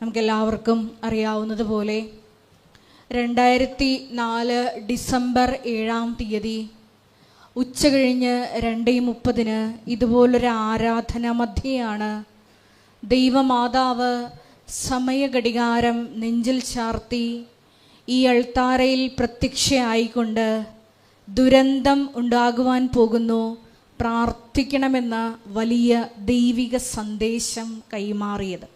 നമുക്കെല്ലാവർക്കും അറിയാവുന്നതുപോലെ 2004 ഡിസംബർ 7-ാം തീയതി ഉച്ചകഴിഞ്ഞ് 2:30 ഇതുപോലൊരു ആരാധന മധ്യയാണ് ദൈവമാതാവ് സമയഘടികാരം നെഞ്ചിൽ ചാർത്തി ഈ അൾത്താരയിൽ പ്രത്യക്ഷയായിക്കൊണ്ട് ദുരന്തം ഉണ്ടാകുവാൻ പോകുന്നു, പ്രാർത്ഥിക്കണമെന്ന വലിയ ദൈവിക സന്ദേശം കൈമാറിയത്.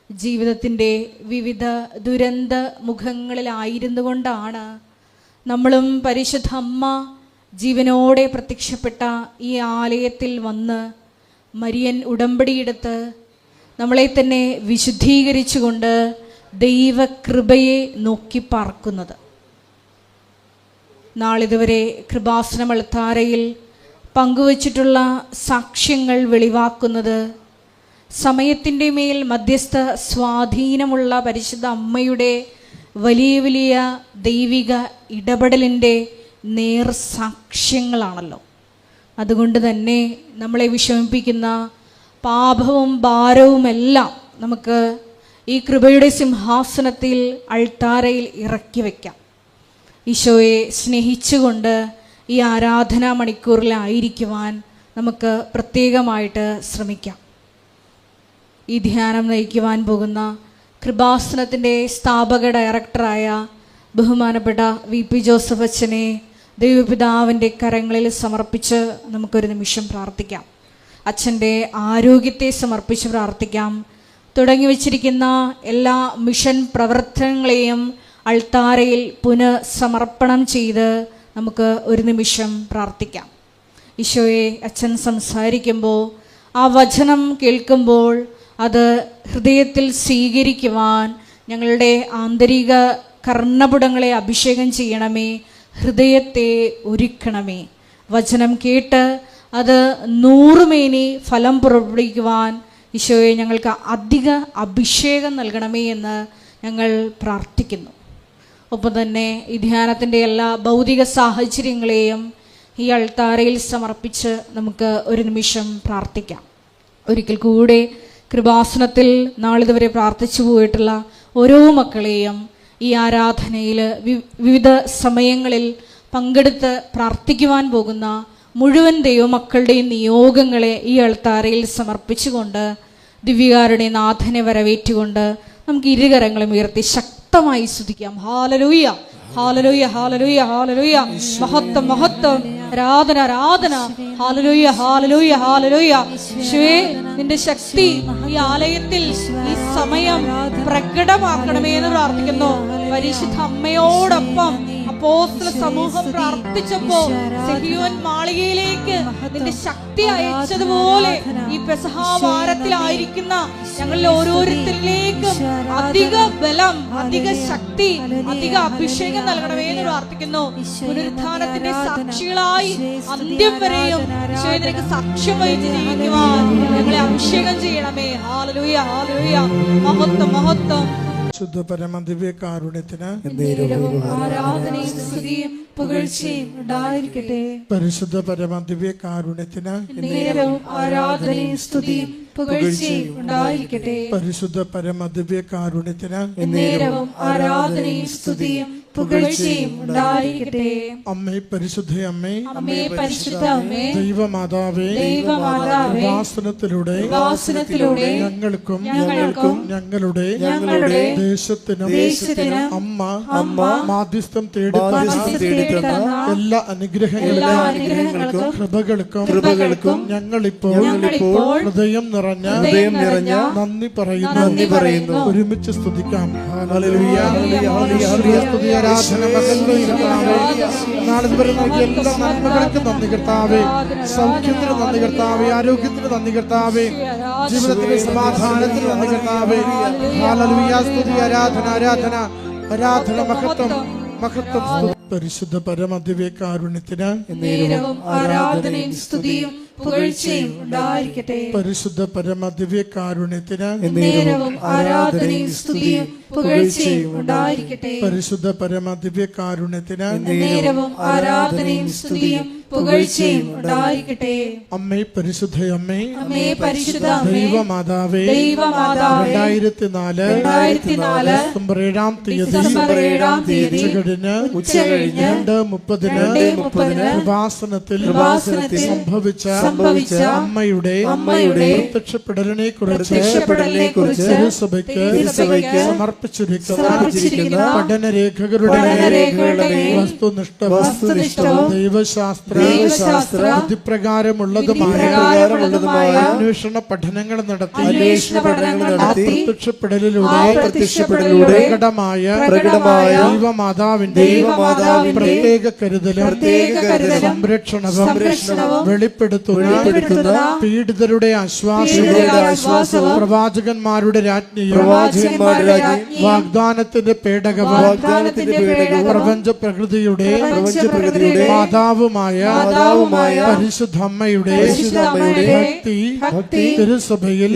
ജീവിതത്തിൻ്റെ വിവിധ ദുരന്ത മുഖങ്ങളിലായിരുന്നു കൊണ്ടാണ് നമ്മളും പരിശുദ്ധ അമ്മ ജീവനോടെ പ്രത്യക്ഷപ്പെട്ട ഈ ആലയത്തിൽ വന്ന് മരിയൻ ഉടമ്പടിയെടുത്ത് നമ്മളെ തന്നെ വിശുദ്ധീകരിച്ചുകൊണ്ട് ദൈവകൃപയെ നോക്കി പാർക്കുന്നത്. നാളിതുവരെ കൃപാസനം അൾത്താരയിൽ പങ്കുവച്ചിട്ടുള്ള സാക്ഷ്യങ്ങൾ വെളിവാക്കുന്നത് സമയത്തിൻ്റെ മേൽ മധ്യസ്ഥ സ്വാധീനമുള്ള പരിശുദ്ധ അമ്മയുടെ വലിയ വലിയ ദൈവിക ഇടപെടലിൻ്റെ നേർസാക്ഷ്യങ്ങളാണല്ലോ. അതുകൊണ്ട് തന്നെ നമ്മളെ വിഷമിപ്പിക്കുന്ന പാപവും ഭാരവുമെല്ലാം നമുക്ക് ഈ കൃപയുടെ സിംഹാസനത്തിൽ അൾത്താരയിൽ ഇറക്കി വയ്ക്കാം. ഈശോയെ സ്നേഹിച്ചുകൊണ്ട് ഈ ആരാധനാ മണിക്കൂറിലായിരിക്കുവാൻ നമുക്ക് പ്രത്യേകമായിട്ട് ശ്രമിക്കാം. ഈ ധ്യാനം നയിക്കുവാൻ പോകുന്ന കൃപാസനത്തിൻ്റെ സ്ഥാപക ഡയറക്ടറായ ബഹുമാനപ്പെട്ട VP ജോസഫ് അച്ഛനെ ദൈവപിതാവിൻ്റെ കരങ്ങളിൽ സമർപ്പിച്ച് നമുക്കൊരു നിമിഷം പ്രാർത്ഥിക്കാം. അച്ഛൻ്റെ ആരോഗ്യത്തെ സമർപ്പിച്ച് പ്രാർത്ഥിക്കാം. തുടങ്ങി വച്ചിരിക്കുന്ന എല്ലാ മിഷൻ പ്രവർത്തനങ്ങളെയും അൾത്താരയിൽ പുനഃസമർപ്പണം ചെയ്ത് നമുക്ക് ഒരു നിമിഷം പ്രാർത്ഥിക്കാം. ഈശോയെ, അച്ഛൻ സംസാരിക്കുമ്പോൾ ആ വചനം കേൾക്കുമ്പോൾ അത് ഹൃദയത്തിൽ സ്വീകരിക്കുവാൻ ഞങ്ങളുടെ ആന്തരിക കർണപുടങ്ങളെ അഭിഷേകം ചെയ്യണമേ, ഹൃദയത്തെ ഒരുക്കണമേ. വചനം കേട്ട് അത് 100 മേനി ഫലം പുറപ്പെടുവിക്കുവാൻ ഈശോയെ ഞങ്ങൾക്ക് അധിക അഭിഷേകം നൽകണമേ എന്ന് ഞങ്ങൾ പ്രാർത്ഥിക്കുന്നു. ഒപ്പം തന്നെ ഈ ധ്യാനത്തിൻ്റെ എല്ലാ ഭൗതിക സാഹചര്യങ്ങളെയും ഈ അൾത്താരയിൽ സമർപ്പിച്ച് നമുക്ക് ഒരു നിമിഷം പ്രാർത്ഥിക്കാം. ഒരിക്കൽ കൂടെ കൃപാസനത്തിൽ നാളിതുവരെ പ്രാർത്ഥിച്ചു പോയിട്ടുള്ള ഓരോ മക്കളെയും ഈ ആരാധനയിൽ വിവിധ സമയങ്ങളിൽ പങ്കെടുത്ത് പ്രാർത്ഥിക്കുവാൻ പോകുന്ന മുഴുവൻ ദൈവമക്കളുടെയും നിയോഗങ്ങളെ ഈ അൾത്താരയിൽ സമർപ്പിച്ചുകൊണ്ട് ദിവ്യകാരുടെ നാഥനെ വരവേറ്റുകൊണ്ട് നമുക്ക് ഇരുകരങ്ങളും ഉയർത്തി ശക്തമായി സ്തുതിക്കാം. ഹല്ലേലൂയ, ഹല്ലേലൂയ, ഹല്ലേലൂയ, ഹല്ലേലൂയ. മഹത്വം, മഹത്വം, ആരാധന, ആരാധന. ഹല്ലേലൂയ, ഹല്ലേലൂയ, ഹല്ലേലൂയ. യേശുവേ, നിന്റെ ശക്തി ഈ ആലയത്തിൽ ഈ സമയം പ്രകടമാക്കണമേ എന്ന് പ്രാർത്ഥിക്കുന്നു. പരിശുദ്ധ അമ്മയോടൊപ്പം അപ്പോസ്തല സമൂഹം പ്രാർത്ഥിച്ചപ്പോ സിഹിയോൻ മാളികയിലേക്ക് നിന്റെ ശക്തി അയച്ചതുപോലെ ഈ പെസഹ വാരത്തിലായിരിക്കുന്ന ഞങ്ങളിൽ ഓരോരുത്തരിലേക്കും അധിക ബലം, അധിക ശക്തി, അധിക അഭിഷേകം നൽകണമേ എന്ന് പ്രാർത്ഥിക്കുന്നു. പുനരുത്ഥാനത്തിന്റെ സാക്ഷികളായി അന്ത്യം വരെയും നിനക്ക് സാക്ഷ്യം വഹിച്ച് ജീവിക്കുവാൻ ഞങ്ങളെ അഭിഷേകം ചെയ്യണമേ. ഹല്ലേലൂയ, ഹല്ലേലൂയ. മഹത്വം, മഹത്വം. ശുദ്ധ പരമ ദിവ്യകാരുണ്യത്തിന് ആരാധനയും സ്തുതിയും പുകഴ്ചയും ഉണ്ടായിരിക്കട്ടെ. പരിശുദ്ധ പരമ ദിവ്യകാരുണ്യത്തിന് ആരാധനയും സ്തുതിയും പുകഴ്ചയും ഉണ്ടായിരിക്കട്ടെ. പരിശുദ്ധ പരമ ദിവ്യകാരുണ്യത്തിന് ആരാധനയും സ്തുതിയും പുകഴ്ചയും ഉണ്ടായിരിക്കട്ടെ. അമ്മേ, പരിശുദ്ധ അമ്മേ, അമ്മേ, പരിശുദ്ധ അമ്മേ, ദൈവമാതാവേ, ദൈവമാതാവേ, ഉപാസനത്തിലൂടെ ഞങ്ങൾക്കും ഞങ്ങളുടെ ദേശത്തിനും അമ്മ മാധ്യസ്ഥം തേടുന്ന എല്ലാ അനുഗ്രഹങ്ങൾക്കും കൃപകൾക്കും ഞങ്ങളിപ്പോൾ ഹൃദയം നിറഞ്ഞ നന്ദി പറയുന്നു. ഒരുമിച്ച് സ്തുതിക്കാം. ഹല്ലേലൂയ, ഹല്ലേലൂയ. സ്തുതി, ആരാധന, നാളെ വരെ നൽകിയ എല്ലാ നന്മകൾക്കും നന്ദി കർത്താവേ. സൗഖ്യത്തിന് നന്ദി കർത്താവേ, ആരോഗ്യത്തിന് നന്ദി കർത്താവേ, ജീവിതത്തിന്റെ സമാധാനത്തിന് നന്ദി കർത്താവേ. ഹല്ലേലൂയ. സ്തുതി, ആരാധന, ആരാധന, ആരാധന, മഹത്വം, മഹത്വം. പരിശുദ്ധ പരമ ദിവ്യകാരുണ്യത്തിന് ആരാധനയും സ്തുതിയും പുകഴ്ചയും ഉണ്ടായിരിക്കട്ടെ. പരിശുദ്ധ പരമ ദിവ്യകാരുണ്യത്തിന് ആരാധനയും സ്തുതിയും പുകഴ്ചയും ഉണ്ടായിരിക്കട്ടെ. പരിശുദ്ധ പരമ ദിവ്യകാരുണ്യത്തിന് നേരവും ആരാധനയും സ്തുതിയും പുകഴ്ചയും ഉണ്ടായിരിക്കട്ടെ. അമ്മേ പരിശുദ്ധ അമ്മേ, അമ്മേ പരിശുദ്ധ അമ്മേ, ദൈവമാതാവേ, 2004 ഡിസംബർ 7-ാം തീയതി ഉച്ചകഴിഞ്ഞ് 2:30 കൃപാസനത്തിൽ സംഭവിച്ച അമ്മയുടെ പ്രത്യക്ഷപ്പെടലിനെ കുറിച്ച് തിരുസഭയ്ക്ക് സമർപ്പിച്ചിരിക്കുന്ന പഠനരേഖകളുടെ വസ്തുനിഷ്ഠവും ദൈവശാസ്ത്ര വിധിപ്രകാരമുള്ളതുമായ അന്വേഷണ പഠനങ്ങൾ നടത്തി പ്രത്യക്ഷപ്പെടലിലൂടെ പ്രകടമായ ദൈവമാതാവിന്റെ പ്രത്യേക കരുതലും സംരക്ഷണവും വെളിപ്പെടുത്തുന്ന പീഡിതരുടെ ആശ്വാസവും പ്രവാചകന്മാരുടെ രാജ്ഞിയും വാഗ്ദാനത്തിന്റെ പേടകവും പ്രപഞ്ച പ്രകൃതിയുടെ മാതാവുമായ പരിശുദ്ധമ്മയുടെ ഭക്തി തിരുസഭയിൽ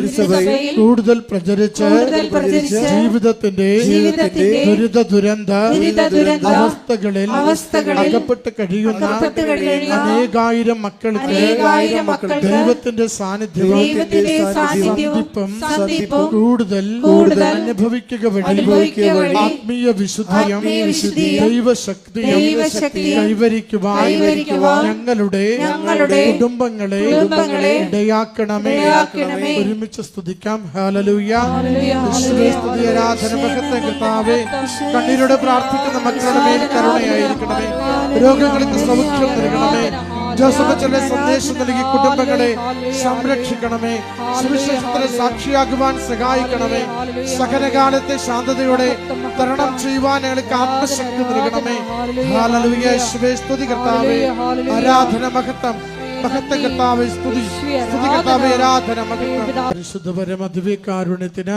കൂടുതൽ പ്രചരിച്ച് ജീവിതത്തിന്റെ ദുരിത അവസ്ഥകളിൽ അകപ്പെട്ട് കഴിയുന്ന അനേകായിരം മക്കൾക്ക് ദൈവത്തിന്റെ സാന്നിധ്യവും സന്ധിപ്പും കൂടുതൽ അനുഭവിക്കുക വഴി ആത്മീയ വിശുദ്ധിയും ദൈവശക്തിയും കൈവരിക്കുവാൻ ഞങ്ങളുടെ കുടുംബങ്ങളെ ഇടയാക്കണമേ. ഒരുമിച്ച് സ്തുതിക്കാം. ഹല്ലേലൂയ. യേശുവേ സ്തുതി, ആരാധന, മഹത്വം. കർത്താവേ, കണ്ണീരോടെ പ്രാർത്ഥിക്കുന്ന മക്കളുടെ മേൽ കരുണയായിരിക്കണമേ. രോഗങ്ങൾക്ക് സൗഖ്യം നൽകണമേ. ജോസഫ് അച്ഛന്റെ സന്ദേശം നൽകി കുടുംബങ്ങളെ സംരക്ഷിക്കണമേ. സുവിശേഷത്തിന് സാക്ഷിയാകുവാൻ സഹായിക്കണമേ. സഹനകാലത്തെ ശാന്തതയോടെ തരണം ചെയ്യുവാൻ ഞങ്ങൾക്ക് ആത്മശക്തി നൽകണമേ. ഹല്ലേലൂയ. യേശുവേ സ്തുതി കർത്താവേ, ആരാധന, മഹത്വം. കർത്താവേ സ്തുതി, കർത്താവേ ആരാധന, മഹത്വം. പരിശുദ്ധ പരമ ദിവ്യകാരുണ്യത്തിന്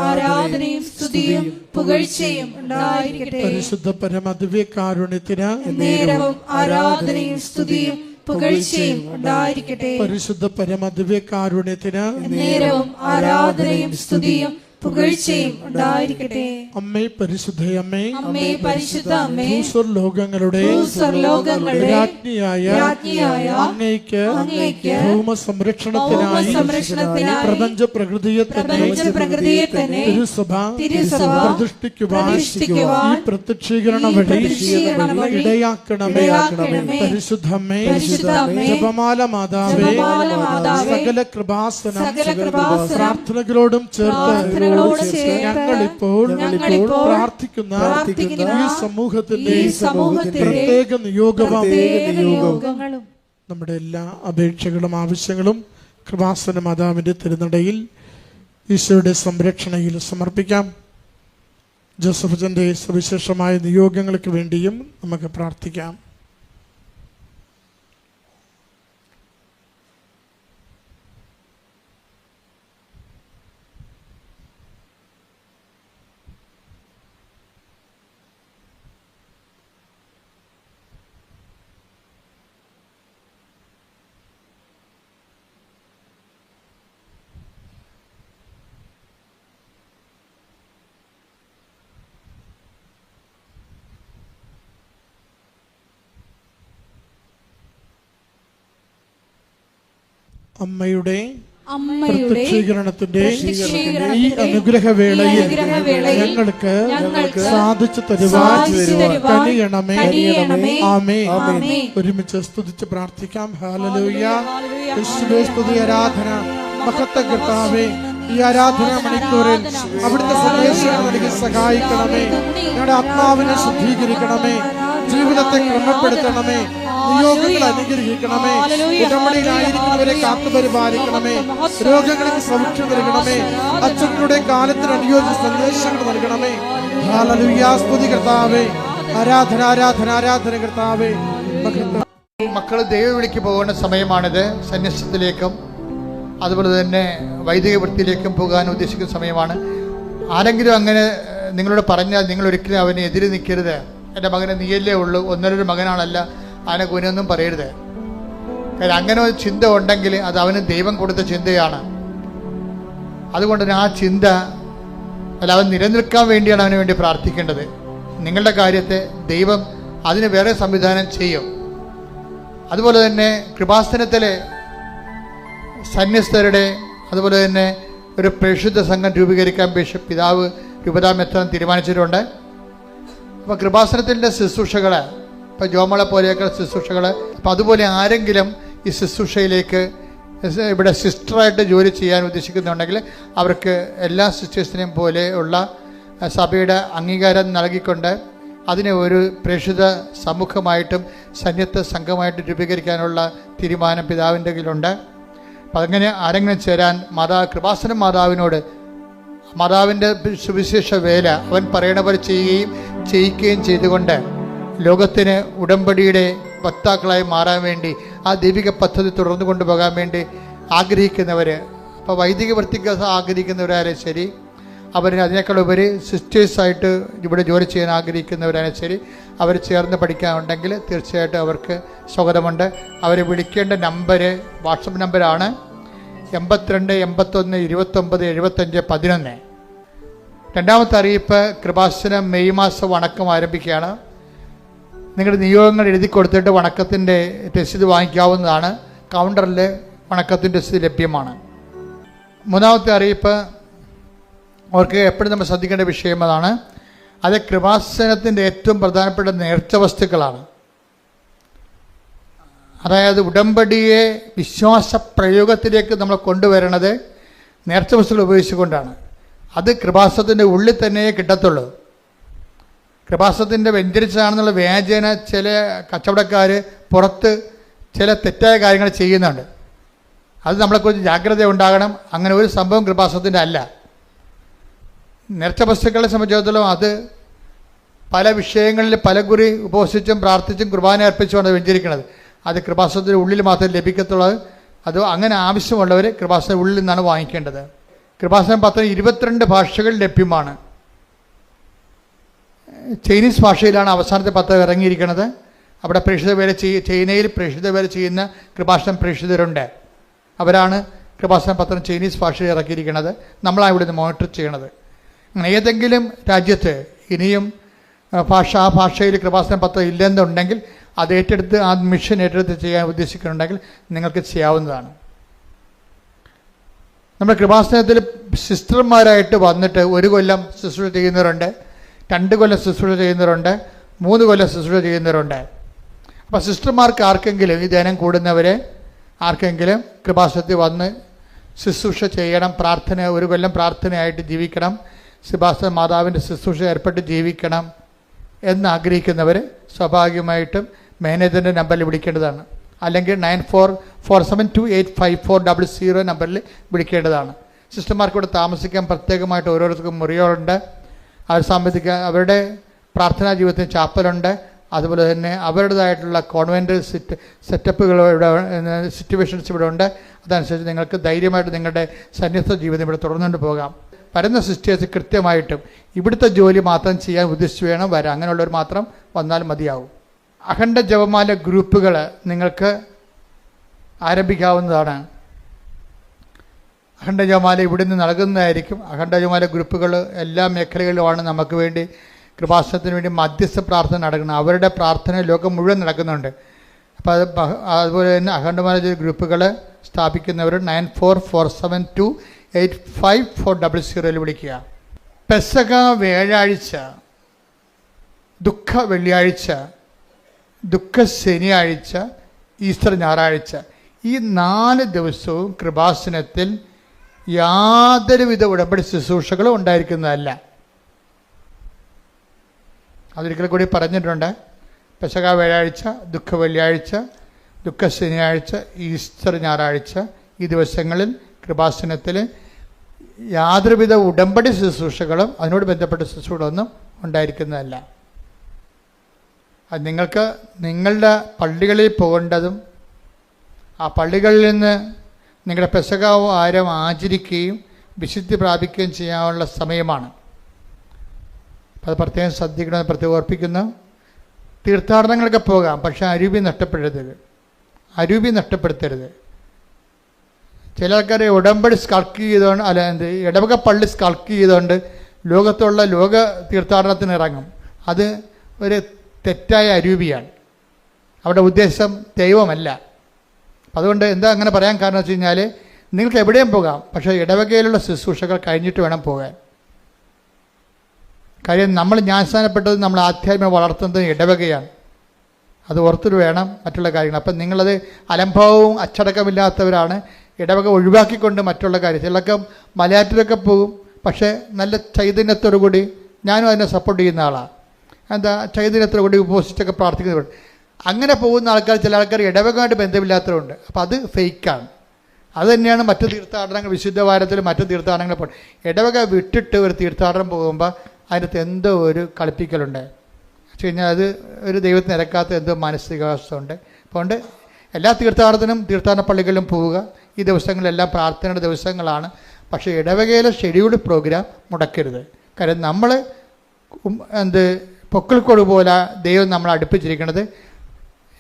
ആരാധനയും സ്തുതിയും പുകഴ്ചയും ഉണ്ടായിരിക്കട്ടെ. പരിശുദ്ധ പരമ ദിവ്യകാരുണ്യത്തിന് നേരവും ആരാധനയും സ്തുതിയും പുകഴ്ചയും ഉണ്ടായിരിക്കട്ടെ. പരിശുദ്ധ പരമ ദിവ്യകാരുണ്യത്തിന് നേരവും ആരാധനയും സ്തുതിയും പുകഴ്ചയും ഉണ്ടായിരിക്കട്ടെ. അമ്മേ പരിശുദ്ധ അമ്മേ, അമ്മേ പരിശുദ്ധ അമ്മേ, ഭൂസ്വർലോകങ്ങളുടെ രാജ്ഞിയായ അങ്ങയ്ക്ക് ഭൗമ സംരക്ഷണത്തിനായി പ്രപഞ്ച പ്രകൃതിയെ തന്നെ തിരുസഭ പ്രതിഷ്ഠിക്കുവാൻ ഈ പ്രത്യക്ഷീകരണ വഴി ഇടയാക്കണമേ. പരിശുദ്ധമ്മേ, ജപമാല മാതാവേ, സകല കൃപാസന പ്രാർത്ഥനകളോടും ചേർത്ത് ഞങ്ങളിപ്പോൾ പ്രാർത്ഥിക്കുന്ന ഈ സമൂഹത്തിന്റെ പ്രത്യേക നിയോഗങ്ങളും നമ്മുടെ എല്ലാ അപേക്ഷകളും ആവശ്യങ്ങളും കൃപാസന മാതാവിന്റെ തിരുനടയിൽ ഈശോയുടെ സംരക്ഷണയിൽ സമർപ്പിക്കാം. ജോസഫ് അച്ഛന്റെ സവിശേഷമായ നിയോഗങ്ങൾക്ക് വേണ്ടിയും നമുക്ക് പ്രാർത്ഥിക്കാം. അമ്മയുടെ പ്രത്യക്ഷീകരണത്തിന്റെ ഈ അനുഗ്രഹവേളയിൽ ഞങ്ങൾക്ക് സാധിച്ചു തരുവാൻ കഴിയണമേ. ആമേൻ. ഒരുമിച്ച് സ്തുതിച്ച് പ്രാർത്ഥിക്കാം. ഹല്ലേലൂയ. യേശുവേ സ്തുതി, ആരാധന, മഹത്വം. കർത്താവേ, ഈ ആരാധന മണിക്കൂറിൽ അവിടുത്തെ സന്ദേശങ്ങൾ നൽകി സഹായിക്കണമേ. ഞങ്ങളുടെ ആത്മാവിനെ ശുദ്ധീകരിക്കണമേ. ജീവിതത്തെ ക്രമപ്പെടുത്തണമേ. നിയോഗങ്ങൾ അനുഗ്രഹിക്കണമേ. ഉടമ്പടിയിലായിരിക്കുന്നവരെ കാത്തുപരിപാലിക്കണമേ. രോഗങ്ങൾക്ക് സൗഖ്യം നൽകണമേ. അച്ഛങ്ങളുടെ കാലത്തിന് അനുയോജ്യ സന്ദേശങ്ങൾ നൽകണമേ. ഹല്ലേലൂയ. സ്തുതി കർത്താവേ, ആരാധന, ആരാധന, ആരാധന കർത്താവേ. മക്കൾ ദൈവവിളിക്ക് പോകുന്ന സമയമാണിത്. സന്യാസത്തിലേക്കും അതുപോലെ തന്നെ വൈദിക വൃത്തിയിലേക്കും പോകാൻ ഉദ്ദേശിക്കുന്ന സമയമാണ്. ആരെങ്കിലും അങ്ങനെ നിങ്ങളോട് പറഞ്ഞാൽ നിങ്ങൾ ഒരിക്കലും അവനെ എതിരെ നിൽക്കരുത്. എൻ്റെ മകനെ നീയല്ലേ ഉള്ളൂ, ഒന്നൊരു മകനാണല്ല, അവനെ കുനൊന്നും പറയരുത്. കാര്യം അങ്ങനെ ഒരു ചിന്ത ഉണ്ടെങ്കിൽ അത് അവന് ദൈവം കൊടുത്ത ചിന്തയാണ്. അതുകൊണ്ട് ആ ചിന്ത അല്ല, അവൻ നിലനിൽക്കാൻ വേണ്ടിയാണ് അവന് വേണ്ടി പ്രാർത്ഥിക്കേണ്ടത്. നിങ്ങളുടെ കാര്യത്തെ ദൈവം അതിന് വേറെ സംവിധാനം ചെയ്യും. അതുപോലെ തന്നെ കൃപാസനത്തിലെ സന്യസ്തരുടെ അതുപോലെ തന്നെ ഒരു പരിശുദ്ധ സംഘം രൂപീകരിക്കാൻ ബിഷപ്പ് പിതാവ് രൂപതാമെത്താൻ തീരുമാനിച്ചിട്ടുണ്ട്. അപ്പോൾ കൃപാസനത്തിൻ്റെ ശുശ്രൂഷകൾ, ഇപ്പോൾ ജോമളെ പോലെയൊക്കെ ശുശ്രൂഷകൾ, അപ്പോൾ അതുപോലെ ആരെങ്കിലും ഈ ശുശ്രൂഷയിലേക്ക് ഇവിടെ സിസ്റ്ററായിട്ട് ജോലി ചെയ്യാൻ ഉദ്ദേശിക്കുന്നുണ്ടെങ്കിൽ അവർക്ക് എല്ലാ സിസ്റ്റേഴ്സിനെയും പോലെയുള്ള സഭയുടെ അംഗീകാരം നൽകിക്കൊണ്ട് അതിനെ ഒരു പ്രേക്ഷിത സമൂഹമായിട്ടും സന്യസ്ത സംഘമായിട്ടും രൂപീകരിക്കാനുള്ള തീരുമാനം പിതാവിൻ്റെ കയ്യിലുണ്ട്. അപ്പം അങ്ങനെ ആരെങ്കിലും ചേരാൻ കൃപാസന മാതാവിനോട് മാതാവിൻ്റെ സുവിശേഷ വേല അവൻ പറയണ പോലെ ചെയ്യിക്കുകയും ചെയ്തുകൊണ്ട് ലോകത്തിന് ഉടമ്പടിയുടെ വക്താക്കളായി മാറാൻ വേണ്ടി ആ ദൈവിക പദ്ധതി തുടർന്നു കൊണ്ടുപോകാൻ വേണ്ടി ആഗ്രഹിക്കുന്നവർ, അപ്പോൾ വൈദിക വൃത്തിക്ക് ആഗ്രഹിക്കുന്നവരായാലും ശരി, അവരിന് അതിനേക്കാളുപരി സിസ്റ്റേഴ്സായിട്ട് ഇവിടെ ജോലി ചെയ്യാൻ ആഗ്രഹിക്കുന്നവരായാലും ശരി, അവർ ചേർന്ന് പഠിക്കാനുണ്ടെങ്കിൽ തീർച്ചയായിട്ടും അവർക്ക് സ്വാഗതമുണ്ട്. അവരെ വിളിക്കേണ്ട നമ്പർ വാട്സപ്പ് നമ്പറാണ് 82 81 29 75 11. രണ്ടാമത്തെ അറിയിപ്പ്, കൃപാസനം മെയ് മാസം വണക്കം ആരംഭിക്കുകയാണ്. നിങ്ങളുടെ നിയോഗങ്ങൾ എഴുതി കൊടുത്തിട്ട് വണക്കത്തിൻ്റെ രസീത് വാങ്ങിക്കാവുന്നതാണ്. കൗണ്ടറിൽ വണക്കത്തിൻ്റെ രസീത് ലഭ്യമാണ്. മൂന്നാമത്തെ അറിയിപ്പ്, അവർക്ക് എപ്പോഴും നമ്മൾ ശ്രദ്ധിക്കേണ്ട വിഷയം അതാണ്. അത് കൃപാസനത്തിൻ്റെ ഏറ്റവും പ്രധാനപ്പെട്ട നേർച്ച വസ്തുക്കളാണ്. അതായത് ഉടമ്പടിയെ വിശ്വാസ പ്രയോഗത്തിലേക്ക് നമ്മൾ കൊണ്ടുവരണത് നേർച്ച വസ്തുക്കൾ ഉപയോഗിച്ചുകൊണ്ടാണ്. അത് കൃപാസനത്തിൻ്റെ ഉള്ളിൽ തന്നെ കിട്ടത്തുള്ളൂ. കൃപാസനത്തിൻ്റെ വ്യഞ്ചരിച്ചതാണെന്നുള്ള വ്യാജേന ചില കച്ചവടക്കാർ പുറത്ത് ചില തെറ്റായ കാര്യങ്ങൾ ചെയ്യുന്നുണ്ട്. അത് നമ്മളെക്കുറിച്ച് ജാഗ്രത ഉണ്ടാകണം. അങ്ങനെ ഒരു സംഭവം കൃപാസനത്തിൻ്റെ അല്ല. നേർച്ച വസ്തുക്കളെ സംബന്ധിച്ചിടത്തോളം അത് പല വിഷയങ്ങളിൽ പലകുറി ഉപവസിച്ചും പ്രാർത്ഥിച്ചും കുർബാന അർപ്പിച്ചുമാണ് വ്യഞ്ചരിക്കുന്നത്. അത് കൃപാസനത്തിൻ്റെ ഉള്ളിൽ മാത്രമേ ലഭിക്കത്തുള്ളൂ. അത് അങ്ങനെ ആവശ്യമുള്ളവർ കൃപാസന ഉള്ളിൽ നിന്നാണ് വാങ്ങിക്കേണ്ടത്. കൃപാസന പത്രം 22 ഭാഷകൾ ലഭ്യമാണ്. ചൈനീസ് ഭാഷയിലാണ് അവസാനത്തെ പത്രം ഇറങ്ങിയിരിക്കുന്നത്. അവിടെ പ്രേക്ഷിത വേല ചൈനയിൽ പ്രേക്ഷിത വേല ചെയ്യുന്ന കൃപാസനം പ്രേക്ഷിതരുണ്ട്. അവരാണ് കൃപാസന പത്രം ചൈനീസ് ഭാഷയിൽ ഇറക്കിയിരിക്കുന്നത്. നമ്മളാണ് ഇവിടെ നിന്ന് മോണിറ്റർ ചെയ്യണത്. ഏതെങ്കിലും രാജ്യത്ത് ഇനിയും ആ ഭാഷയിൽ കൃപാസന പത്രം ഇല്ലെന്നുണ്ടെങ്കിൽ അത് ഏറ്റെടുത്ത് ആ മിഷൻ ഏറ്റെടുത്ത് ചെയ്യാൻ ഉദ്ദേശിക്കുന്നുണ്ടെങ്കിൽ നിങ്ങൾക്ക് ചെയ്യാവുന്നതാണ്. നമ്മുടെ കൃപാസനത്തിൽ സിസ്റ്റർമാരായിട്ട് വന്നിട്ട് 1 കൊല്ലം ശുശ്രൂഷ ചെയ്യുന്നവരുണ്ട്, 2 കൊല്ലം ശുശ്രൂഷ ചെയ്യുന്നവരുണ്ട്, 3 കൊല്ലം ശുശ്രൂഷ ചെയ്യുന്നവരുണ്ട്. അപ്പോൾ സിസ്റ്റർമാർക്ക് ആർക്കെങ്കിലും ഈ ധ്യാനം കൂടുന്നവരെ ആർക്കെങ്കിലും കൃപാസനത്തിൽ വന്ന് ശുശ്രൂഷ ചെയ്യണം, 1 കൊല്ലം പ്രാർത്ഥനയായിട്ട് ജീവിക്കണം, കൃപാസന മാതാവിൻ്റെ ശുശ്രൂഷ ഏർപ്പെട്ട് ജീവിക്കണം എന്നാഗ്രഹിക്കുന്നവർ സ്വാഭാവികമായിട്ടും മാനേജറിൻ്റെ നമ്പറിൽ വിളിക്കേണ്ടതാണ്. അല്ലെങ്കിൽ 9447285400 നമ്പറിൽ വിളിക്കേണ്ടതാണ്. സിസ്റ്റർമാർക്ക് ഇവിടെ താമസിക്കാൻ പ്രത്യേകമായിട്ട് ഓരോരുത്തർക്കും മുറികളുണ്ട്. അവർ അവരുടെ പ്രാർത്ഥനാ ജീവിതത്തിന് ചാപ്പലുണ്ട്. അതുപോലെ തന്നെ അവരുടേതായിട്ടുള്ള കോൺവെൻ്റ് സെറ്റപ്പുകൾ ഇവിടെ സിറ്റുവേഷൻസ് ഇവിടെ ഉണ്ട്. അതനുസരിച്ച് നിങ്ങൾക്ക് ധൈര്യമായിട്ട് നിങ്ങളുടെ സന്യസ്ത ജീവിതം ഇവിടെ തുടർന്നുകൊണ്ട് പോകാം. വരുന്ന സിസ്റ്റേഴ്സ് കൃത്യമായിട്ടും ഇവിടുത്തെ ജോലി മാത്രം ചെയ്യാൻ ഉദ്ദേശിച്ച് വേണം വരാം. അങ്ങനെയുള്ളവർ മാത്രം വന്നാൽ മതിയാവും. അഖണ്ഡ ജപമാല ഗ്രൂപ്പുകൾ നിങ്ങൾക്ക് ആരംഭിക്കാവുന്നതാണ്. അഖണ്ഡ ജപമാല ഇവിടെ നിന്ന് നൽകുന്നതായിരിക്കും. അഖണ്ഡ ജപമാല ഗ്രൂപ്പുകൾ എല്ലാ മേഖലകളിലുമാണ് നമുക്ക് വേണ്ടി കൃപാസനത്തിന് വേണ്ടി മധ്യസ്ഥ പ്രാർത്ഥന നടക്കുന്നത്. അവരുടെ പ്രാർത്ഥന ലോകം മുഴുവൻ നടക്കുന്നുണ്ട്. അപ്പോൾ അതുപോലെ തന്നെ അഖണ്ഡമാല ഗ്രൂപ്പുകൾ സ്ഥാപിക്കുന്നവർ 9447285400 വിളിക്കുക. പെസക വ്യാഴാഴ്ച, ദുഃഖ വെള്ളിയാഴ്ച, ദുഃഖ ശനിയാഴ്ച, ഈസ്റ്റർ ഞായറാഴ്ച, ഈ 4 ദിവസവും കൃപാസനത്തിൽ യാതൊരുവിധ ഉടമ്പടി ശുശ്രൂഷകളും ഉണ്ടായിരിക്കുന്നതല്ല. അതൊരിക്കൽ കൂടി പറഞ്ഞിട്ടുണ്ട്. പെസക വ്യാഴാഴ്ച, ദുഃഖ വെള്ളിയാഴ്ച, ദുഃഖ ശനിയാഴ്ച, ഈസ്റ്റർ ഞായറാഴ്ച, ഈ ദിവസങ്ങളിൽ കൃപാസനത്തിൽ യാതൊരുവിധ ഉടമ്പടി ശുശ്രൂഷകളും അതിനോട് ബന്ധപ്പെട്ട ശുശ്രൂഷകളൊന്നും ഉണ്ടായിരിക്കുന്നതല്ല. അത് നിങ്ങൾക്ക് നിങ്ങളുടെ പള്ളികളിൽ പോകേണ്ടതും ആ പള്ളികളിൽ നിന്ന് നിങ്ങളുടെ പെസക ആരം ആചരിക്കുകയും വിശുദ്ധി പ്രാപിക്കുകയും ചെയ്യാനുള്ള സമയമാണ്. അത് പ്രത്യേകം ശ്രദ്ധിക്കണമെന്ന് പ്രത്യേകം ഓർപ്പിക്കുന്നു. തീർത്ഥാടനങ്ങളൊക്കെ പോകാം, പക്ഷേ അരൂപി നഷ്ടപ്പെടുത്തരുത്. ചില ആൾക്കാരെ ഉടമ്പടി സ്കൾക്ക് ചെയ്തുകൊണ്ട് ഇടവക പള്ളി സ്കൾക്ക് ചെയ്തുകൊണ്ട് ലോകത്തുള്ള ലോക തീർത്ഥാടനത്തിന് ഇറങ്ങും. അത് ഒരു തെറ്റായ അരൂപിയാണ്. അവിടെ ഉദ്ദേശം ദൈവമല്ല. അതുകൊണ്ട് എന്താ അങ്ങനെ പറയാൻ കാരണം വെച്ച് കഴിഞ്ഞാൽ, നിങ്ങൾക്ക് എവിടെയും പോകാം, പക്ഷേ ഇടവകയിലുള്ള ശുശ്രൂഷകൾ കഴിഞ്ഞിട്ട് വേണം പോകാൻ. കാര്യം നമ്മൾ ജ്ഞാനസ്ഥാനപ്പെട്ടത് നമ്മൾ ആധ്യാത്മികം വളർത്തുന്നത് ഇടവകയാണ്. അത് ഓർത്തിട്ട് വേണം മറ്റുള്ള കാര്യങ്ങൾ. അപ്പം നിങ്ങളത് അലംഭാവവും അച്ചടക്കമില്ലാത്തവരാണ്. ഇടവക ഒഴിവാക്കിക്കൊണ്ട് മറ്റുള്ള കാര്യം. ചിലർക്ക് മലയാറ്റത്തിലൊക്കെ പോകും, പക്ഷേ നല്ല ചൈതന്യത്തോടു കൂടി, ഞാനും അതിനെ സപ്പോർട്ട് ചെയ്യുന്ന ആളാണ്. എന്താ, ചൈതന്യത്തോടു കൂടി ഉപവസിച്ചൊക്കെ പ്രാർത്ഥിക്കുന്നവർ. അങ്ങനെ പോകുന്ന ആൾക്കാർ, ചില ആൾക്കാർ ഇടവകമായിട്ട് ബന്ധമില്ലാത്തവരുണ്ട്. അപ്പോൾ അത് ഫേക്കാണ്. അത് തന്നെയാണ് മറ്റു തീർത്ഥാടനങ്ങൾ, വിശുദ്ധ വാരത്തിൽ മറ്റു തീർത്ഥാടനങ്ങൾ പോകും. ഇടവക വിട്ടിട്ട് ഒരു തീർത്ഥാടനം പോകുമ്പോൾ അതിനകത്ത് എന്തോ ഒരു കളിപ്പിക്കലുണ്ട്. വെച്ച് കഴിഞ്ഞാൽ അത് ഒരു ദൈവത്തിന് ഇറക്കാത്ത എന്തോ മാനസികാവസ്ഥ ഉണ്ട്. അതുകൊണ്ട് എല്ലാ തീർത്ഥാടനത്തിനും തീർത്ഥാടന പള്ളികളിലും പോവുക. ഈ ദിവസങ്ങളെല്ലാം പ്രാർത്ഥനയുടെ ദിവസങ്ങളാണ്. പക്ഷേ ഇടവകയിലെ ഷെഡ്യൂൾഡ് പ്രോഗ്രാം മുടക്കരുത്. കാര്യം നമ്മൾ പൊക്കിൾക്കോട് പോലെ ദൈവം നമ്മളെ അടുപ്പിച്ചിരിക്കുന്നത്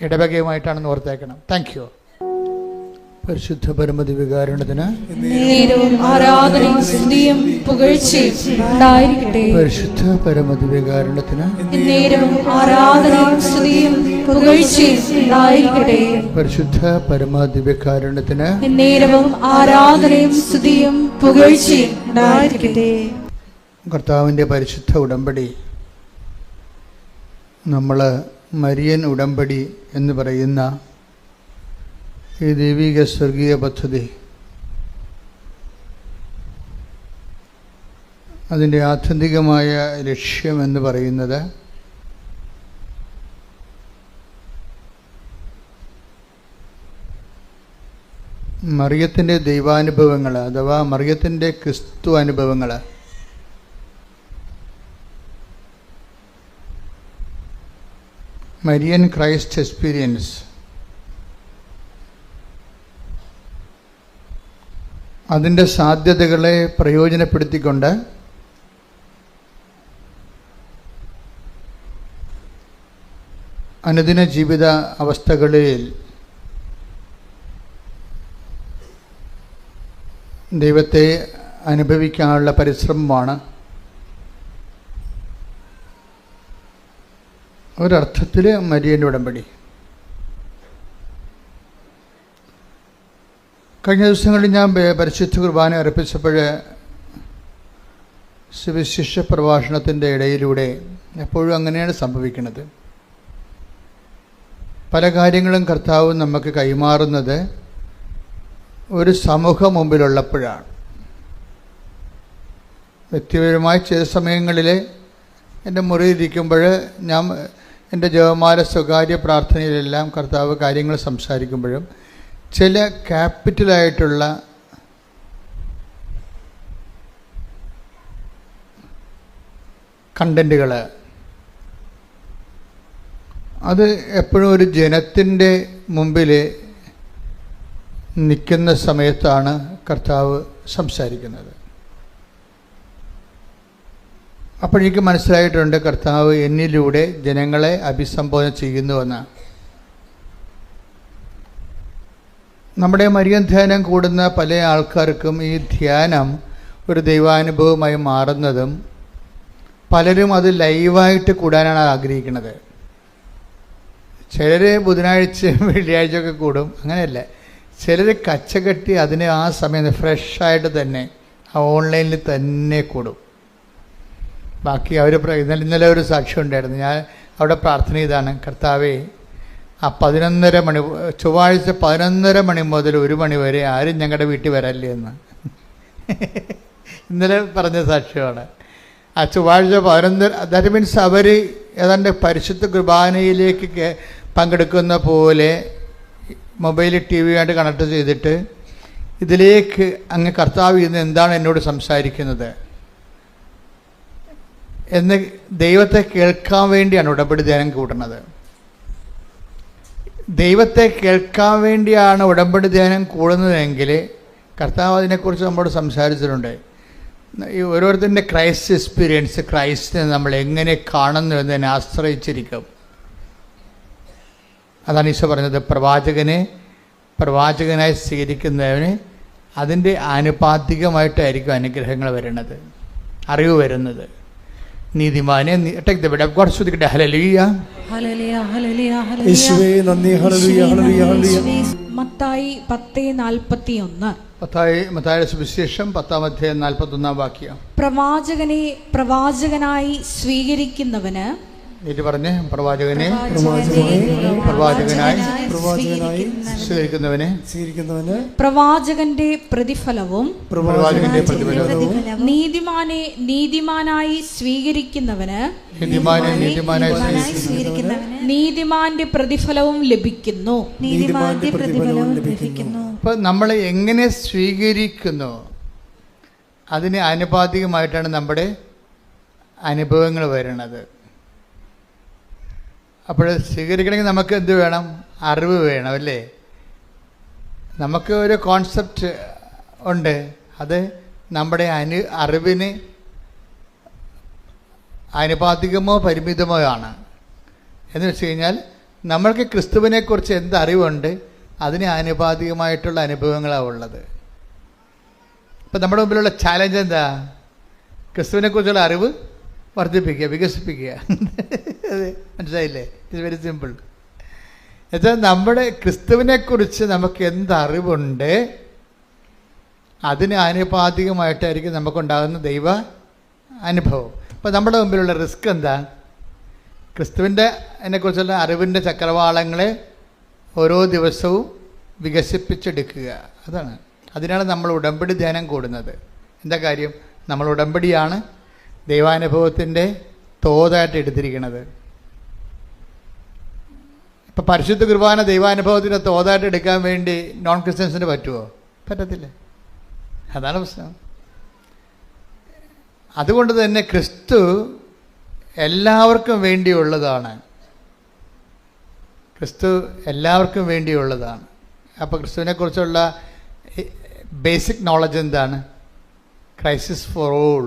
ഇടവകയുമായിട്ടാണെന്ന് ഓർത്തേക്കണം. Thank you. പരിശുദ്ധ പരമദിവ്യകാരുണ്യത്തിന് ആരാധനയും സ്തുതിയും പുകഴ്ചയും ഉണ്ടായിരിക്കട്ടെ. പരിശുദ്ധ പരമദിവ്യകാരുണ്യത്തിന് ആരാധനയും സ്തുതിയും പുകഴ്ചയും ഉണ്ടായിരിക്കട്ടെ. പരിശുദ്ധ പരമദിവ്യകാരുണ്യത്തിന് ആരാധനയും സ്തുതിയും പുകഴ്ചയും ഉണ്ടായിരിക്കട്ടെ. കർത്താവിൻ്റെ പരിശുദ്ധ ഉടമ്പടി, നമ്മൾ മരിയൻ ഉടമ്പടി എന്ന് പറയുന്ന ഈ ദൈവിക സ്വർഗീയ പദ്ധതി, അതിൻ്റെ ആത്യന്തികമായ ലക്ഷ്യമെന്ന് പറയുന്നത് മറിയത്തിൻ്റെ ദൈവാനുഭവങ്ങൾ, അഥവാ മറിയത്തിൻ്റെ ക്രിസ്തു അനുഭവങ്ങൾ, മരിയൻ ക്രൈസ്റ്റ് എക്സ്പീരിയൻസ്, അതിൻ്റെ സാധ്യതകളെ പ്രയോജനപ്പെടുത്തിക്കൊണ്ട് അനുദിന ജീവിത അവസ്ഥകളിൽ ദൈവത്തെ അനുഭവിക്കാനുള്ള പരിശ്രമമാണ് ഒരർത്ഥത്തിൽ മരിയൻ്റെ ഉടമ്പടി. കഴിഞ്ഞ ദിവസങ്ങളിൽ ഞാൻ പരിശുദ്ധ കുർബാന അർപ്പിച്ചപ്പോൾ സുവിശേഷ പ്രഭാഷണത്തിൻ്റെ ഇടയിലൂടെ എപ്പോഴും അങ്ങനെയാണ് സംഭവിക്കുന്നത്. പല കാര്യങ്ങളും കർത്താവ് നമുക്ക് കൈമാറുന്നത് ഒരു സമൂഹം മുമ്പിലുള്ളപ്പോഴാണ്. വ്യക്തിപരമായി ചില സമയങ്ങളിൽ എൻ്റെ മുറിയിലിരിക്കുമ്പോൾ ഞാൻ എൻ്റെ ജപമാല സ്വകാര്യ പ്രാർത്ഥനയിലെല്ലാം കർത്താവ് കാര്യങ്ങൾ സംസാരിക്കുമ്പോഴും ചില ക്യാപിറ്റലായിട്ടുള്ള കണ്ടൻറ്റുകൾ, അത് എപ്പോഴും ഒരു ജനത്തിൻ്റെ മുമ്പിൽ നിൽക്കുന്ന സമയത്താണ് കർത്താവ് സംസാരിക്കുന്നത്. അപ്പോഴേക്ക് മനസ്സിലായിട്ടുണ്ട് കർത്താവ് എന്നിലൂടെ ജനങ്ങളെ അഭിസംബോധന ചെയ്യുന്നുവെന്ന്. നമ്മുടെ മരിയൻ ധ്യാനം കൂടുന്ന പല ആൾക്കാർക്കും ഈ ധ്യാനം ഒരു ദൈവാനുഭവമായി മാറുന്നതും പലരും അത് ലൈവായിട്ട് കൂടാനാണ് ആഗ്രഹിക്കുന്നത്. ചിലർ ബുധനാഴ്ച വെള്ളിയാഴ്ചയൊക്കെ കൂടും, അങ്ങനെയല്ല. ചിലർ കച്ചകെട്ടി അതിന് ആ സമയം ഫ്രഷായിട്ട് തന്നെ ആ ഓൺലൈനിൽ തന്നെ കൂടും. ബാക്കി അവർ ഇന്നലെ ഒരു സാക്ഷ്യം ഉണ്ടായിരുന്നു. ഞാൻ അവിടെ പ്രാർത്ഥന ചെയ്താണ്, കർത്താവേ ആ 11:30 മണി, ചൊവ്വാഴ്ച 11:30 മണി മുതൽ 1 മണി വരെ ആരും ഞങ്ങളുടെ വീട്ടിൽ വരല്ലേ എന്ന് ഇന്നലെ പറഞ്ഞ സാക്ഷ്യമാണ്. ആ ചൊവ്വാഴ്ച 11, ദാറ്റ് മീൻസ് അവർ ഏതാണ്ട് പരിശുദ്ധ കുർബാനയിലേക്ക് പങ്കെടുക്കുന്ന പോലെ മൊബൈൽ TV ആയിട്ട് കണക്ട് ചെയ്തിട്ട് ഇതിലേക്ക് അങ്ങ് കർത്താവ് ഇന്ന് എന്താണ് എന്നോട് സംസാരിക്കുന്നത് എന്ന് ദൈവത്തെ കേൾക്കാൻ വേണ്ടിയാണ് ഉടമ്പടി ധ്യാനം കൂടുന്നത്. ദൈവത്തെ കേൾക്കാൻ വേണ്ടിയാണ് ഉടമ്പടി ധ്യാനം കൂടുന്നതെങ്കിൽ കർത്താവ് അതിനെക്കുറിച്ച് നമ്മോട് സംസാരിച്ചിട്ടുണ്ട്. ഈ ഓരോരുത്തരുടെ ക്രൈസ്റ്റ് എക്സ്പീരിയൻസ്, ക്രൈസ്റ്റിനെ നമ്മൾ എങ്ങനെ കാണുന്നു എന്നതിനെ ആശ്രയിച്ചിരിക്കും. അതാണ് ഈശോ പറഞ്ഞത്, പ്രവാചകനായി സ്വീകരിക്കുന്നവന് അതിൻ്റെ ആനുപാതികമായിട്ടായിരിക്കും അനുഗ്രഹങ്ങൾ വരുന്നത്. അറിവ് വരുന്നത്. നീതിമാനെ take the bed of God. ശ്രുതിക്കട്ടെ ഹല്ലേലൂയ. ഹല്ലേലൂയ, ഹല്ലേലൂയ, ഹല്ലേലൂയ. യേശുവേ നന്ദി. ഹല്ലേലൂയ, ഹല്ലേലൂയ, ഹല്ലേലൂയ. മത്തായി 10:41. മത്തായിയുടെ സുവിശേഷം 10:41 പ്രവാചകനെ പ്രവാചകനായി സ്വീകരിക്കുന്നവന്, ഇത് പറഞ്ഞ്, പ്രവാചകനായി സ്വീകരിക്കുന്നവന് പ്രവാചകന്റെ പ്രതിഫലവും നീതിമാനെ നീതിമാനായി സ്വീകരിക്കുന്നവന് നീതിമാന്റെ പ്രതിഫലവും ലഭിക്കുന്നു. അപ്പൊ നമ്മൾ എങ്ങനെ സ്വീകരിക്കുന്നു അതിന് ആനുപാതികമായിട്ടാണ് നമ്മുടെ അനുഭവങ്ങൾ വരുന്നത്. അപ്പോൾ സ്വീകരിക്കണമെങ്കിൽ നമുക്ക് എന്ത് വേണം? അറിവ് വേണം, അല്ലേ? നമുക്ക് ഒരു കോൺസെപ്റ്റ് ഉണ്ട്, അത് നമ്മുടെ അറിവിന് ആനുപാതികമോ പരിമിതമോ ആണ്. എന്ന് വെച്ച് കഴിഞ്ഞാൽ നമ്മൾക്ക് ക്രിസ്തുവിനെക്കുറിച്ച് എന്ത് അറിവുണ്ട് അതിന് ആനുപാതികമായിട്ടുള്ള അനുഭവങ്ങളാണ് ഉള്ളത്. ഇപ്പം നമ്മുടെ മുമ്പിലുള്ള ചാലഞ്ച് എന്താ? ക്രിസ്തുവിനെക്കുറിച്ചുള്ള അറിവ് വർദ്ധിപ്പിക്കുക, വികസിപ്പിക്കുക. അതെ, മനസ്സിലായില്ലേ? It's very simple. എന്നുവെച്ചാൽ നമ്മുടെ ക്രിസ്തുവിനെക്കുറിച്ച് നമുക്ക് എന്ത് അറിവുണ്ട് അതിന് ആനുപാതികമായിട്ടായിരിക്കും നമുക്കുണ്ടാകുന്ന ദൈവ അനുഭവം. അപ്പോൾ നമ്മുടെ മുമ്പിലുള്ള റിസ്ക് എന്താ? ക്രിസ്തുവിൻ്റെ അതിനെക്കുറിച്ചുള്ള അറിവിൻ്റെ ചക്രവാളങ്ങളെ ഓരോ ദിവസവും വികസിപ്പിച്ചെടുക്കുക. അതാണ്. അതിനാണ് നമ്മൾ ഉടമ്പടി ധ്യാനം കൂടുന്നത്. എന്താ കാര്യം? നമ്മൾ ഉടമ്പടിയാണ് ദൈവാനുഭവത്തിൻ്റെ തോതായിട്ട് എടുത്തിരിക്കുന്നത്. ഇപ്പം പരിശുദ്ധ കുർബാന ദൈവാനുഭവത്തിൻ്റെ തോതായിട്ട് എടുക്കാൻ വേണ്ടി നോൺ ക്രിസ്ത്യൻസിന് പറ്റുമോ? പറ്റത്തില്ല. അതാണ് പ്രശ്നം. അതുകൊണ്ട് തന്നെ ക്രിസ്തു എല്ലാവർക്കും വേണ്ടിയുള്ളതാണ്. ക്രിസ്തു എല്ലാവർക്കും വേണ്ടിയുള്ളതാണ്. അപ്പോൾ ക്രിസ്തുവിനെക്കുറിച്ചുള്ള ബേസിക് നോളജ് എന്താണ്? ക്രൈസിസ് ഫോർ ഓൾ,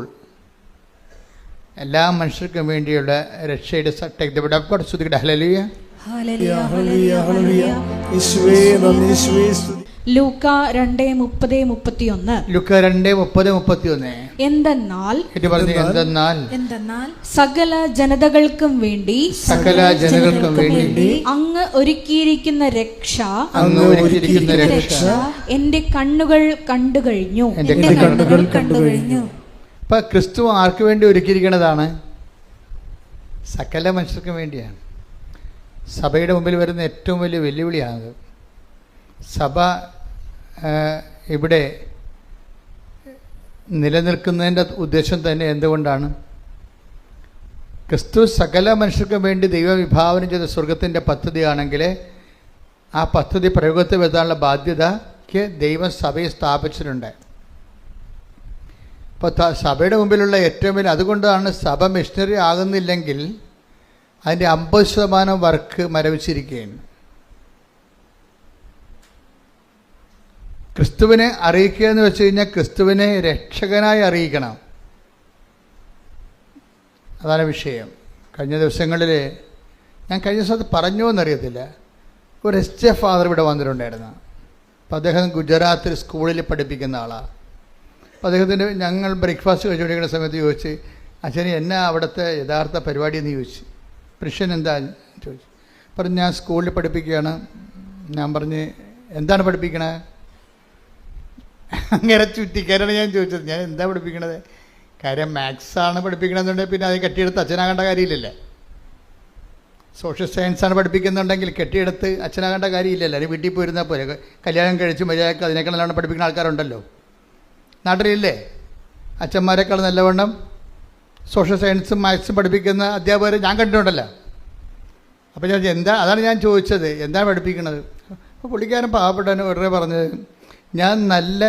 എല്ലാ മനുഷ്യർക്കും വേണ്ടിയുള്ള രക്ഷയുടെ ശ്രുതിക്കട്ടെ ഹല്ലേലൂയ. ലൂക്ക 2:30-31. ലൂക്ക 2:30-31. എന്തെന്നാൽ സകല ജനതകൾക്കും വേണ്ടി അങ്ങ് ഒരുക്കിയിരിക്കുന്ന രക്ഷ എന്റെ കണ്ണുകൾ കണ്ടു കഴിഞ്ഞു. ഇപ്പൊ ക്രിസ്തു ആർക്ക് വേണ്ടി ഒരുക്കിയിരിക്കുന്നതാണ്? സകല മനുഷ്യർക്കും വേണ്ടിയാണ്. സഭയുടെ മുമ്പിൽ വരുന്ന ഏറ്റവും വലിയ വെല്ലുവിളിയാണത്. സഭ ഇവിടെ നിലനിൽക്കുന്നതിൻ്റെ ഉദ്ദേശം തന്നെ എന്തുകൊണ്ടാണ്? ക്രിസ്തു സകല മനുഷ്യർക്കും വേണ്ടി ദൈവം വിഭാവനം ചെയ്ത സ്വർഗത്തിൻ്റെ പദ്ധതിയാണെങ്കിൽ ആ പദ്ധതി പ്രയോഗത്തിൽ വരുത്താനുള്ള ബാധ്യതയ്ക്ക് ദൈവം സഭയെ സ്ഥാപിച്ചിട്ടുണ്ട്. അപ്പോൾ സഭയുടെ മുമ്പിലുള്ള ഏറ്റവും വലിയ, അതുകൊണ്ടാണ് സഭ മിഷണറി ആകുന്നില്ലെങ്കിൽ അതിൻ്റെ 50% വർക്ക് മരവിച്ചിരിക്കുകയാണ്. ക്രിസ്തുവിനെ അറിയിക്കുക എന്ന് വെച്ച് കഴിഞ്ഞാൽ ക്രിസ്തുവിനെ രക്ഷകനായി അറിയിക്കണം. അതാണ് വിഷയം. കഴിഞ്ഞ ദിവസങ്ങളിൽ ഞാൻ കഴിഞ്ഞ ദിവസത്ത് പറഞ്ഞോ എന്നറിയത്തില്ല, ഒരു SJ ഫാദർ ഇവിടെ വന്നിട്ടുണ്ടായിരുന്നു. അപ്പോൾ അദ്ദേഹം ഗുജറാത്തിൽ സ്കൂളിൽ പഠിപ്പിക്കുന്ന ആളാണ്. അപ്പോൾ അദ്ദേഹത്തിൻ്റെ ഞങ്ങൾ ബ്രേക്ക്ഫാസ്റ്റ് കഴിച്ചുകൊണ്ടിരിക്കുന്ന സമയത്ത് ചോദിച്ച്, അച്ഛന് എന്നാ അവിടുത്തെ യഥാർത്ഥ പരിപാടി എന്ന് ചോദിച്ചു. പ്രശ്നം എന്താ ചോദിച്ചു. പറഞ്ഞു, ഞാൻ സ്കൂളിൽ പഠിപ്പിക്കുകയാണ്. ഞാൻ പറഞ്ഞ്, എന്താണ് പഠിപ്പിക്കണേ? അങ്ങനെ ചുറ്റിക്കാരാണ് ഞാൻ ചോദിച്ചത്, ഞാൻ എന്താ പഠിപ്പിക്കണത്? കാര്യം മാത്സാണ് പഠിപ്പിക്കണമെന്നുണ്ടെങ്കിൽ പിന്നെ അത് കെട്ടിയെടുത്ത് അച്ഛനാകേണ്ട കാര്യമില്ലല്ലേ. സോഷ്യൽ സയൻസാണ് പഠിപ്പിക്കുന്നുണ്ടെങ്കിൽ കെട്ടിയെടുത്ത് അച്ഛനാകേണ്ട കാര്യമില്ലല്ലോ. അല്ലെങ്കിൽ വീട്ടിൽ പോയിരുന്നാൽ പോലെ കല്യാണം കഴിച്ച് മര്യാദക്ക് അതിനേക്കാൾ നല്ലവണ്ണം പഠിപ്പിക്കുന്ന ആൾക്കാരുണ്ടല്ലോ നാട്ടിലില്ലേ. അച്ഛന്മാരെക്കാൾ നല്ലവണ്ണം സോഷ്യൽ സയൻസും മാത്സും പഠിപ്പിക്കുന്ന അധ്യാപകർ ഞാൻ കണ്ടിട്ടുണ്ടല്ലോ. അപ്പോൾ ഞാൻ അതാണ് ഞാൻ ചോദിച്ചത്, എന്താണ് പഠിപ്പിക്കണത്? അപ്പോൾ പുള്ളിക്കാരൻ പാവപ്പെട്ടവന് ഉടനെ പറഞ്ഞത്, ഞാൻ നല്ല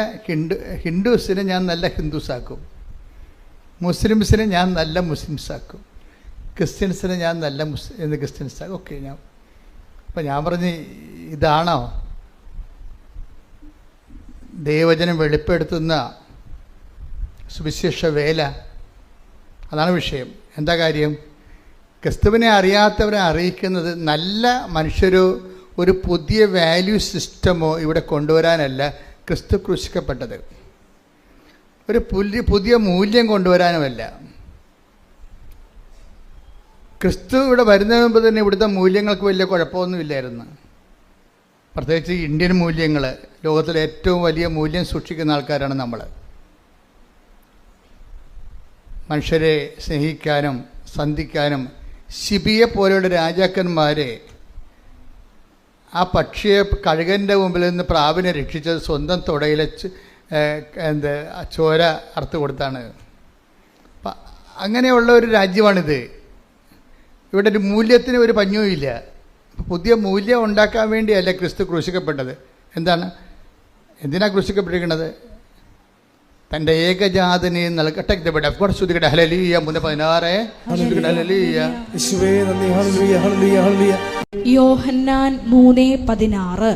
ഹിന്ദുസിനെ ഞാൻ നല്ല ഹിന്ദുസാക്കും, മുസ്ലിംസിനെ ഞാൻ നല്ല മുസ്ലിംസാക്കും, ക്രിസ്ത്യൻസിനെ ഞാൻ നല്ല ക്രിസ്ത്യൻസാക്കും. ഓക്കെ. അപ്പം ഞാൻ പറഞ്ഞ്, ഇതാണോ ദൈവവചനം വെളിപ്പെടുത്തുന്ന സുവിശേഷ വേല? അതാണ് വിഷയം. എന്താ കാര്യം? ക്രിസ്തുവിനെ അറിയാത്തവരെ അറിയിക്കുന്നത് നല്ല മനുഷ്യരോ ഒരു പുതിയ വാല്യൂ സിസ്റ്റമോ ഇവിടെ കൊണ്ടുവരാനല്ല ക്രിസ്തു ക്രൂശിക്കപ്പെട്ടത്. ഒരു പുതിയ മൂല്യം കൊണ്ടുവരാനുമല്ല. ക്രിസ്തു ഇവിടെ വരുന്നതിന് മുമ്പ് തന്നെ ഇവിടുത്തെ മൂല്യങ്ങൾക്ക് വലിയ കുഴപ്പമൊന്നുമില്ലായിരുന്നു. പ്രത്യേകിച്ച് ഇന്ത്യൻ മൂല്യങ്ങൾ, ലോകത്തിലെ ഏറ്റവും വലിയ മൂല്യം സൂക്ഷിക്കുന്ന ആൾക്കാരാണ് നമ്മൾ. മനുഷ്യരെ സ്നേഹിക്കാനും സന്ധിക്കാനും ശിബിയെ പോലെയുള്ള രാജാക്കന്മാരെ ആ പക്ഷിയെ കഴുകൻ്റെ മുമ്പിൽ നിന്ന് പ്രാവിനെ രക്ഷിച്ചത് സ്വന്തം തുടയിലെ ചോര അറുത്ത് കൊടുത്താണ്. അപ്പം അങ്ങനെയുള്ള ഒരു രാജ്യമാണിത്. ഇവിടെ ഒരു മൂല്യത്തിന് ഒരു പഞ്ഞവും ഇല്ല. പുതിയ മൂല്യം ഉണ്ടാക്കാൻ വേണ്ടിയല്ല ക്രിസ്തു ക്രൂശിക്കപ്പെട്ടത്. എന്തിനാണ് ക്രൂശിക്കപ്പെട്ടിരിക്കുന്നത്? തൻ്റെ ഏകജാതനെ നൽകട്ടെ. ശ്രുതികട ഹല്ലേലൂയ 3:16. യോഹന്നാൻ 3:16.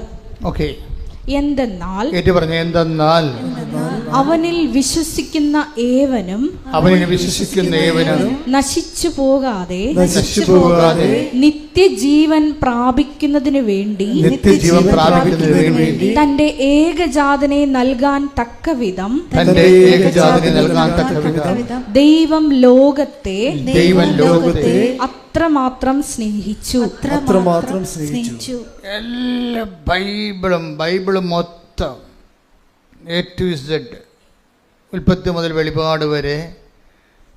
ഓക്കെ, എന്തെന്നാൽ അവനിൽ വിശ്വസിക്കുന്ന ഏവനും നശിച്ചു പോകാതെ നിത്യജീവൻ പ്രാപിക്കുന്നതിനു വേണ്ടി തന്റെ ഏകജാതനെ നൽകാൻ തക്കവിധം ദൈവം ലോകത്തെ അത്രമാത്രം സ്നേഹിച്ചു. എല്ലാ ബൈബിളും മൊത്തം A to Z, ഉൽപ്പത്തി മുതൽ വെളിപാട് വരെ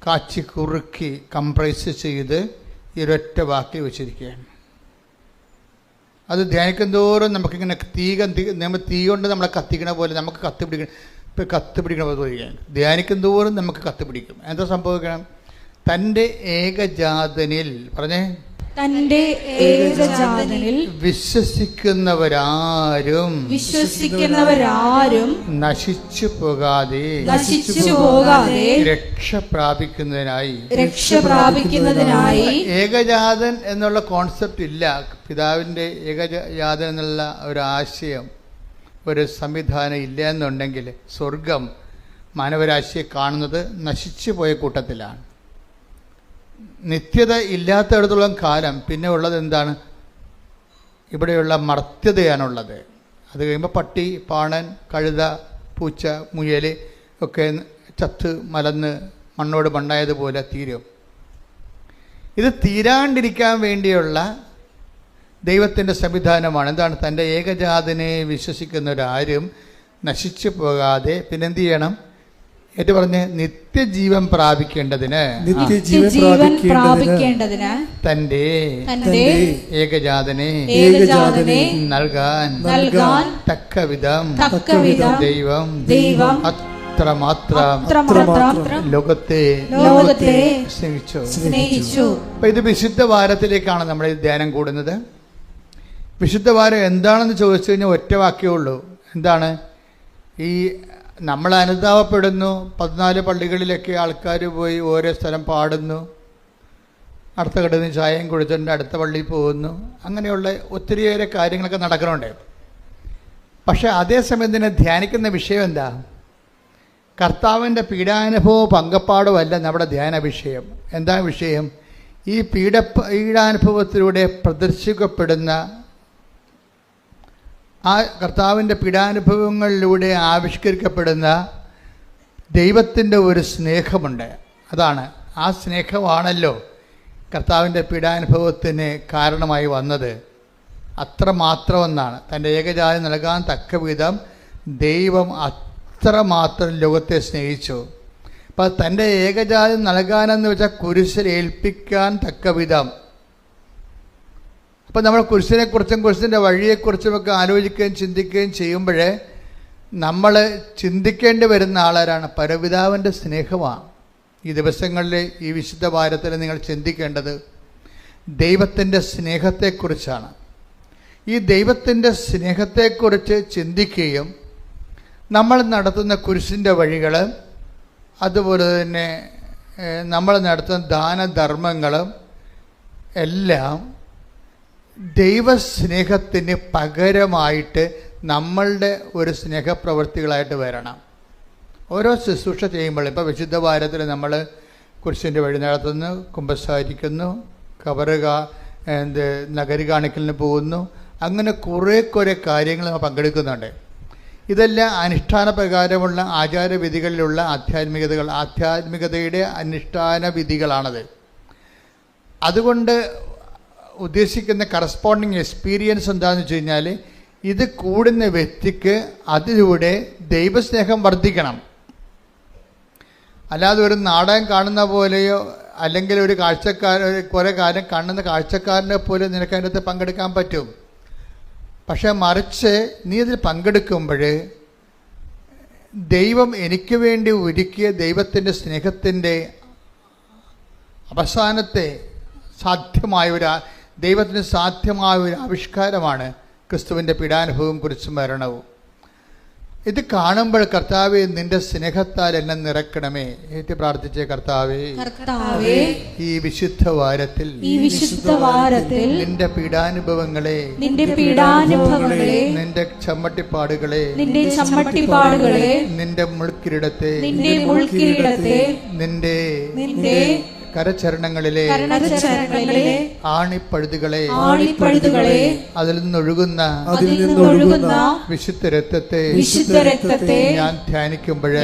കാച്ചി കുറുക്കി കംപ്രൈസ് ചെയ്ത് ഈ ഒരൊറ്റ വാക്കിൽ വെച്ചിരിക്കുകയാണ്. അത് ധ്യാനിക്കും തോറും നമുക്കിങ്ങനെ തീ കൊണ്ട് നമ്മളെ കത്തിക്കണ പോലെ നമുക്ക് കത്തിപ്പിടിക്കണ പോലെ തോന്നിക്കുകയാണ്. ധ്യാനിക്കും തോറും നമുക്ക് കത്തിപ്പിടിക്കും. എന്താ സംഭവിക്കണം? തൻ്റെ ഏകജാതനിൽ പറഞ്ഞേ, തന്റെ ഏകജാതനിൽ വിശ്വസിക്കുന്നവരാരും നശിച്ചു പോകാതെ രക്ഷ പ്രാപിക്കുന്നതിനായി ഏകജാതൻ എന്നുള്ള കോൺസെപ്റ്റ് ഇല്ല. പിതാവിൻ്റെ ഏകജാതൻ എന്നുള്ള ഒരു ആശയം, ഒരു സംവിധാനം ഇല്ല എന്നുണ്ടെങ്കിൽ സ്വർഗം മാനവരാശിയെ കാണുന്നത് നശിച്ചു പോയ കൂട്ടത്തിലാണ്. നിത്യത ഇല്ലാത്തയിടത്തോളം കാലം പിന്നെ ഉള്ളത് എന്താണ്? ഇവിടെയുള്ള മർത്യതയാണുള്ളത്. അത് കഴിയുമ്പോൾ പട്ടി, പാണൻ, കഴുത, പൂച്ച, മുയൽ ഒക്കെ ചത്ത് മലന്ന് മണ്ണോട് മണ്ണായതുപോലെ തീരും. ഇത് തീരാണ്ടിരിക്കാൻ വേണ്ടിയുള്ള ദൈവത്തിൻ്റെ സംവിധാനമാണ്. എന്താണ്? തൻ്റെ ഏകജാതനെ വിശ്വസിക്കുന്നവരാരും നശിച്ചു പോകാതെ പിന്നെന്ത് ചെയ്യണം? ഏറ്റു പറഞ്ഞ് നിത്യജീവൻ പ്രാപിക്കേണ്ടതിന് തന്റെ ഏകജാതനെ നൽകാൻ തക്കവിധം ദൈവം അത്രമാത്രം ലോകത്തെ സ്നേഹിച്ചു. അപ്പൊ ഇത് വിശുദ്ധ വാരത്തിലേക്കാണ് നമ്മൾ ഈ ധ്യാനം കൂടുന്നത്. വിശുദ്ധ വാരം എന്താണെന്ന് ചോദിച്ചു കഴിഞ്ഞാൽ ഒറ്റ വാക്യമേ ഉള്ളൂ. എന്താണ്? ഈ നമ്മൾ അനുതാപപ്പെടുന്നു. 14 പള്ളികളിലൊക്കെ ആൾക്കാർ പോയി ഓരോ സ്ഥലം പാടുന്നു, അടുത്ത കടന്ന് ചായയും കുടിച്ചിട്ടുണ്ട്, അടുത്ത പള്ളിയിൽ പോകുന്നു. അങ്ങനെയുള്ള ഒത്തിരിയേറെ കാര്യങ്ങളൊക്കെ നടക്കണുണ്ട്. പക്ഷെ അതേസമയം തന്നെ ധ്യാനിക്കുന്ന വിഷയം എന്താ? കർത്താവിൻ്റെ പീഡാനുഭവവും പങ്കപ്പാടുമല്ല നമ്മുടെ ധ്യാന വിഷയം. എന്താ വിഷയം? ഈ പീഡാനുഭവത്തിലൂടെ പ്രദർശിക്കപ്പെടുന്ന ആ കർത്താവിൻ്റെ പീഡാനുഭവങ്ങളിലൂടെ ആവിഷ്കരിക്കപ്പെടുന്ന ദൈവത്തിൻ്റെ ഒരു സ്നേഹമുണ്ട്. അതാണ്, ആ സ്നേഹമാണല്ലോ കർത്താവിൻ്റെ പീഡാനുഭവത്തിന് കാരണമായി വന്നത്. അത്രമാത്രമെന്നാണ്. തൻ്റെ ഏകജാതം നൽകാൻ തക്ക വിധം ദൈവം അത്രമാത്രം ലോകത്തെ സ്നേഹിച്ചു. അപ്പം തൻ്റെ ഏകജാതം നൽകാനെന്ന് വെച്ചാൽ കുരിശിൽ ഏൽപ്പിക്കാൻ തക്ക വിധം. അപ്പം നമ്മൾ കുരിശിനെക്കുറിച്ചും കുരിശിൻ്റെ വഴിയെക്കുറിച്ചുമൊക്കെ ആലോചിക്കുകയും ചിന്തിക്കുകയും ചെയ്യുമ്പോൾ നമ്മൾ ചിന്തിക്കേണ്ടി വരുന്ന ആളാരാണ്? പരപിതാവിൻ്റെ സ്നേഹമാണ്. ഈ ദിവസങ്ങളിൽ ഈ വിശുദ്ധ വാരത്തിൽ നിങ്ങൾ ചിന്തിക്കേണ്ടത് ദൈവത്തിൻ്റെ സ്നേഹത്തെക്കുറിച്ചാണ്. ഈ ദൈവത്തിൻ്റെ സ്നേഹത്തെക്കുറിച്ച് ചിന്തിക്കുകയും നമ്മൾ നടത്തുന്ന കുരിശിൻ്റെ വഴികൾ, അതുപോലെ തന്നെ നമ്മൾ നടത്തുന്ന ദാനധർമ്മങ്ങളും എല്ലാം ദൈവസ്നേഹത്തിന് പകരമായിട്ട് നമ്മളുടെ ഒരു സ്നേഹപ്രവൃത്തികളായിട്ട് വരണം. ഓരോ ശുശ്രൂഷ ചെയ്യുമ്പോൾ, ഇപ്പോൾ വിശുദ്ധ വാരത്തിൽ നമ്മൾ കുരിശിൻ്റെ വഴി നടത്തുന്നു, കുമ്പസാരിക്കുന്നു, നഗരി കാണിക്കലിന് പോകുന്നു, അങ്ങനെ കുറേ കാര്യങ്ങൾ നമ്മൾ പങ്കെടുക്കുന്നുണ്ട്. ഇതെല്ലാം അനുഷ്ഠാന പ്രകാരമുള്ള ആചാരവിധികളിലുള്ള ആധ്യാത്മികതയുടെ അനുഷ്ഠാന വിധികളാണത്. അതുകൊണ്ട് ഉദ്ദേശിക്കുന്ന കറസ്പോണ്ടിങ് എക്സ്പീരിയൻസ് എന്താണെന്ന് വെച്ച് കഴിഞ്ഞാൽ, ഇത് കൂടുന്ന വ്യക്തിക്ക് അതിലൂടെ ദൈവസ്നേഹം വർദ്ധിക്കണം. അല്ലാതെ ഒരു നാടകം കാണുന്ന പോലെയോ അല്ലെങ്കിൽ ഒരു കുറേ കാര്യം കാണുന്ന കാഴ്ചക്കാരനെ പോലെ നിനക്ക് അതിനകത്ത് പങ്കെടുക്കാൻ പറ്റും. പക്ഷെ മറിച്ച് നീ ഇതിൽ പങ്കെടുക്കുമ്പോൾ ദൈവം എനിക്ക് വേണ്ടി ഒരുക്കിയ ദൈവത്തിൻ്റെ സ്നേഹത്തിൻ്റെ അവസാനത്തെ ദൈവത്തിന് സാധ്യമായ ഒരു ആവിഷ്കാരമാണ് ക്രിസ്തുവിൻ്റെ പീഡാനുഭവവും കുരിശും മരണവും. ഇത് കാണുമ്പോൾ കർത്താവേ, നിന്റെ സ്നേഹത്താൽ എന്നെ നിറക്കണമേ എന്ന് പ്രാർത്ഥിച്ച കർത്താവേ, ഈ വിശുദ്ധ വാരത്തിൽ നിന്റെ പീഡാനുഭവങ്ങളെ, നിന്റെ ചമ്മട്ടിപ്പാടുകളെ, നിന്റെ മുൾക്കിരീടത്തെ, നിന്റെ കരചരണങ്ങളിലെ ആണിപ്പഴുതുകളെ, അതിൽ നിന്നൊഴുകുന്ന വിശുദ്ധ രക്തത്തെ ഞാൻ ധ്യാനിക്കുമ്പോൾ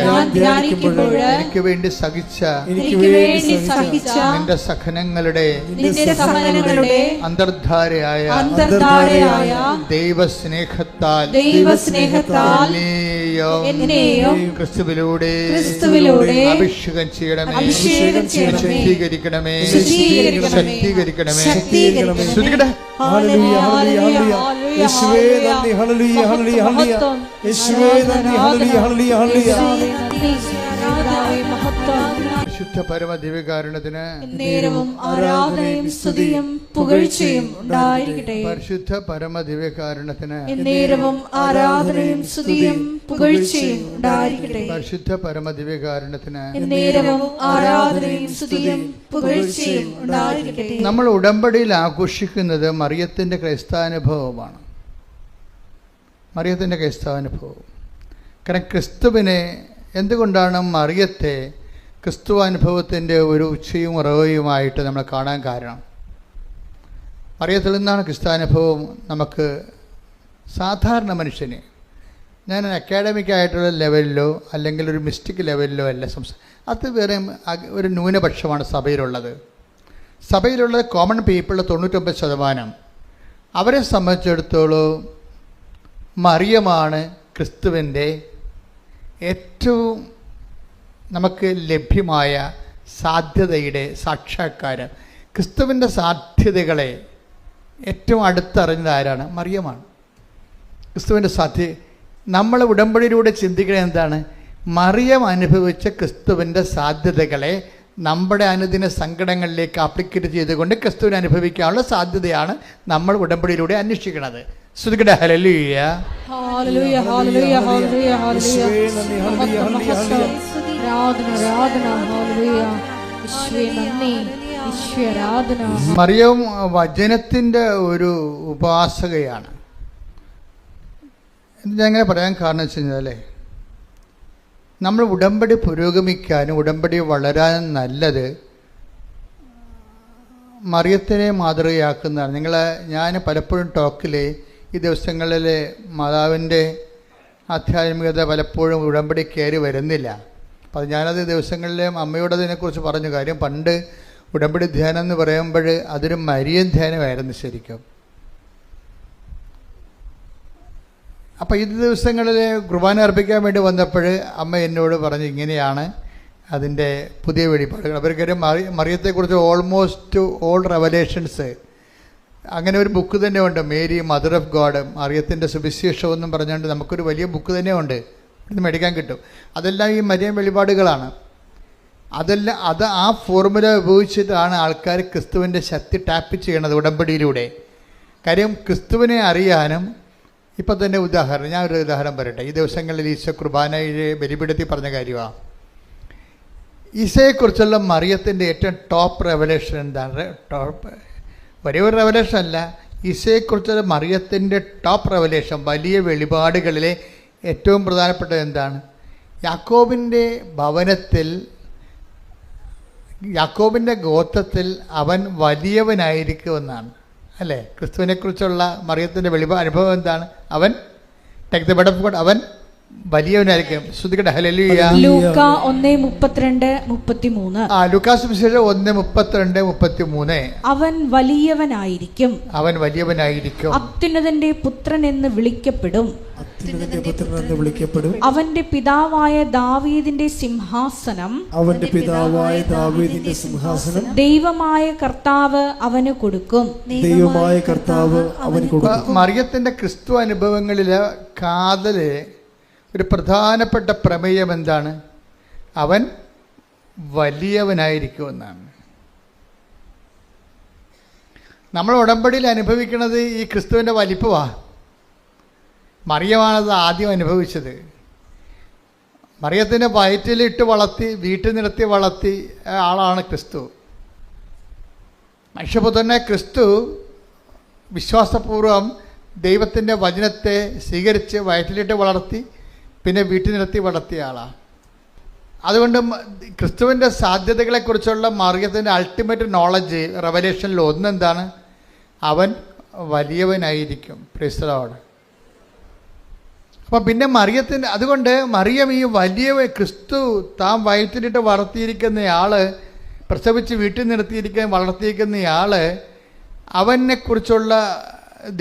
എനിക്ക് വേണ്ടി സഹിച്ച നിന്റെ സഹനങ്ങളുടെ അന്തർധാരയായ ദൈവസ്നേഹത്താൽ ക്രിസ്തുവിലൂടെ അഭിഷേകം ചെയ്യണമേ, ശക്തീകരിക്കണമേ. ശ്രദ്ധിക്കട്ടെ. പരിശുദ്ധ പരമ ദിവ്യകാരുണ്യത്തിന് നേരവും ആരാധനയും സ്തുതിയും പുകഴ്ചയും ഉണ്ടായിരിക്കട്ടെ. പരിശുദ്ധ പരമ ദിവ്യകാരുണ്യത്തിന് നേരവും ആരാധനയും സ്തുതിയും പുകഴ്ചയും ഉണ്ടായിരിക്കട്ടെ. പരിശുദ്ധ പരമ ദിവ്യകാരുണ്യത്തിന് നേരവും ആരാധനയും സ്തുതിയും പുകഴ്ചയും ഉണ്ടായിരിക്കട്ടെ. നമ്മൾ ഉടമ്പടിയിൽ ആഘോഷിക്കുന്നത് മറിയത്തിൻ്റെ ക്രൈസ്താനുഭവമാണ്. മറിയത്തിൻ്റെ ക്രൈസ്താനുഭവം. കാരണം ക്രിസ്തുവിനെ എന്തുകൊണ്ടാണ് മറിയത്തെ ക്രിസ്തു അനുഭവത്തിൻ്റെ ഒരു ഉച്ചയും ഉറവയുമായിട്ട് നമ്മൾ കാണാൻ കാരണം? മറിയത്തിൽ നിന്നാണ് ക്രിസ്താനുഭവം നമുക്ക് സാധാരണ മനുഷ്യന്, ഞാൻ അക്കാഡമിക് ആയിട്ടുള്ള ലെവലിലോ അല്ലെങ്കിൽ ഒരു മിസ്റ്റിക് ലെവലിലോ അല്ല അത് വേറെ ഒരു ന്യൂനപക്ഷമാണ് സഭയിലുള്ളത്. സഭയിലുള്ള കോമൺ പീപ്പിളിൽ 99% അവരെ സംബന്ധിച്ചിടത്തോളം മറിയമാണ് ക്രിസ്തുവിൻ്റെ ഏറ്റവും നമുക്ക് ലഭ്യമായ സാധ്യതയുടെ സാക്ഷാത്കാരം. ക്രിസ്തുവിൻ്റെ സാധ്യതകളെ ഏറ്റവും അടുത്തറിഞ്ഞത് ആരാണ്? മറിയമാണ്. ക്രിസ്തുവിൻ്റെ നമ്മൾ ഉടമ്പടിയിലൂടെ ചിന്തിക്കുന്നത് എന്താണ്? മറിയം അനുഭവിച്ച ക്രിസ്തുവിൻ്റെ സാധ്യതകളെ നമ്മുടെ അനുദിന സങ്കടങ്ങളിലേക്ക് ആപ്ലിക്കേറ്റ് ചെയ്തുകൊണ്ട് ക്രിസ്തുവിനെ അനുഭവിക്കാനുള്ള സാധ്യതയാണ് നമ്മൾ ഉടമ്പടിയിലൂടെ അന്വേഷിക്കുന്നത്. ശ്രുതികട ഹല്ലേലൂയ, ഹല്ലേലൂയ, ഹല്ലേലൂയ, ഹല്ലേലൂയ, ഹല്ലേലൂയ. മറിയം വചനത്തിൻ്റെ ഒരു ഉപാസകയാണ്. ഞാൻ അങ്ങനെ പറയാൻ കാരണം വെച്ച് കഴിഞ്ഞാൽ, നമ്മൾ ഉടമ്പടി പുരോഗമിക്കാനും ഉടമ്പടി വളരാനും നല്ലത് മറിയത്തിനെ മാതൃകയാക്കുന്നതാണ്. ഞാൻ പലപ്പോഴും ടോക്കിൽ ഈ ദിവസങ്ങളിൽ മാതാവിൻ്റെ ആധ്യാത്മികത പലപ്പോഴും ഉടമ്പടി കയറി വരുന്നില്ല. അപ്പോൾ ഞാനത് ദിവസങ്ങളിൽ അമ്മയോട് അതിനെക്കുറിച്ച് പറഞ്ഞു. കാര്യം പണ്ട് ഉടമ്പടി ധ്യാനം എന്ന് പറയുമ്പോൾ അതൊരു മരിയൻ ധ്യാനമായിരുന്നു ശരിക്കും. അപ്പോൾ ഈ ദിവസങ്ങളിൽ കുർബാന അർപ്പിക്കാൻ വേണ്ടി വന്നപ്പോൾ അമ്മ എന്നോട് പറഞ്ഞു, ഇങ്ങനെയാണ് അതിൻ്റെ പുതിയ വെളിപ്പാടുകൾ. അവർക്കൊരു മറിയത്തെക്കുറിച്ച് ഓൾമോസ്റ്റ് ഓൾ റെവലേഷൻസ്, അങ്ങനെ ഒരു ബുക്ക് തന്നെ ഉണ്ട്, മേരി മദർ ഓഫ് ഗോഡ്, മറിയത്തിൻ്റെ സുവിശേഷം എന്നും പറഞ്ഞുകൊണ്ട് നമുക്കൊരു വലിയ ബുക്ക് തന്നെ ഉണ്ട്, ഇത് മേടിക്കാൻ കിട്ടും. അതെല്ലാം ഈ മരിയൻ വെളിപാടുകളാണ്. അത് ആ ഫോർമുല ഉപയോഗിച്ചിട്ടാണ് ആൾക്കാർ ക്രിസ്തുവിൻ്റെ ശക്തി ടാപ്പ് ചെയ്യണത് ഉടമ്പടിയിലൂടെ. കാര്യം ക്രിസ്തുവിനെ അറിയാനും, ഇപ്പം തന്നെ ഉദാഹരണം, ഞാനൊരു ഉദാഹരണം പറയട്ടെ. ഈ ദിവസങ്ങളിൽ ഈശോ കുർബാനയിലെ ബലിപീഠത്തിൽ പറഞ്ഞ കാര്യമാണ്. ഈശോയെക്കുറിച്ചുള്ള മറിയത്തിൻ്റെ ഏറ്റവും ടോപ്പ് റെവലേഷൻ എന്താണ്? ഒരേ ഒരു റെവലേഷൻ അല്ല, ഈശോയെക്കുറിച്ചുള്ള മറിയത്തിൻ്റെ ടോപ്പ് റെവലേഷൻ, വലിയ വെളിപാടുകളിലെ ഏറ്റവും പ്രധാനപ്പെട്ടത് എന്താണ്? യാക്കോബിൻ്റെ ഭവനത്തിൽ, യാക്കോബിൻ്റെ ഗോത്രത്തിൽ അവൻ വലിയവനായിരിക്കുമെന്നാണ് അല്ലേ? ക്രിസ്തുവിനെക്കുറിച്ചുള്ള മറിയത്തിൻ്റെ അനുഭവം എന്താണ്? അവൻ take the bed of God, അവൻ വലിയവനായിരിക്കും. ശ്രുതികട്ടെ ഹല്ലേലൂയ. ലൂക്ക 1:32-33. ലൂക്കാസ് സുവിശേഷം 1:32-33. അവൻ വലിയവനായിരിക്കും, അവൻ വലിയവനായിരിക്കും, അത്യുന്നതന്റെ പുത്രൻ എന്ന് വിളിക്കപ്പെടും. അത്യുന്നതന്റെ പുത്രൻ എന്ന് വിളിക്കപ്പെടും. അവന്റെ പിതാവായ ദാവീദിന്റെ സിംഹാസനം, അവന്റെ പിതാവായ ദാവീദിന്റെ സിംഹാസനം ദൈവമായ കർത്താവ് അവന് കൊടുക്കും. ദൈവമായ കർത്താവ് അവന് കൊടുക്കും. മറിയത്തിന്റെ ക്രിസ്തു അനുഭവങ്ങളിലെ കാതല് ഒരു പ്രധാനപ്പെട്ട പ്രമേയം എന്താണ്? അവൻ വലിയവനായിരിക്കുമെന്നാണ്. നമ്മൾ ഉടമ്പടിയിൽ അനുഭവിക്കുന്നത് ഈ ക്രിസ്തുവിൻ്റെ വലിപ്പമാണ്. മറിയമാണത് ആദ്യം അനുഭവിച്ചത്. മറിയത്തിൻ്റെ വയറ്റിലിട്ട് വളർത്തി വീട്ടിൽ നിർത്തി വളർത്തി ആളാണ് ക്രിസ്തു. മനുഷ്യപുത്രനെ ക്രിസ്തു വിശ്വാസപൂർവം ദൈവത്തിൻ്റെ വചനത്തെ സ്വീകരിച്ച് വയറ്റിലിട്ട് വളർത്തി പിന്നെ വീട്ടിൽ നിർത്തി വളർത്തിയ ആളാണ്. അതുകൊണ്ട് ക്രിസ്തുവിൻ്റെ സാധ്യതകളെക്കുറിച്ചുള്ള മറിയത്തിൻ്റെ അൾട്ടിമേറ്റ് നോളജ് റെവലേഷനിൽ ഒന്നെന്താണ്? അവൻ വലിയവനായിരിക്കും. Price the Lord. അപ്പം പിന്നെ മറിയത്തിൻ്റെ അതുകൊണ്ട് മറിയം ഈ വലിയ ക്രിസ്തു താൻ വയറ്റിലിട്ട് വളർത്തിയിരിക്കുന്നയാൾ, പ്രസവിച്ച് വീട്ടിൽ നിർത്തിയിരിക്കുന്ന വളർത്തിയിരിക്കുന്നയാൾ, അവനെക്കുറിച്ചുള്ള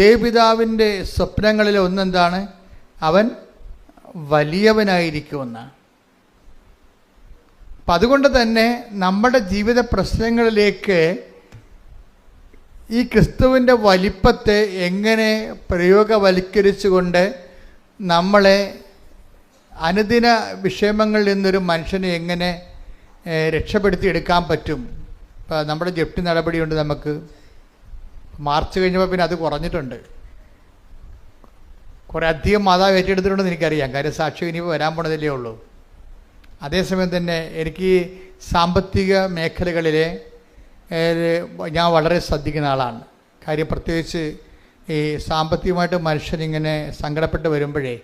ദേവപിതാവിൻ്റെ സ്വപ്നങ്ങളിൽ ഒന്നെന്താണ്? അവൻ വലിയവനായിരിക്കുമെന്നാണ്. അപ്പം അതുകൊണ്ട് തന്നെ നമ്മുടെ ജീവിത പ്രശ്നങ്ങളിലേക്ക് ഈ ക്രിസ്തുവിൻ്റെ വലിപ്പത്തെ എങ്ങനെ പ്രയോഗവൽക്കരിച്ചുകൊണ്ട് നമ്മളെ അനുദിന വിഷമങ്ങളിൽ നിന്നൊരു മനുഷ്യനെ എങ്ങനെ രക്ഷപ്പെടുത്തിയെടുക്കാൻ പറ്റും. ഇപ്പം നമ്മുടെ ജപ്തി നടപടിയുണ്ട്. നമുക്ക് മാർച്ച് കഴിഞ്ഞപ്പോൾ പിന്നെ അത് കുറഞ്ഞിട്ടുണ്ട്. കുറേ അധികം മാതാവ് ഏറ്റെടുത്തിട്ടുണ്ടെന്ന് എനിക്കറിയാം. കാര്യം സാക്ഷ്യം ഇനിയിപ്പോൾ വരാൻ പോണതല്ലേ ഉള്ളൂ. അതേസമയം തന്നെ എനിക്ക് സാമ്പത്തിക മേഖലകളിലെ ഞാൻ വളരെ ശ്രദ്ധിക്കുന്ന ആളാണ്. കാര്യം പ്രത്യേകിച്ച് ഈ സാമ്പത്തികമായിട്ട് മനുഷ്യനിങ്ങനെ സങ്കടപ്പെട്ട് വരുമ്പോഴേ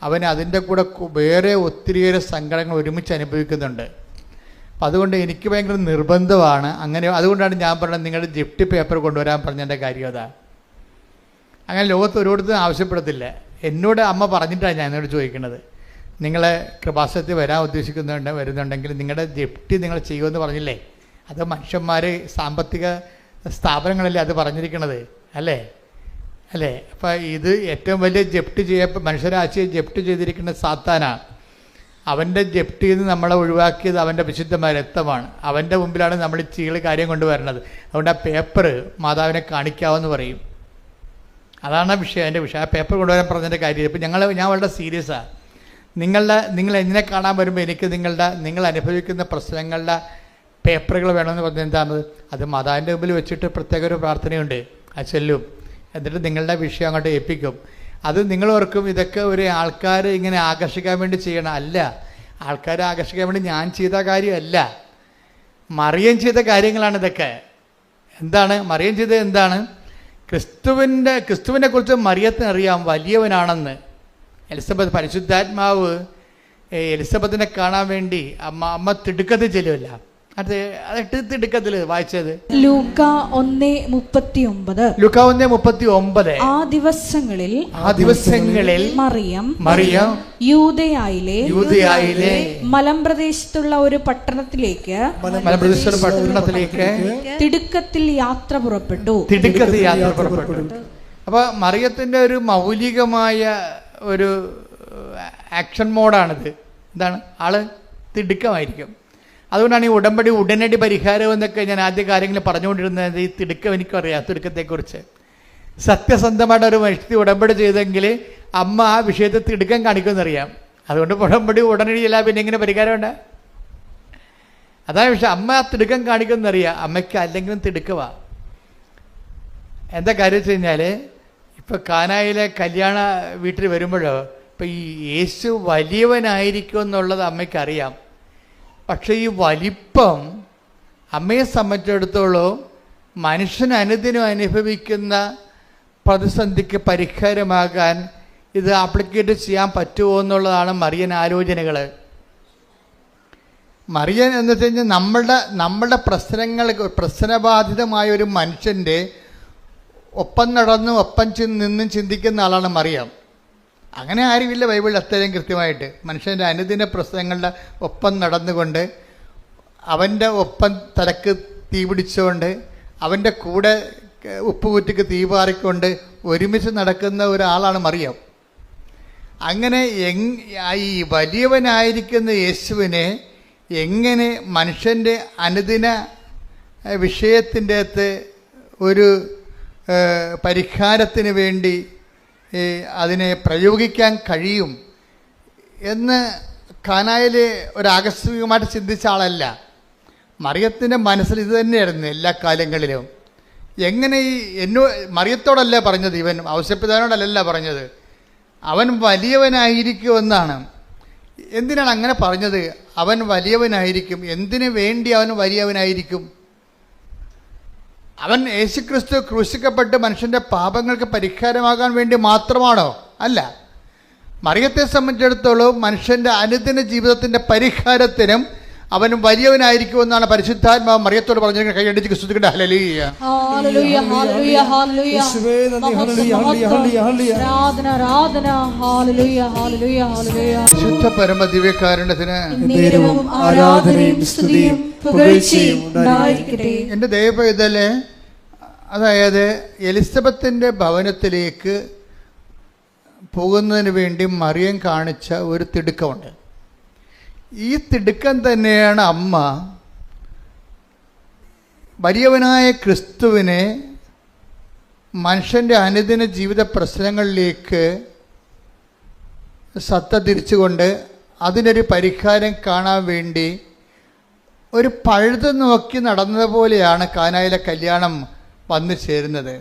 അവന് അതിൻ്റെ കൂടെ വേറെ ഒത്തിരിയേറെ സങ്കടങ്ങൾ ഒരുമിച്ച് അനുഭവിക്കുന്നുണ്ട്. അപ്പം അതുകൊണ്ട് എനിക്ക് ഭയങ്കര നിർബന്ധമാണ് അങ്ങനെ. അതുകൊണ്ടാണ് ഞാൻ പറഞ്ഞത് നിങ്ങളുടെ ജിഫ്റ്റ് പേപ്പർ കൊണ്ടുവരാൻ പറഞ്ഞതിൻ്റെ കാര്യം അതാ. അങ്ങനെ ലോകത്ത് ഒരിടത്തും ആവശ്യപ്പെടത്തില്ല. എന്നോട് അമ്മ പറഞ്ഞിട്ടാണ് ഞാൻ എന്നോട് ചോദിക്കുന്നത്. നിങ്ങളെ കൃപാസനത്തിൽ വരാൻ വരുന്നുണ്ടെങ്കിൽ നിങ്ങളുടെ ജിഫ്റ്റ് നിങ്ങൾ ചെയ്യുമെന്ന് പറഞ്ഞില്ലേ? അത് മനുഷ്യന്മാർ സാമ്പത്തിക സ്ഥാപനങ്ങളല്ലേ അത് പറഞ്ഞിരിക്കണത്, അല്ലേ? അപ്പം ഇത് ഏറ്റവും വലിയ ജപ്റ്റ് മനുഷ്യരാശിയെ ജപ്റ്റ് ചെയ്തിരിക്കുന്ന സാത്താനാണ്. അവൻ്റെ ജപ്റ്റിൽ നിന്ന് നമ്മളെ ഒഴിവാക്കിയത് അവൻ്റെ വിശുദ്ധമായ രക്തമാണ്. അവൻ്റെ മുമ്പിലാണ് നമ്മൾ ഈ ചീള് കാര്യം കൊണ്ടുവരുന്നത്. അതുകൊണ്ട് ആ പേപ്പർ മാതാവിനെ കാണിക്കാമെന്ന് പറയും. അതാണ് വിഷയം, എൻ്റെ വിഷയം. ആ പേപ്പർ കൊണ്ടുവരാൻ പറഞ്ഞതിൻ്റെ കാര്യം. ഇപ്പം ഞാൻ വളരെ സീരിയസാണ്. നിങ്ങൾ എന്നെ കാണാൻ വരുമ്പോൾ എനിക്ക് നിങ്ങൾ അനുഭവിക്കുന്ന പ്രശ്നങ്ങളുടെ പേപ്പറുകൾ വേണമെന്ന് പറഞ്ഞാൽ എന്താണ്? അത് മാതാവിൻ്റെ മുമ്പിൽ വെച്ചിട്ട് പ്രത്യേക ഒരു പ്രാർത്ഥനയുണ്ട്. അത് ചെല്ലും. എന്നിട്ട് നിങ്ങളുടെ വിഷയം അങ്ങോട്ട് ഏൽപ്പിക്കും. അത് നിങ്ങളോർക്കും ഇതൊക്കെ ഒരു ആൾക്കാർ ഇങ്ങനെ ആകർഷിക്കാൻ വേണ്ടി ചെയ്യണം. അല്ല, ആൾക്കാരെ ആകർഷിക്കാൻ വേണ്ടി ഞാൻ ചെയ്ത കാര്യമല്ല, മറിയം ചെയ്ത കാര്യങ്ങളാണ് ഇതൊക്കെ. എന്താണ് മറിയം ചെയ്തത്? എന്താണ്? ക്രിസ്തുവിനെ കുറിച്ച് മറിയത്തിന് അറിയാം വലിയവനാണെന്ന്. എലിസബത്ത് പരിശുദ്ധാത്മാവ് എലിസബത്തിനെ കാണാൻ വേണ്ടി അമ്മ തിടുക്കത്തിൽ ചെല്ലുമല്ല. അത് തിടുക്കത്തിൽ വായിച്ചത് ലൂക്ക 1:39. ലൂക്ക 1:39. ആ ദിവസങ്ങളിൽ മറിയം യൂദയായിലെ മലമ്പ്രദേശത്തുള്ള ഒരു പട്ടണത്തിലേക്ക് തിടുക്കത്തിൽ യാത്ര പുറപ്പെട്ടു. അപ്പൊ മറിയത്തിന്റെ ഒരു മൗലികമായ ഒരു ആക്ഷൻ മോഡാണിത്. എന്താണ്? ആള് തിടുക്കമായിരിക്കും. അതുകൊണ്ടാണ് ഈ ഉടമ്പടി ഉടനടി പരിഹാരം എന്നൊക്കെ ഞാൻ ആദ്യ കാര്യങ്ങൾ പറഞ്ഞുകൊണ്ടിരുന്നത്. ഈ തിടുക്കം എനിക്കറിയാം, തിടുക്കത്തെക്കുറിച്ച്. സത്യസന്ധമായിട്ട് ഒരു വ്യക്തി ഉടമ്പടി ചെയ്തെങ്കിൽ അമ്മ ആ വിഷയത്തെ തിടുക്കം കാണിക്കുമെന്നറിയാം. അതുകൊണ്ട് ഉടമ്പടി ഉടനടിയല്ല, പിന്നെ എങ്ങനെ പരിഹാരമുണ്ട്? അതാണ് വിഷയം. അമ്മ ആ തിടുക്കം കാണിക്കുമെന്നറിയാം. അമ്മയ്ക്ക് അല്ലെങ്കിലും തിടുക്കമാണ്. എന്താ കാര്യം വെച്ച് കഴിഞ്ഞാൽ ഇപ്പം കാനായിലെ കല്യാണ വീട്ടിൽ വരുമ്പോഴോ ഇപ്പം ഈ യേശു വലിയവനായിരിക്കും എന്നുള്ളത് അമ്മയ്ക്കറിയാം. പക്ഷേ ഈ വലിപ്പം അമ്മയെ സംബന്ധിച്ചിടത്തോളം മനുഷ്യൻ അനുദിനം അനുഭവിക്കുന്ന പ്രതിസന്ധിക്ക് പരിഹാരമാകാൻ ഇത് ആപ്ലിക്കേറ്റ് ചെയ്യാൻ പറ്റുമോ എന്നുള്ളതാണ് മറിയൻ ആലോചനകൾ. മറിയൻ എന്ന് വെച്ച് കഴിഞ്ഞാൽ നമ്മളുടെ പ്രശ്നബാധിതമായ ഒരു മനുഷ്യൻ്റെ ഒപ്പം നടന്നും ഒപ്പം നിന്നും ചിന്തിക്കുന്ന ആളാണ് മറിയം. അങ്ങനെ ആരുമില്ല ബൈബിളിൽ അത്രയും കൃത്യമായിട്ട്. മനുഷ്യൻ്റെ അനുദിന പ്രശ്നങ്ങളുടെ ഒപ്പം നടന്നുകൊണ്ട്, അവൻ്റെ ഒപ്പം തലക്ക് തീ പിടിച്ചുകൊണ്ട്, അവൻ്റെ കൂടെ ഉപ്പുകുറ്റിക്ക് തീ പാറിക്കൊണ്ട് ഒരുമിച്ച് നടക്കുന്ന ഒരാളാണ് മറിയം. അങ്ങനെ ഈ വലിയവനായിരിക്കുന്ന യേശുവിനെ എങ്ങനെ മനുഷ്യൻ്റെ അനുദിന വിഷയത്തിൻ്റെ അകത്ത് ഒരു പരിഹാരത്തിന് വേണ്ടി അതിനെ പ്രയോഗിക്കാൻ കഴിയും എന്ന് കാനായിൽ ഒരാകസ്മികമായിട്ട് ചിന്തിച്ച ആളല്ല. മറിയത്തിൻ്റെ മനസ്സിൽ ഇത് തന്നെയായിരുന്നു എല്ലാ കാലങ്ങളിലും. എങ്ങനെ മറിയത്തോടല്ല പറഞ്ഞത്, ഇവൻ ഔസേപ്പിതാവിനോടല്ല പറഞ്ഞത്, അവൻ വലിയവനായിരിക്കുമെന്നാണ്. എന്തിനാണ് അങ്ങനെ പറഞ്ഞത്? അവൻ വലിയവനായിരിക്കും. എന്തിനു വേണ്ടി അവൻ വലിയവനായിരിക്കും? അവൻ യേശുക്രിസ്തു ക്രൂശിക്കപ്പെട്ട് മനുഷ്യൻ്റെ പാപങ്ങൾക്ക് പരിഹാരമാകാൻ വേണ്ടി മാത്രമാണോ? അല്ല. മറിയത്തെ സംബന്ധിച്ചിടത്തോളം മനുഷ്യൻ്റെ അനുദിന ജീവിതത്തിൻ്റെ പരിഹാരത്തിനും അവൻ വലിയവനായിരിക്കുമെന്നാണ് പരിശുദ്ധാത്മാവ് മറിയത്തോട് പറഞ്ഞിരിക്കുന്നത്. കൈയടിച്ച് ക്രിസ്തുവിന്റെ ഹല്ലേലൂയ. ഹല്ലേലൂയ ഹല്ലേലൂയ ഹല്ലേലൂയ. ആരാധന ആരാധന. ഹല്ലേലൂയ ഹല്ലേലൂയ ഹല്ലേലൂയ. വിശുദ്ധ പരമ ദിവ്യകാരുണ്യത്തിന് ആരാധനയും സ്തുതിയും പുകഴ്ചയും ഉണ്ടായിരിക്കട്ടെ. എൻ്റെ ദൈവപൈതലേ, അതായത് എലിസബത്തിൻ്റെ ഭവനത്തിലേക്ക് പോകുന്നതിന് വേണ്ടി മറിയം കാണിച്ച ഒരു തിടുക്കമുണ്ട്. ഈ തിടുക്കം തന്നെയാണ് അമ്മ വലിയവനായ ക്രിസ്തുവിനെ മനുഷ്യൻ്റെ അനുദിന ജീവിത പ്രശ്നങ്ങളിലേക്ക് സത്ത തിരിച്ചുകൊണ്ട് അതിനൊരു പരിഹാരം കാണാൻ വേണ്ടി ഒരു പഴുത് നോക്കി നടന്നതുപോലെയാണ് കാനായിലെ കല്യാണം വന്നു ചേരുന്നത്.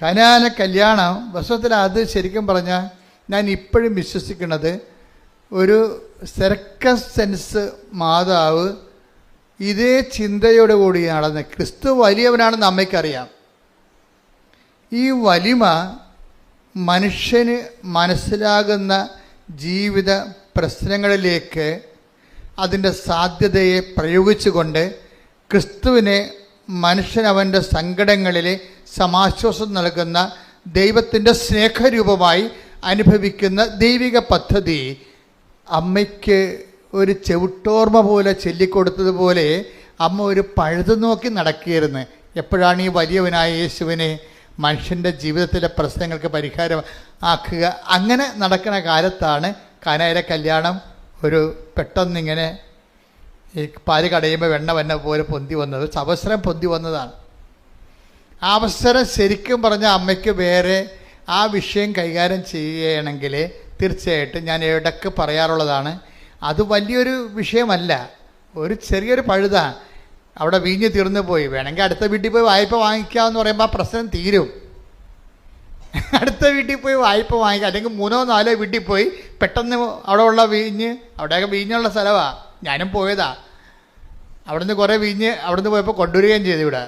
കാനായിലെ കല്യാണം വാസ്തവത്തിൽ അത് ശരിക്കും പറഞ്ഞാൽ ഞാൻ ഇപ്പോഴും വിശ്വസിക്കുന്നത് ഒരു സർക്കസ് സെൻസ് മാതാവ് ഇതേ ചിന്തയോടുകൂടി നടന്ന് ക്രിസ്തു വലിയവനാണെന്ന് അമ്മയ്ക്കറിയാം. ഈ വലിമ മനുഷ്യന് മനസ്സിലാകുന്ന ജീവിത പ്രശ്നങ്ങളിലേക്ക് അതിൻ്റെ സാധ്യതയെ പ്രയോഗിച്ചുകൊണ്ട് ക്രിസ്തുവിനെ മനുഷ്യൻ അവൻ്റെ സങ്കടങ്ങളിൽ സമാശ്വാസം നൽകുന്ന ദൈവത്തിൻ്റെ സ്നേഹരൂപമായി അനുഭവിക്കുന്ന ദൈവിക പദ്ധതി അമ്മയ്ക്ക് ഒരു ചെവിട്ടോർമ്മ പോലെ ചൊല്ലിക്കൊടുത്തതുപോലെ അമ്മ ഒരു പഴുത് നോക്കി നടക്കുകയായിരുന്നു. എപ്പോഴാണ് ഈ വലിയവനായ യേശുവിനെ മനുഷ്യൻ്റെ ജീവിതത്തിലെ പ്രശ്നങ്ങൾക്ക് പരിഹാരം ആക്കുക? അങ്ങനെ നടക്കുന്ന കാലത്താണ് കാനായിലെ കല്യാണം ഒരു പെട്ടെന്നിങ്ങനെ ഈ പാല് കടയുമ്പോൾ വെണ്ണ വന്ന പോലെ പൊന്തി വന്നത്. അവസരം പൊന്തി വന്നതാണ്. ആ അവസരം ശരിക്കും പറഞ്ഞാൽ അമ്മയ്ക്ക് വേറെ ആ വിഷയം കൈകാര്യം ചെയ്യുകയാണെങ്കിൽ തീർച്ചയായിട്ടും ഞാൻ ഇടയ്ക്ക് പറയാറുള്ളതാണ്, അത് വലിയൊരു വിഷയമല്ല, ഒരു ചെറിയൊരു പഴുതാണ്. അവിടെ വീഞ്ഞ് തീർന്നു പോയി, വേണമെങ്കിൽ അടുത്ത വീട്ടിൽ പോയി വായ്പ വാങ്ങിക്കാമെന്ന് പറയുമ്പോൾ ആ പ്രശ്നം തീരും. അടുത്ത വീട്ടിൽ പോയി വായ്പ വാങ്ങിക്കുക, അല്ലെങ്കിൽ 3-4 വീട്ടിൽ പോയി പെട്ടെന്ന് അവിടെ ഉള്ള വീഞ്ഞ്, അവിടെയൊക്കെ വീഞ്ഞുള്ള സ്ഥലമാണ്, ഞാനും പോയതാ. അവിടുന്ന് കുറേ വീഞ്ഞ് അവിടുന്ന് പോയപ്പോൾ കൊണ്ടുവരികയും ചെയ്തു ഇവിടെ.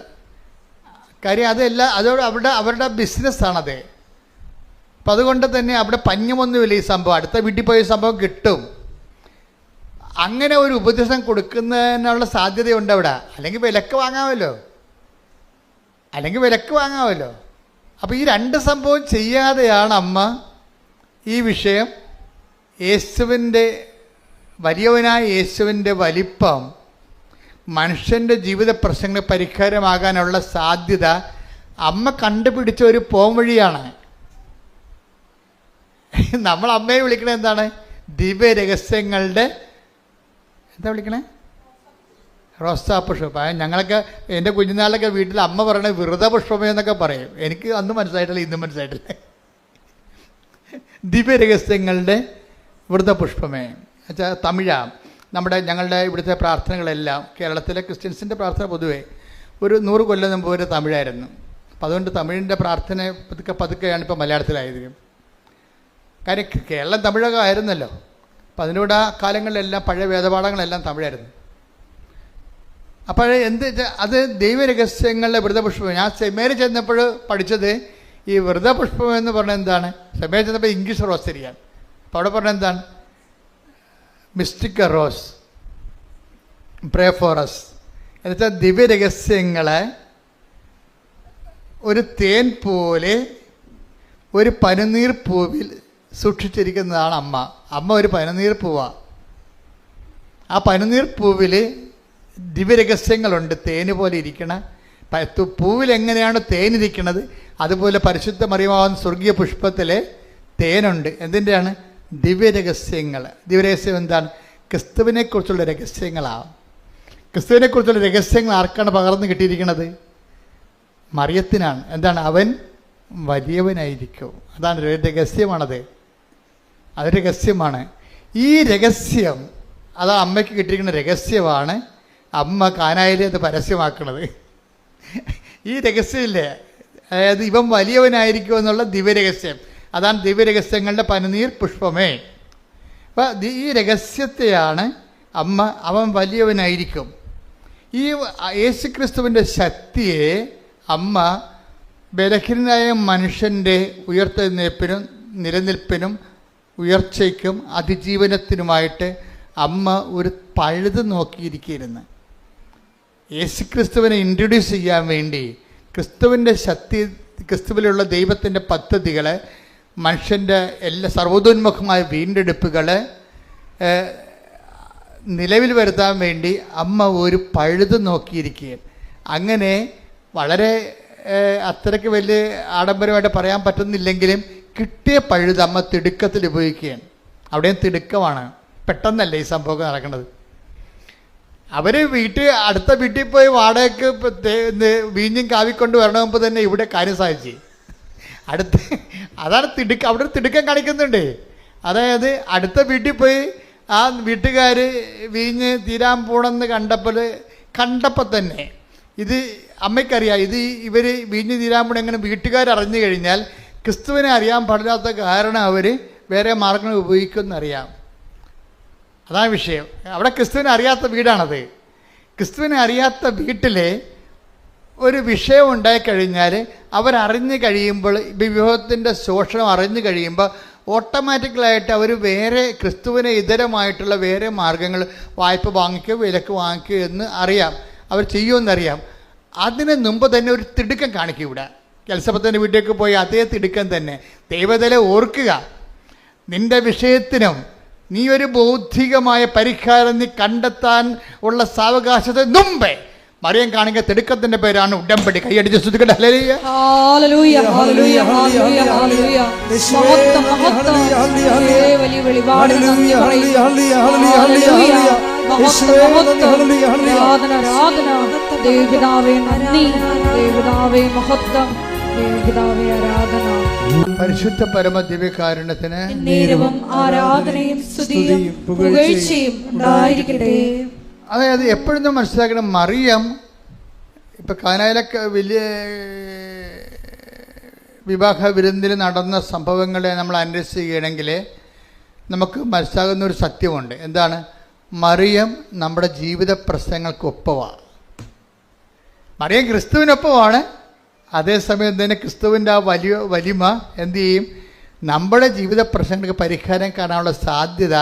കാര്യം അതല്ല, അതോട് അവരുടെ ബിസിനസ്സാണത്. അപ്പം അതുകൊണ്ട് തന്നെ അവിടെ പഞ്ഞമൊന്നുമില്ല ഈ സംഭവം, അടുത്ത വീട്ടിൽ പോയ സംഭവം കിട്ടും. അങ്ങനെ ഒരു ഉപദേശം കൊടുക്കുന്നതിനുള്ള സാധ്യതയുണ്ട് അവിടെ. അല്ലെങ്കിൽ വിലക്ക് വാങ്ങാമല്ലോ. അപ്പോൾ ഈ 2 സംഭവം ചെയ്യാതെയാണ് അമ്മ ഈ വിഷയം യേശുവിൻ്റെ വലിയവനായ യേശുവിൻ്റെ വലിപ്പം മനുഷ്യൻ്റെ ജീവിത പ്രശ്നങ്ങൾ പരിഹാരമാകാനുള്ള സാധ്യത അമ്മ കണ്ടുപിടിച്ച ഒരു പോംവഴിയാണ്. നമ്മൾ അമ്മയെ വിളിക്കണത് എന്താണ്? ദിവ്യ രഹസ്യങ്ങളുടെ എന്താ വിളിക്കണേ? റോസാപുഷ്പം. ഞങ്ങളൊക്കെ എൻ്റെ കുഞ്ഞുനാളിലൊക്കെ വീട്ടിൽ അമ്മ പറയണത് വ്രതപുഷ്പമേ എന്നൊക്കെ പറയും. എനിക്ക് അന്ന് മനസ്സിലായിട്ടില്ല, ഇന്നും മനസ്സിലായിട്ടില്ല. ദിവ്യ രഹസ്യങ്ങളുടെ വ്രതപുഷ്പമേ വെച്ചാൽ തമിഴാണ്. ഞങ്ങളുടെ ഇവിടുത്തെ പ്രാർത്ഥനകളെല്ലാം കേരളത്തിലെ ക്രിസ്ത്യൻസിൻ്റെ പ്രാർത്ഥന പൊതുവേ ഒരു 100 കൊല്ലം മുമ്പ് ഒരു തമിഴായിരുന്നു. അപ്പം അതുകൊണ്ട് തമിഴിൻ്റെ പ്രാർത്ഥന പതുക്കെയാണ് ഇപ്പോൾ മലയാളത്തിലായത്. കാര്യം കേരളം തമിഴൊക്കെ ആയിരുന്നല്ലോ. അപ്പം അതിനോട് ആ കാലങ്ങളിലെല്ലാം പഴയ വേദപാഠങ്ങളെല്ലാം തമിഴായിരുന്നു. അപ്പോൾ അത് ദൈവരഹസ്യങ്ങളുടെ വ്രതപുഷ്പം. ഞാൻ സെമേര് ചെന്നപ്പോൾ പഠിച്ചത് ഈ വ്രതപുഷ്പം എന്ന് പറഞ്ഞാൽ എന്താണ്? സെമേര് ചെന്നപ്പോൾ ഇംഗ്ലീഷ് റോസ് ശരിയാണ്. അപ്പോൾ അവിടെ പറഞ്ഞാൽ എന്താണ്? Mystic rose, pray for us എന്നുവെച്ചാൽ ദിവ്യരഹസ്യങ്ങളെ ഒരു തേൻ പോലെ ഒരു പനിനീർ പൂവിൽ സൂക്ഷിച്ചിരിക്കുന്നതാണ് അമ്മ. അമ്മ ഒരു പനിനീർ പൂവാണ്. ആ പനിനീർ പൂവിൽ ദിവ്യരഹസ്യങ്ങളുണ്ട്. തേന് പോലെ ഇരിക്കണ പൂവിൽ എങ്ങനെയാണ് തേനിരിക്കുന്നത്, അതുപോലെ പരിശുദ്ധ മറിയമാവുന്ന സ്വർഗീയ പുഷ്പത്തിലെ തേനുണ്ട്. എന്തിൻ്റെയാണ്? ദിവ്യരഹസ്യങ്ങൾ. ദിവ്യരഹസ്യം എന്താണ്? ക്രിസ്തുവിനെക്കുറിച്ചുള്ള രഹസ്യങ്ങളാണ്. ക്രിസ്തുവിനെക്കുറിച്ചുള്ള രഹസ്യങ്ങൾ ആർക്കാണ് പകർന്നു കിട്ടിയിരിക്കുന്നത്? മറിയത്തിനാണ്. എന്താണ്? അവൻ വലിയവനായിരിക്കും. അതാണ് രഹസ്യമാണത്. അത് രഹസ്യമാണ്. ഈ രഹസ്യം അത് അമ്മയ്ക്ക് കിട്ടിയിരിക്കുന്ന രഹസ്യമാണ് അമ്മ കാനായിലെ അത് പരസ്യമാക്കുന്നത്. ഈ രഹസ്യമില്ലേ, അതായത് ഇവൻ വലിയവനായിരിക്കും എന്നുള്ള ദിവ്യരഹസ്യം. അതാണ് ദിവ്യരഹസ്യങ്ങളുടെ പനിനീർ പുഷ്പമേ. അപ്പം ഈ രഹസ്യത്തെയാണ് അമ്മ അവൻ വലിയവനായിരിക്കും. ഈ യേശുക്രിസ്തുവിൻ്റെ ശക്തിയെ അമ്മ ബലഹീനനായ മനുഷ്യൻ്റെ ഉയർത്തെഴുന്നേൽപ്പിനും നിലനിൽപ്പിനും ഉയർച്ചയ്ക്കും അതിജീവനത്തിനുമായിട്ട് അമ്മ ഒരു പഴുത് നോക്കിയിരിക്കുകയായിരുന്നു. യേശുക്രിസ്തുവിനെ ഇൻട്രൊഡ്യൂസ് ചെയ്യാൻ വേണ്ടി ക്രിസ്തുവിൻ്റെ ശക്തി, ക്രിസ്തുവിലുള്ള ദൈവത്തിൻ്റെ പദ്ധതികൾ, മനുഷ്യൻ്റെ എല്ലാ സർവ്വതോന്മുഖമായ വീണ്ടെടുപ്പുകൾ നിലവിൽ വരുത്താൻ വേണ്ടി അമ്മ ഒരു പഴുത് നോക്കിയിരിക്കുകയാണ്. അങ്ങനെ വളരെ അത്രയ്ക്ക് വലിയ ആഡംബരമായിട്ട് പറയാൻ പറ്റുന്നില്ലെങ്കിലും കിട്ടിയ പഴുത് അമ്മ തിടുക്കത്തിൽ ഉപയോഗിക്കുകയാണ്. അവിടെയും തിടുക്കമാണ്, പെട്ടെന്നല്ല ഈ സംഭവം നടക്കുന്നത്. അവർ അടുത്ത വീട്ടിൽ പോയി വാടകയ്ക്ക് വീഞ്ഞും കാവിക്കൊണ്ട് വരണമെങ്കിൽ തന്നെ ഇവിടെ കാര്യം സാധിച്ചു. അതാണ് തിടുക്കം. അവിടെ തിടുക്കം കാണിക്കുന്നുണ്ട്. അതായത് അടുത്ത വീട്ടിൽ പോയി ആ വീട്ടുകാർ വീഞ്ഞ് തീരാൻ പോണെന്ന് കണ്ടപ്പോൾ തന്നെ ഇത് അമ്മയ്ക്കറിയാം, ഇത് ഇവർ വീഞ്ഞ് തീരാൻ പോണ എങ്ങനെ വീട്ടുകാരറിഞ്ഞു കഴിഞ്ഞാൽ ക്രിസ്തുവിനെ അറിയാൻ പാടില്ലാത്ത കാരണം അവർ വേറെ മാർഗങ്ങൾ ഉപയോഗിക്കുമെന്നറിയാം. അതാണ് വിഷയം. അവിടെ ക്രിസ്തുവിനെ അറിയാത്ത വീടാണത്. ക്രിസ്തുവിനെ അറിയാത്ത വീട്ടിൽ ഒരു വിഷയം ഉണ്ടായിക്കഴിഞ്ഞാൽ അവരറിഞ്ഞു കഴിയുമ്പോൾ, വിവാഹത്തിൻ്റെ ശോഷണം അറിഞ്ഞു കഴിയുമ്പോൾ ഓട്ടോമാറ്റിക്കലായിട്ട് അവർ വേറെ ക്രിസ്തുവിനെ ഇതരമായിട്ടുള്ള വേറെ മാർഗങ്ങൾ, വായ്പ വാങ്ങിക്കുകയോ വിലക്ക് വാങ്ങിക്കുകയോ എന്ന് അറിയാം, അവർ ചെയ്യുമെന്നറിയാം. അതിന് മുമ്പ് തന്നെ ഒരു തിടുക്കം കാണിക്കും. ഇവിടെ എലിസബത്തിൻ്റെ വീട്ടിലേക്ക് പോയി അതേ തിടുക്കം തന്നെ. ദൈവത്തിലെ ഓർക്കുക, നിൻ്റെ വിഷയത്തിനും നീ ഒരു ബൗദ്ധികമായ പരിഹാരം നീ കണ്ടെത്താൻ ഉള്ള സാവകാശത്തെ മുമ്പേ മറിയം കാണിക്ക തിടുക്കത്തിന്റെ പേരാണ് ഉടമ്പടി. കൈയടിച്ച് സ്തുതിക്കട്ടെ. ഹല്ലേലൂയ, ഹല്ലേലൂയ, ഹല്ലേലൂയ, ഹല്ലേലൂയ, ഹല്ലേലൂയ. മഹത്വം, മഹത്വം. വലിയ വെളിപാട് നന്ദി പറയുന്നു. ഹല്ലേലൂയ, മഹത്വം, മഹത്വം. ആരാധന, ആരാധന. ദൈവപിതാവേ നന്ദി, ദൈവപിതാവേ മഹത്വം, ദൈവപിതാവേ ആരാധന. പരിശുദ്ധ പരമ ദിവ്യകാരുണ്യത്തിന് നേരവും ആരാധനയും സ്തുതിയും പുകഴ്ചയും ഉണ്ടായിരിക്കട്ടെ. അതായത് എപ്പോഴും നമ്മൾ മനസ്സിലാക്കണം, മറിയം ഇപ്പം കാനായിലൊക്കെ വലിയ വിവാഹ വിരുന്നിൽ നടന്ന സംഭവങ്ങളെ നമ്മൾ അന്വേഷിക്കുകയാണെങ്കിൽ നമുക്ക് മനസ്സിലാകുന്ന ഒരു സത്യമുണ്ട്. എന്താണ്? മറിയം നമ്മുടെ ജീവിത പ്രശ്നങ്ങൾക്കൊപ്പമാണ്. മറിയം ക്രിസ്തുവിനൊപ്പമാണ്. അതേസമയം തന്നെ ക്രിസ്തുവിൻ്റെ ആ വലിമ എന്തു ചെയ്യും? നമ്മുടെ ജീവിത പ്രശ്നങ്ങൾക്ക് പരിഹാരം കാണാനുള്ള സാധ്യത,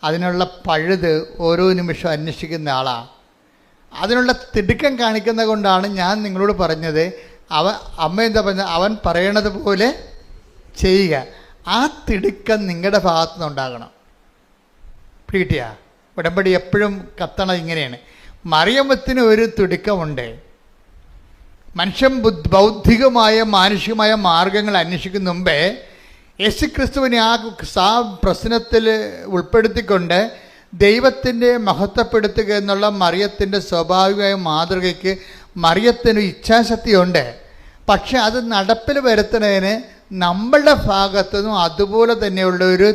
അതിനുള്ള പഴുത് ഓരോ നിമിഷവും അന്വേഷിക്കുന്ന ആളാണ്. അതിനുള്ള തിടുക്കം കാണിക്കുന്നത് കൊണ്ടാണ് ഞാൻ നിങ്ങളോട് പറഞ്ഞത്, അമ്മ എന്താ പറഞ്ഞത്? അവൻ പറയണത് പോലെ ചെയ്യുക. ആ തിടുക്കം നിങ്ങളുടെ ഭാഗത്തു നിന്നുണ്ടാകണം. പിടികിട്ടിയാ? ഉടമ്പടി എപ്പോഴും കത്തണം ഇങ്ങനെയാണ്. മറിയമ്മത്തിന് ഒരു തിടുക്കമുണ്ട്. മനുഷ്യൻ ബൗദ്ധികമായ മാനുഷികമായ മാർഗങ്ങൾ അന്വേഷിക്കുന്ന മുമ്പേ യേശുക്രിസ്തുവിനെ ആ പ്രശ്നത്തിൽ ഉൾപ്പെടുത്തിക്കൊണ്ട് ദൈവത്തിൻ്റെ മഹത്വപ്പെടുത്തുക എന്നുള്ള മറിയത്തിൻ്റെ സ്വാഭാവികമായ മാതൃകയ്ക്ക് മറിയത്തിന് ഇച്ഛാശക്തിയുണ്ട്. പക്ഷെ അത് നടപ്പിൽ വരുത്തുന്നതിന് നമ്മളുടെ ഭാഗത്തുനിന്നും അതുപോലെ തന്നെയുള്ള ഒരു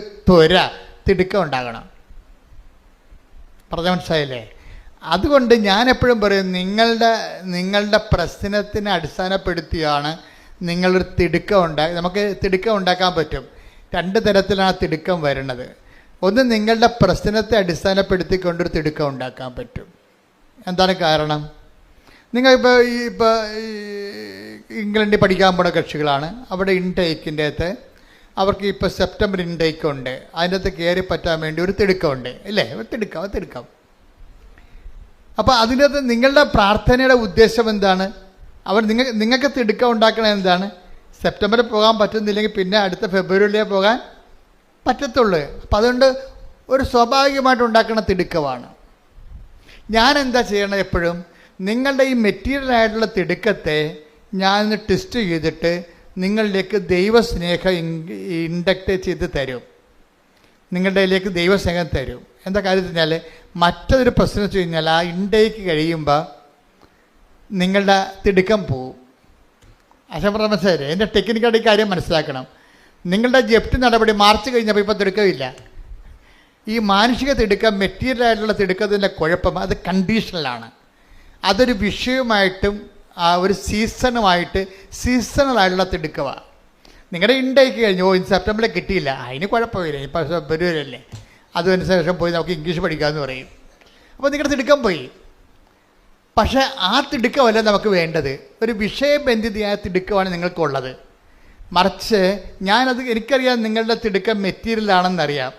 തിടുക്കം ഉണ്ടാകണം. പറഞ്ഞ മനസ്സിലായില്ലേ? അതുകൊണ്ട് ഞാൻ എപ്പോഴും പറയും, നിങ്ങളുടെ പ്രശ്നത്തിനെ അടിസ്ഥാനപ്പെടുത്തിയാണ് നിങ്ങളൊരു തിടുക്കം നമുക്ക് തിടുക്കം ഉണ്ടാക്കാൻ പറ്റും. രണ്ട് തരത്തിലാണ് തിടുക്കം വരുന്നത്. ഒന്ന്, നിങ്ങളുടെ പ്രശ്നത്തെ അടിസ്ഥാനപ്പെടുത്തിക്കൊണ്ടൊരു തിടുക്കം ഉണ്ടാക്കാൻ പറ്റും. എന്താണ് കാരണം? നിങ്ങൾ ഇപ്പോൾ ഇംഗ്ലണ്ടിൽ പഠിക്കാൻ പോണ കക്ഷികളാണ്. അവിടെ ഇൻടേക്കിൻ്റെ അകത്ത് അവർക്ക് ഇപ്പോൾ സെപ്റ്റംബർ ഇൻടേക്ക് ഉണ്ട്. അതിൻ്റെ അകത്ത് കയറി പറ്റാൻ വേണ്ടി ഒരു തിടുക്കമുണ്ട്, ഇല്ലേ? ഒരു തിടുക്കം. അപ്പോൾ അതിൻ്റെ അകത്ത് നിങ്ങളുടെ പ്രാർത്ഥനയുടെ ഉദ്ദേശം എന്താണ്? നിങ്ങൾക്ക് തിടുക്കം ഉണ്ടാക്കണത് എന്താണ്? സെപ്റ്റംബറിൽ പോകാൻ പറ്റുന്നില്ലെങ്കിൽ പിന്നെ അടുത്ത ഫെബ്രുവരിയിലേ പോകാൻ പറ്റത്തുള്ളൂ. അപ്പം അതുകൊണ്ട് ഒരു സ്വാഭാവികമായിട്ട് ഉണ്ടാക്കുന്ന തിടുക്കമാണ്. ഞാൻ എന്താ ചെയ്യണത്? എപ്പോഴും നിങ്ങളുടെ ഈ മെറ്റീരിയലായിട്ടുള്ള തിടുക്കത്തെ ഞാനൊന്ന് ടെസ്റ്റ് ചെയ്തിട്ട് നിങ്ങളിലേക്ക് ദൈവസ്നേഹം ഇൻഡക്റ്റ് ചെയ്ത് തരും. നിങ്ങളുടെ ഇതിലേക്ക് ദൈവസ്നേഹം തരും. എന്താ കാര്യം വെച്ചാൽ മറ്റൊരു പ്രശ്നം വെച്ച് കഴിഞ്ഞാൽ ആ ഇൻടേക്ക് കഴിയുമ്പോൾ നിങ്ങളുടെ തിടുക്കം പോവും. അശംപ്രദ മനസ്സിലായില്ലേ? എൻ്റെ ടെക്നിക്കായിട്ട് ഈ കാര്യം മനസ്സിലാക്കണം. നിങ്ങളുടെ ജപ്തി നടപടി മാർച്ച് കഴിഞ്ഞപ്പോൾ ഇപ്പോൾ തിടുക്കമില്ല. ഈ മാനുഷിക തിടുക്കം, മെറ്റീരിയലായിട്ടുള്ള തിടുക്കത്തിൻ്റെ കുഴപ്പം അത് കണ്ടീഷണലാണ്. അതൊരു വിഷയവുമായിട്ടും ഒരു സീസണലായിട്ടുള്ള തിടുക്കമാണ്. നിങ്ങളുടെ ഇൻടേക്ക് കഴിഞ്ഞു, സെപ്റ്റംബറിൽ കിട്ടിയില്ല, അതിന് കുഴപ്പമില്ല, ഇപ്പോൾ ഫെബ്രുവരിയല്ലേ, അതിന് ശേഷം പോയി നമുക്ക് ഇംഗ്ലീഷ് പഠിക്കാമെന്ന് പറയും. അപ്പോൾ നിങ്ങളുടെ തിടുക്കം പോയി. പക്ഷേ ആ തിടുക്കമല്ല നമുക്ക് വേണ്ടത്. ഒരു വിഷയബന്ധിതയായ തിടുക്കമാണ് നിങ്ങൾക്കുള്ളത്. മറിച്ച് എനിക്കറിയാം നിങ്ങളുടെ തിടുക്കം മെറ്റീരിയലാണെന്നറിയാം.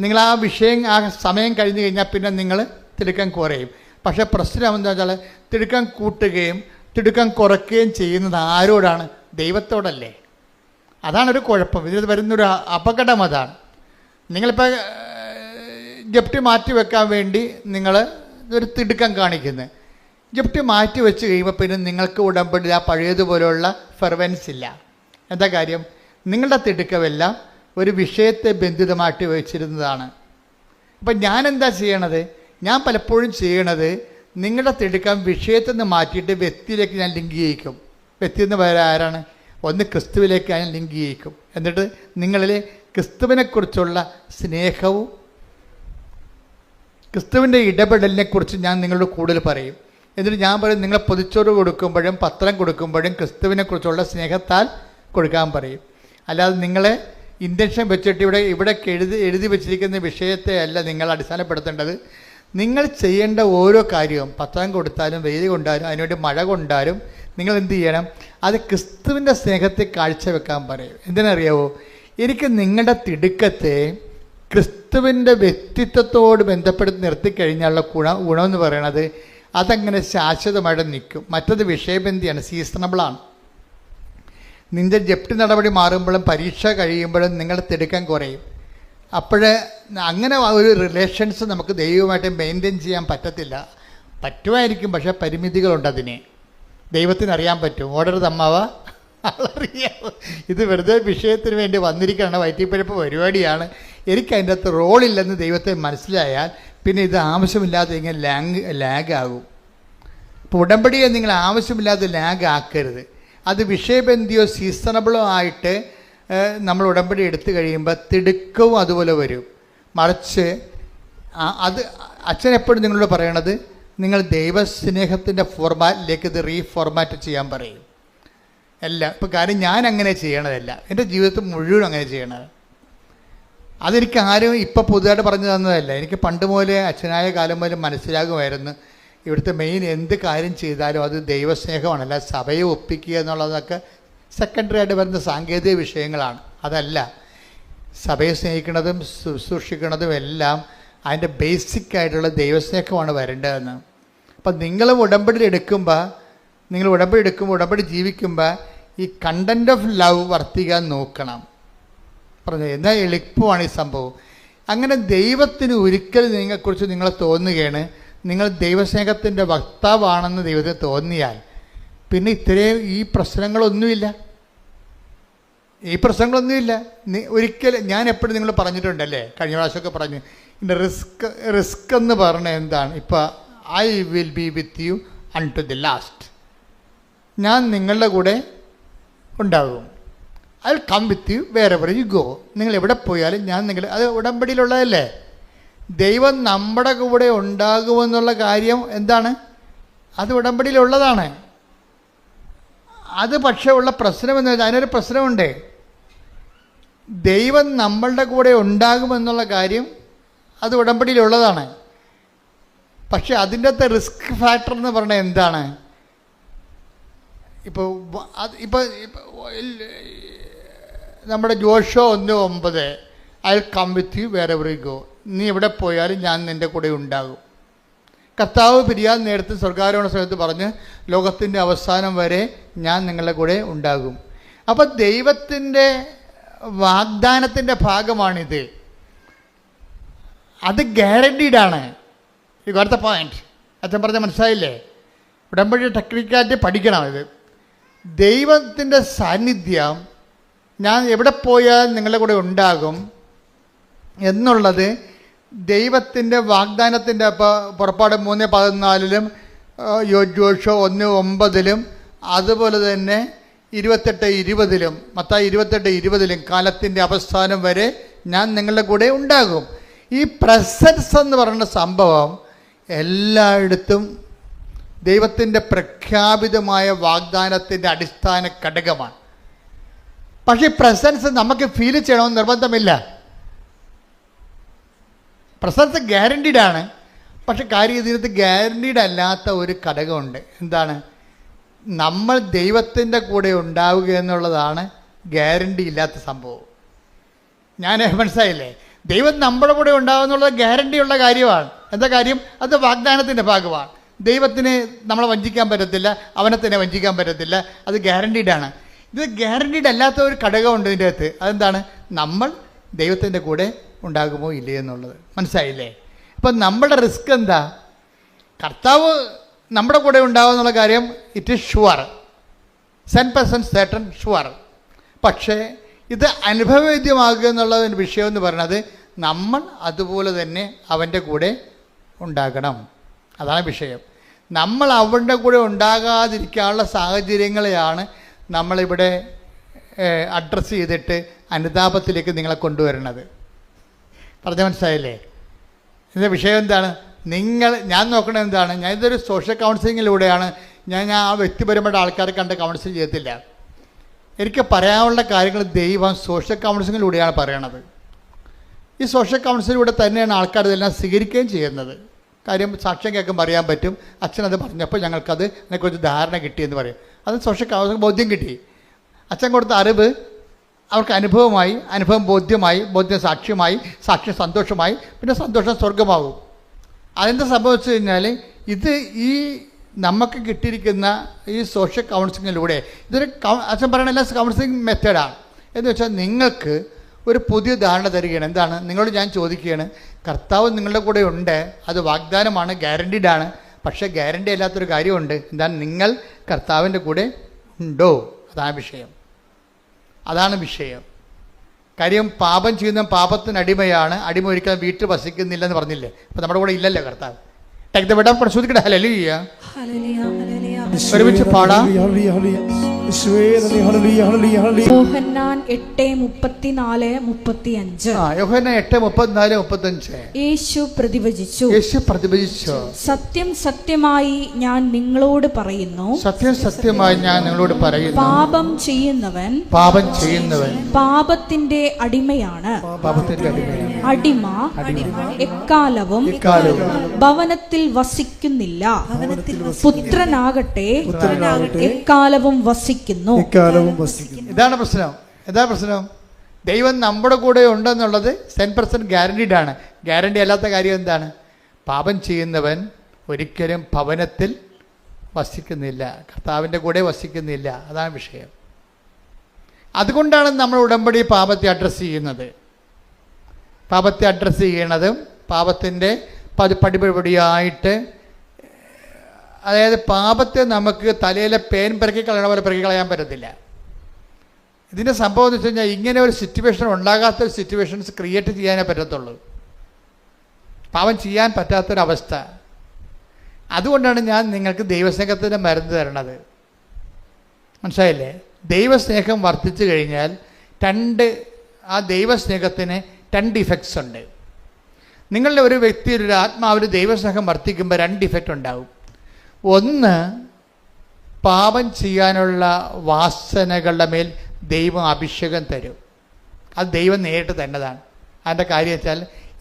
നിങ്ങൾ ആ വിഷയം, ആ സമയം കഴിഞ്ഞ് കഴിഞ്ഞാൽ പിന്നെ നിങ്ങൾ തിടുക്കം കുറയും. പക്ഷേ പ്രശ്നം എന്താ വെച്ചാൽ തിടുക്കം കൂട്ടുകയും തിടുക്കം കുറയ്ക്കുകയും ചെയ്യുന്നത് ആരോടാണ്? ദൈവത്തോടല്ലേ. അതാണൊരു കുഴപ്പം. ഇതിൽ വരുന്നൊരു അപകടം അതാണ്. നിങ്ങളിപ്പോൾ ജപ്തി മാറ്റി വെക്കാൻ വേണ്ടി നിങ്ങൾ ഒരു തിടുക്കം കാണിക്കുന്നത്. ജപ്തി മാറ്റി വെച്ച് കഴിയുമ്പോൾ പിന്നെ നിങ്ങൾക്ക് ഉടമ്പടി ആ പഴയതുപോലെയുള്ള ഫെർവൻസ് ഇല്ല. എന്താ കാര്യം? നിങ്ങളുടെ തിടുക്കമെല്ലാം ഒരു വിഷയത്തെ ബന്ധിതമായിട്ട് വെച്ചിരുന്നതാണ്. അപ്പം ഞാനെന്താ ചെയ്യണത്? ഞാൻ പലപ്പോഴും ചെയ്യണത് നിങ്ങളുടെ തിടുക്കം വിഷയത്തിൽ നിന്ന് മാറ്റിയിട്ട് വ്യക്തിയിലേക്ക് ഞാൻ ലിങ്ക് ചെയ്യിക്കും. വ്യക്തി എന്ന് പേര് ആരാണ്? ഒന്ന് ക്രിസ്തുവിലേക്ക് ഞാൻ ലിങ്ക് ചെയ്യിക്കും. എന്നിട്ട് നിങ്ങളിൽ ക്രിസ്തുവിനെക്കുറിച്ചുള്ള സ്നേഹവും ക്രിസ്തുവിൻ്റെ ഇടപെടലിനെക്കുറിച്ച് ഞാൻ നിങ്ങളോട് കൂടുതൽ പറയും. എന്നിട്ട് ഞാൻ പറയും, നിങ്ങൾ പൊതിച്ചോറ് കൊടുക്കുമ്പോഴും പത്രം കൊടുക്കുമ്പോഴും ക്രിസ്തുവിനെക്കുറിച്ചുള്ള സ്നേഹത്താൽ കൊടുക്കാൻ പറയും. അല്ലാതെ നിങ്ങളെ ഇൻറ്റൻഷൻ വെച്ചിട്ട് ഇവിടെ എഴുതി വെച്ചിരിക്കുന്ന വിഷയത്തെ അല്ല നിങ്ങൾ അടിസ്ഥാനപ്പെടുത്തേണ്ടത്. നിങ്ങൾ ചെയ്യേണ്ട ഓരോ കാര്യവും, പത്രം കൊടുത്താലും വെയിൽ കൊണ്ടാലും അതിനുവേണ്ടി മഴ കൊണ്ടാലും നിങ്ങൾ എന്ത് ചെയ്യണം? അത് ക്രിസ്തുവിൻ്റെ സ്നേഹത്തെ കാഴ്ചവെക്കാൻ പറയും. എന്തിനറിയാവോ? എനിക്ക് നിങ്ങളുടെ തിടുക്കത്തെ ക്രിസ്തുവിൻ്റെ വ്യക്തിത്വത്തോട് ബന്ധപ്പെടുത്തി നിർത്തിക്കഴിഞ്ഞാലുള്ള ഗുണമെന്ന് പറയണത് അതങ്ങനെ ശാശ്വതമായിട്ട് നിൽക്കും. മറ്റത് വിഷയബന്ധിയാണ്, സീസണബിളാണ്. നിന്റെ ജപ്തി നടപടി മാറുമ്പോഴും പരീക്ഷ കഴിയുമ്പോഴും നിങ്ങളുടെ തിടുക്കം കുറയും. അപ്പോഴേ അങ്ങനെ ഒരു റിലേഷൻസ് നമുക്ക് ദൈവമായിട്ട് മെയിൻറ്റെയിൻ ചെയ്യാൻ പറ്റത്തില്ല. പറ്റുമായിരിക്കും, പക്ഷേ പരിമിതികളുണ്ട്. അതിനെ ദൈവത്തിനറിയാൻ പറ്റും. ഓർഡർ തമ്മാവ അറിയാമോ? ഇത് വെറുതെ വിഷയത്തിന് വേണ്ടി വന്നിരിക്കുകയാണ്, വയറ്റിപ്പഴപ്പ് പരിപാടിയാണ്, എനിക്ക് അതിൻ്റെ അകത്ത് റോളില്ലെന്ന് ദൈവത്തെ മനസ്സിലായാൽ പിന്നെ ഇത് ആവശ്യമില്ലാതെ ഇങ്ങനെ ലാഗാകും. അപ്പോൾ ഉടമ്പടിയെ നിങ്ങൾ ആവശ്യമില്ലാതെ ലാഗാക്കരുത്. അത് വിഷയബന്ധിയോ സീസണബിളോ ആയിട്ട് നമ്മൾ ഉടമ്പടി എടുത്തു കഴിയുമ്പോൾ തിടുക്കവും അതുപോലെ വരും. മറിച്ച് അത് അച്ഛൻ എപ്പോഴും നിങ്ങളോട് പറയണത്, നിങ്ങൾ ദൈവസ്നേഹത്തിൻ്റെ ഫോർമാറ്റിലേക്ക് ഇത് റീഫോർമാറ്റ് ചെയ്യാൻ പറയും. എല്ലാം ഇപ്പോൾ കാര്യം ഞാൻ അങ്ങനെ ചെയ്യണതല്ല, എൻ്റെ ജീവിതത്തിൽ മുഴുവൻ അങ്ങനെ ചെയ്യണത്. അതെനിക്ക് ആരും ഇപ്പം പുതുതായിട്ട് പറഞ്ഞു തന്നതല്ല. എനിക്ക് പണ്ട് മുതലേ അച്ഛനായ കാലം മുതൽ മനസ്സിലാകുമായിരുന്നു, ഇവിടുത്തെ മെയിൻ എന്ത് കാര്യം ചെയ്താലും അത് ദൈവസ്നേഹമാണ്. അല്ല സഭയെ ഒപ്പിക്കുക എന്നുള്ളതൊക്കെ സെക്കൻഡറി ആയിട്ട് വരുന്ന സാങ്കേതിക വിഷയങ്ങളാണ്. അതല്ല, സഭയെ സ്നേഹിക്കുന്നതും ശുശ്രൂഷിക്കുന്നതും എല്ലാം അതിൻ്റെ ബേസിക്കായിട്ടുള്ള ദൈവസ്നേഹമാണ് വരേണ്ടതെന്ന്. അപ്പം നിങ്ങൾ ഉടമ്പടി എടുക്കുമ്പോൾ ഉടമ്പടി ജീവിക്കുമ്പോൾ ഈ കണ്ടൻറ് ഓഫ് ലവ് വർത്തിക്കാൻ നോക്കണം. പറഞ്ഞു എന്നാൽ എളുപ്പമാണ് ഈ സംഭവം. അങ്ങനെ ദൈവത്തിന് ഒരിക്കലും നിങ്ങളെക്കുറിച്ച് നിങ്ങൾ തോന്നുകയാണ് നിങ്ങൾ ദൈവസ്നേഹത്തിൻ്റെ വക്താവാണെന്ന് ദൈവത്തിന് തോന്നിയാൽ പിന്നെ ഇത്രയും ഈ പ്രശ്നങ്ങളൊന്നുമില്ല. ഒരിക്കലും ഞാൻ എപ്പോഴും നിങ്ങൾ പറഞ്ഞിട്ടുണ്ടല്ലേ, കഴിഞ്ഞ പ്രാവശ്യമൊക്കെ പറഞ്ഞു, ഇതിൻ്റെ റിസ്ക് എന്ന് പറഞ്ഞാൽ എന്താണ്? ഇപ്പോൾ I will be with you unto the last. ഞാൻ നിങ്ങളുടെ കൂടെ ഉണ്ടാകും. I will come with you wherever you go. നിങ്ങൾ എവിടെ പോയാലും ഞാൻ അത് ഉടമ്പടിയിലുള്ളതല്ലേ. ദൈവം നമ്മുടെ കൂടെ ഉണ്ടാകുമെന്നുള്ള കാര്യം എന്താണ്? അത് ഉടമ്പടിയിലുള്ളതാണ്. അത് പക്ഷേ ഉള്ള പ്രശ്നമെന്ന് വെച്ചാൽ അതിനൊരു പ്രശ്നമുണ്ട്. ദൈവം നമ്മളുടെ കൂടെ ഉണ്ടാകുമെന്നുള്ള കാര്യം അത് ഉടമ്പടിയിലുള്ളതാണ്. പക്ഷെ അതിൻ്റെ അകത്ത് റിസ്ക് ഫാക്ടർ എന്ന് പറഞ്ഞാൽ എന്താണ്? ഇപ്പോൾ നമ്മുടെ Joshua 1:9 I will come with you wherever you go. നീ എവിടെ പോയാലും ഞാൻ നിൻ്റെ കൂടെ ഉണ്ടാകും. കർത്താവ് പിരിയാൻ നേരത്ത് സ്വർഗ്ഗാരോഹണ സമയത്ത് പറഞ്ഞ് ലോകത്തിൻ്റെ അവസാനം വരെ ഞാൻ നിങ്ങളുടെ കൂടെ ഉണ്ടാകും. അപ്പോൾ ദൈവത്തിൻ്റെ വാഗ്ദാനത്തിൻ്റെ ഭാഗമാണിത്. അത് ഗ്യാരണ്ടീഡാണ്. You got the point. അച്ഛൻ പറഞ്ഞ മനസ്സിലായില്ലേ? ഉടമ്പടി ടെക്നിക്കായിട്ട് പഠിക്കണം. ഇത് ദൈവത്തിൻ്റെ സാന്നിധ്യം ഞാൻ എവിടെ പോയാൽ നിങ്ങളുടെ കൂടെ ഉണ്ടാകും എന്നുള്ളത് ദൈവത്തിൻ്റെ വാഗ്ദാനത്തിൻ്റെ പുറപ്പാട് 3:14 യോശുവ 1:9 അതുപോലെ തന്നെ 28:20 മത്തായി 28:20 കാലത്തിൻ്റെ അവസാനം വരെ ഞാൻ നിങ്ങളുടെ കൂടെ ഉണ്ടാകും. ഈ പ്രസൻസ് എന്ന് പറയുന്ന സംഭവം എല്ലായിടത്തും ദൈവത്തിൻ്റെ പ്രഖ്യാപിതമായ വാഗ്ദാനത്തിൻ്റെ അടിസ്ഥാന ഘടകമാണ്. പക്ഷേ പ്രസൻസ് നമുക്ക് ഫീൽ ചെയ്യണമെന്ന് നിർബന്ധമില്ല. പ്രസൻസ് ഗ്യാരണ്ടീഡാണ്. പക്ഷെ കാര്യം ഇതിനകത്ത് ഗ്യാരണ്ടീഡ് അല്ലാത്ത ഒരു ഘടകമുണ്ട്. എന്താണ്? നമ്മൾ ദൈവത്തിൻ്റെ കൂടെ ഉണ്ടാവുക എന്നുള്ളതാണ് ഗ്യാരണ്ടി ഇല്ലാത്ത സംഭവം. ഞാൻ മനസ്സിലായില്ലേ? ദൈവം നമ്മുടെ കൂടെ ഉണ്ടാവുക എന്നുള്ളത് ഗ്യാരണ്ടി ഉള്ള കാര്യമാണ്. എന്താ കാര്യം? അത് വാഗ്ദാനത്തിൻ്റെ ഭാഗമാണ്. ദൈവത്തിന് നമ്മളെ വഞ്ചിക്കാൻ പറ്റത്തില്ല, അവനെ തന്നെ വഞ്ചിക്കാൻ പറ്റത്തില്ല. അത് ഗ്യാരണ്ടീഡാണ്. ഇത് ഗ്യാരണ്ടീഡ് അല്ലാത്ത ഒരു ഘടകമുണ്ട് ഇതിൻ്റെ അകത്ത്. അതെന്താണ്? നമ്മൾ ദൈവത്തിൻ്റെ കൂടെ ഉണ്ടാകുമോ ഇല്ലേ എന്നുള്ളത്. മനസ്സിലായില്ലേ? അപ്പം നമ്മുടെ റിസ്ക് എന്താ? കർത്താവ് നമ്മുടെ കൂടെ ഉണ്ടാവും എന്നുള്ള കാര്യം it is sure, 100% certain sure. പക്ഷേ ഇത് അനുഭവവേദ്യമാകുക എന്നുള്ള വിഷയം എന്ന് പറയുന്നത് നമ്മൾ അതുപോലെ തന്നെ അവൻ്റെ കൂടെ ഉണ്ടാകണം. അതാണ് വിഷയം. നമ്മൾ അവൻ്റെ കൂടെ ഉണ്ടാകാതിരിക്കാനുള്ള സാഹചര്യങ്ങളെയാണ് നമ്മളിവിടെ അഡ്രസ്സ് ചെയ്തിട്ട് അനുതാപത്തിലേക്ക് നിങ്ങളെ കൊണ്ടുവരുന്നത്. പറഞ്ഞ മനസ്സിലായില്ലേ? ഇതിൻ്റെ വിഷയം എന്താണ്? ഞാൻ നോക്കണത് എന്താണ്? ഞാൻ ഇതൊരു സോഷ്യൽ കൗൺസിലിങ്ങിലൂടെയാണ്. ഞാൻ ആ വ്യക്തിപരമായിട്ട് ആൾക്കാരെ കണ്ട് കൗൺസിൽ ചെയ്യത്തില്ല. എനിക്ക് പറയാനുള്ള കാര്യങ്ങൾ ദൈവം സോഷ്യൽ കൗൺസിലിങ്ങിലൂടെയാണ് പറയണത്. ഈ സോഷ്യൽ കൗൺസിലിലൂടെ തന്നെയാണ് ആൾക്കാർ ഇതെല്ലാം സ്വീകരിക്കുകയും ചെയ്യുന്നത്. കാര്യം സാക്ഷ്യം കേൾക്കുമ്പോൾ അറിയാൻ പറ്റും. അച്ഛനത് പറഞ്ഞപ്പോൾ ഞങ്ങൾക്കത് അതിനെക്കുറിച്ച് ധാരണ കിട്ടിയെന്ന് പറയും. അത് സോഷ്യൽ കൗൺസിലിംഗ് ബോധ്യം കിട്ടി. അച്ഛൻ കൊടുത്ത അറിവ് അവർക്ക് അനുഭവമായി, അനുഭവം ബോധ്യമായി, ബോധ്യം സാക്ഷ്യമായി, സാക്ഷ്യം സന്തോഷമായി, പിന്നെ സന്തോഷം സ്വർഗമാകും. അതെന്താ സംഭവിച്ചു കഴിഞ്ഞാൽ ഇത് ഈ നമുക്ക് കിട്ടിയിരിക്കുന്ന ഈ സോഷ്യൽ കൗൺസിലിങ്ങിലൂടെ ഇതൊരു അച്ഛൻ പറയുന്ന എല്ലാ കൗൺസിലിംഗ് മെത്തേഡാണ്. എന്ന് വെച്ചാൽ നിങ്ങൾക്ക് ഒരു പുതിയ ധാരണ തരികയാണ്. എന്താണ്? നിങ്ങളോട് ഞാൻ ചോദിക്കുകയാണ്, കർത്താവ് നിങ്ങളുടെ കൂടെ ഉണ്ട്, അത് വാഗ്ദാനമാണ്, ഗ്യാരണ്ടീഡാണ്. പക്ഷേ ഗ്യാരണ്ടി അല്ലാത്തൊരു കാര്യമുണ്ട്. എന്താണ്? നിങ്ങൾ കർത്താവിൻ്റെ കൂടെ ഉണ്ടോ? അതാണ് വിഷയം. അതാണ് വിഷയം. കാര്യം പാപം ചെയ്യുന്ന പാപത്തിന് അടിമയാണ്. അടിമ ഒരിക്കലും വീട്ടിൽ വസിക്കുന്നില്ലെന്ന് പറഞ്ഞില്ലേ? അപ്പം നമ്മുടെ കൂടെ ഇല്ലല്ലോ കർത്താവ്. ടേക്ക് ദ വേർഡ് ഓഫ് പരിശോധിക്കട്ടെ. ഹല്ലേലൂയ. ഒരുമിച്ച് പാടാം. യോഹന്നാൻ 8:34-35. യോഹന്നാൻ 8:34-35. യേശു പ്രതിവചിച്ചു, സത്യം സത്യമായി ഞാൻ നിങ്ങളോട് പറയുന്നു, പാപം ചെയ്യുന്നവൻ പാപത്തിന്റെ അടിമയാണ്. അടിമ എക്കാലവും ഭവനത്തിൽ വസിക്കുന്നില്ല, പുത്രനാകട്ടെ എക്കാലവും വസിക്കുന്നു. ഇതാണ് പ്രശ്നം. ദൈവം നമ്മുടെ കൂടെ ഉണ്ടെന്നുള്ളത് 100% ഗ്യാരണ്ടീഡാണ്. ഗ്യാരണ്ടി അല്ലാത്ത കാര്യം എന്താണ്? പാപം ചെയ്യുന്നവൻ ഒരിക്കലും ഭവനത്തിൽ വസിക്കുന്നില്ല, കർത്താവിൻ്റെ കൂടെ വസിക്കുന്നില്ല. അതാണ് വിഷയം. അതുകൊണ്ടാണ് നമ്മൾ ഉടമ്പടി പാപത്തെ അഡ്രസ്സ് ചെയ്യുന്നത്. പാപത്തിൻ്റെ പടിപടിയായിട്ട്, അതായത് പാപത്തെ നമുക്ക് തലയിലെ പേൻ പെറുക്കി കളയണ പോലെ പെറുക്കി കളയാൻ പറ്റത്തില്ല. ഇതിൻ്റെ സംഭവം എന്ന് വെച്ച് കഴിഞ്ഞാൽ ഇങ്ങനെ ഒരു സിറ്റുവേഷൻ ഉണ്ടാകാത്ത ഒരു സിറ്റുവേഷൻസ് ക്രിയേറ്റ് ചെയ്യാനേ പറ്റത്തുള്ളൂ. പാപം ചെയ്യാൻ പറ്റാത്തൊരവസ്ഥ. അതുകൊണ്ടാണ് ഞാൻ നിങ്ങൾക്ക് ദൈവസ്നേഹത്തിൻ്റെ മരുന്ന് തരണത്. മനസ്സിലായില്ലേ? ദൈവസ്നേഹം വർദ്ധിച്ചു കഴിഞ്ഞാൽ ആ ദൈവസ്നേഹത്തിന് 2 ഇഫക്ട്സ് ഉണ്ട്. നിങ്ങളുടെ ഒരു വ്യക്തി, ഒരു ആത്മാവിൽ ദൈവസ്നേഹം വർദ്ധിക്കുമ്പോൾ 2 ഇഫക്റ്റ് ഉണ്ടാവും. ഒന്ന്, പാപം ചെയ്യാനുള്ള വാസനകളുടെ മേൽ ദൈവം അഭിഷേകം തരും. അത് ദൈവം നേരിട്ട് തന്നതാണ്. അതിൻ്റെ കാര്യം വെച്ചാൽ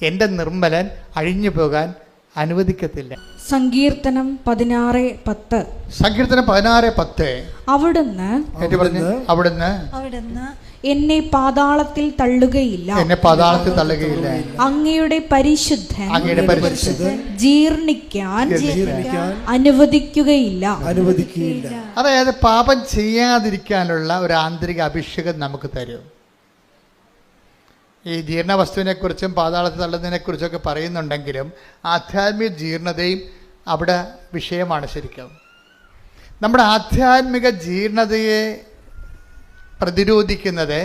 എൻ്റെ നിർമ്മലൻ അഴിഞ്ഞു പോകാൻ അനുവദിക്കത്തില്ല. സങ്കീർത്തനം 16:10. സങ്കീർത്തനം 16:10. അവിടുന്ന് എന്നെ പാതാളത്തിൽ തള്ളുകയില്ല, അങ്ങയുടെ പരിശുദ്ധൻ ജീർണിക്കാൻ അനുവദിക്കുകയില്ല. അതായത് പാപം ചെയ്യാതിരിക്കാനുള്ള ഒരു ആന്തരിക അഭിഷേകം നമുക്ക് തരും. ഈ ജീർണവസ്തുവിനെക്കുറിച്ചും പാതാളത്തിൽ തള്ളുന്നതിനെക്കുറിച്ചൊക്കെ പറയുന്നുണ്ടെങ്കിലും ആധ്യാത്മിക ജീർണതയും അവിടെ വിഷയമാണ്. ശരിക്കും നമ്മുടെ ആധ്യാത്മിക ജീർണതയെ പ്രതിരോധിക്കുന്നത്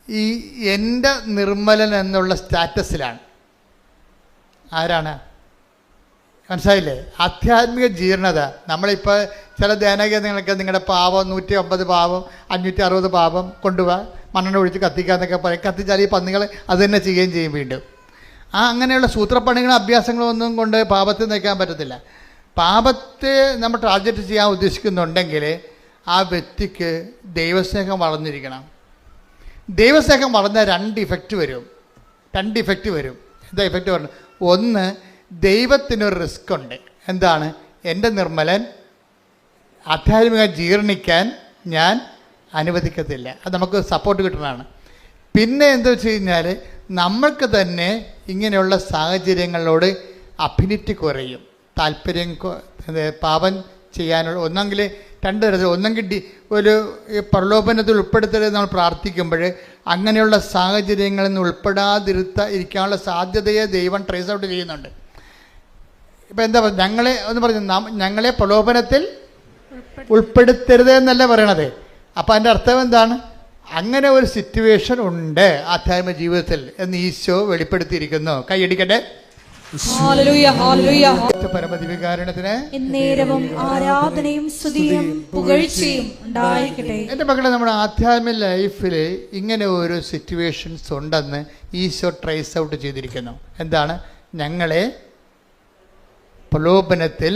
ഈ എൻ്റെ നിർമ്മലൻ എന്നുള്ള സ്റ്റാറ്റസിലാണ്. ആരാണ്? മനസ്സിലായില്ലേ? ആധ്യാത്മിക ജീർണത. നമ്മളിപ്പോൾ ചില ധ്യാനകേന്ദ്രങ്ങളൊക്കെ നിങ്ങളുടെ പാപം 150 പാപം 560 പാപം കൊണ്ടുപോവാ, മണ്ണെണ്ണ ഒഴിച്ച് കത്തിക്കാന്നൊക്കെ പറയും. കത്തിച്ചാൽ ഈ പന്നികൾ അത് തന്നെ ചെയ്യുകയും ചെയ്യും വീണ്ടും. അങ്ങനെയുള്ള സൂത്രപ്പണികളും അഭ്യാസങ്ങളും ഒന്നും കൊണ്ട് പാപത്തെ നയിക്കാൻ പറ്റത്തില്ല. പാപത്തെ നമ്മൾ ടാർഗറ്റ് ചെയ്യാൻ ഉദ്ദേശിക്കുന്നുണ്ടെങ്കിൽ ആ വ്യക്തിക്ക് ദൈവസ്നേഹം വളർന്നിരിക്കണം. ദൈവസ്നേഹം വളർന്ന 2 ഇഫക്റ്റ് വരും. എന്താ ഇഫക്റ്റ് പറഞ്ഞു? ഒന്ന്, ദൈവത്തിനൊരു റിസ്ക് ഉണ്ട്. എന്താണ്? എൻ്റെ നിർമ്മലൻ ആധ്യാത്മിക ജീർണിക്കാൻ ഞാൻ അനുവദിക്കത്തില്ല. അത് നമുക്ക് സപ്പോർട്ട് കിട്ടുന്നതാണ്. പിന്നെ എന്താ വെച്ച് കഴിഞ്ഞാൽ നമ്മൾക്ക് തന്നെ ഇങ്ങനെയുള്ള സാഹചര്യങ്ങളോട് അഫിനിറ്റി കുറയും, താല്പര്യം പാപം ചെയ്യാനുള്ള. ഒന്നെങ്കിൽ 2 തരത്തിൽ, ഒന്നെങ്കിൽ ഒരു പ്രലോഭനത്തിൽ ഉൾപ്പെടുത്തരുത് നമ്മൾ പ്രാർത്ഥിക്കുമ്പോൾ അങ്ങനെയുള്ള സാഹചര്യങ്ങളിൽ നിന്ന് ഇരിക്കാനുള്ള സാധ്യതയെ ദൈവം ട്രേസ് ഔട്ട് ചെയ്യുന്നുണ്ട്. ഇപ്പം എന്താ പറയുക? ഞങ്ങളെ പ്രലോഭനത്തിൽ ഉൾപ്പെടുത്തരുത് എന്നല്ല പറയണത്. അപ്പം അതിൻ്റെ അർത്ഥം എന്താണ്? അങ്ങനെ ഒരു സിറ്റുവേഷൻ ഉണ്ട് ആധ്യാത്മിക ജീവിതത്തിൽ എന്ന് ഈശോ വെളിപ്പെടുത്തിയിരിക്കുന്നു. കൈയടിക്കട്ടെ. പരമദിവ്യകാരുണ്യത്തിന് എന്നേരവും ആരാധനയും സ്തുതിയും പുകഴ്ചയും ഉണ്ടായിരിക്കട്ടെ. എൻ്റെ മക്കളെ, നമ്മുടെ ആധ്യാത്മിക ലൈഫിൽ ഇങ്ങനെ ഒരു സിറ്റുവേഷൻസ് ഉണ്ടെന്ന് ഈശോ ട്രേസ് ഔട്ട് ചെയ്തിരിക്കുന്നു. എന്താണ്? ഞങ്ങളെ പ്രലോഭനത്തിൽ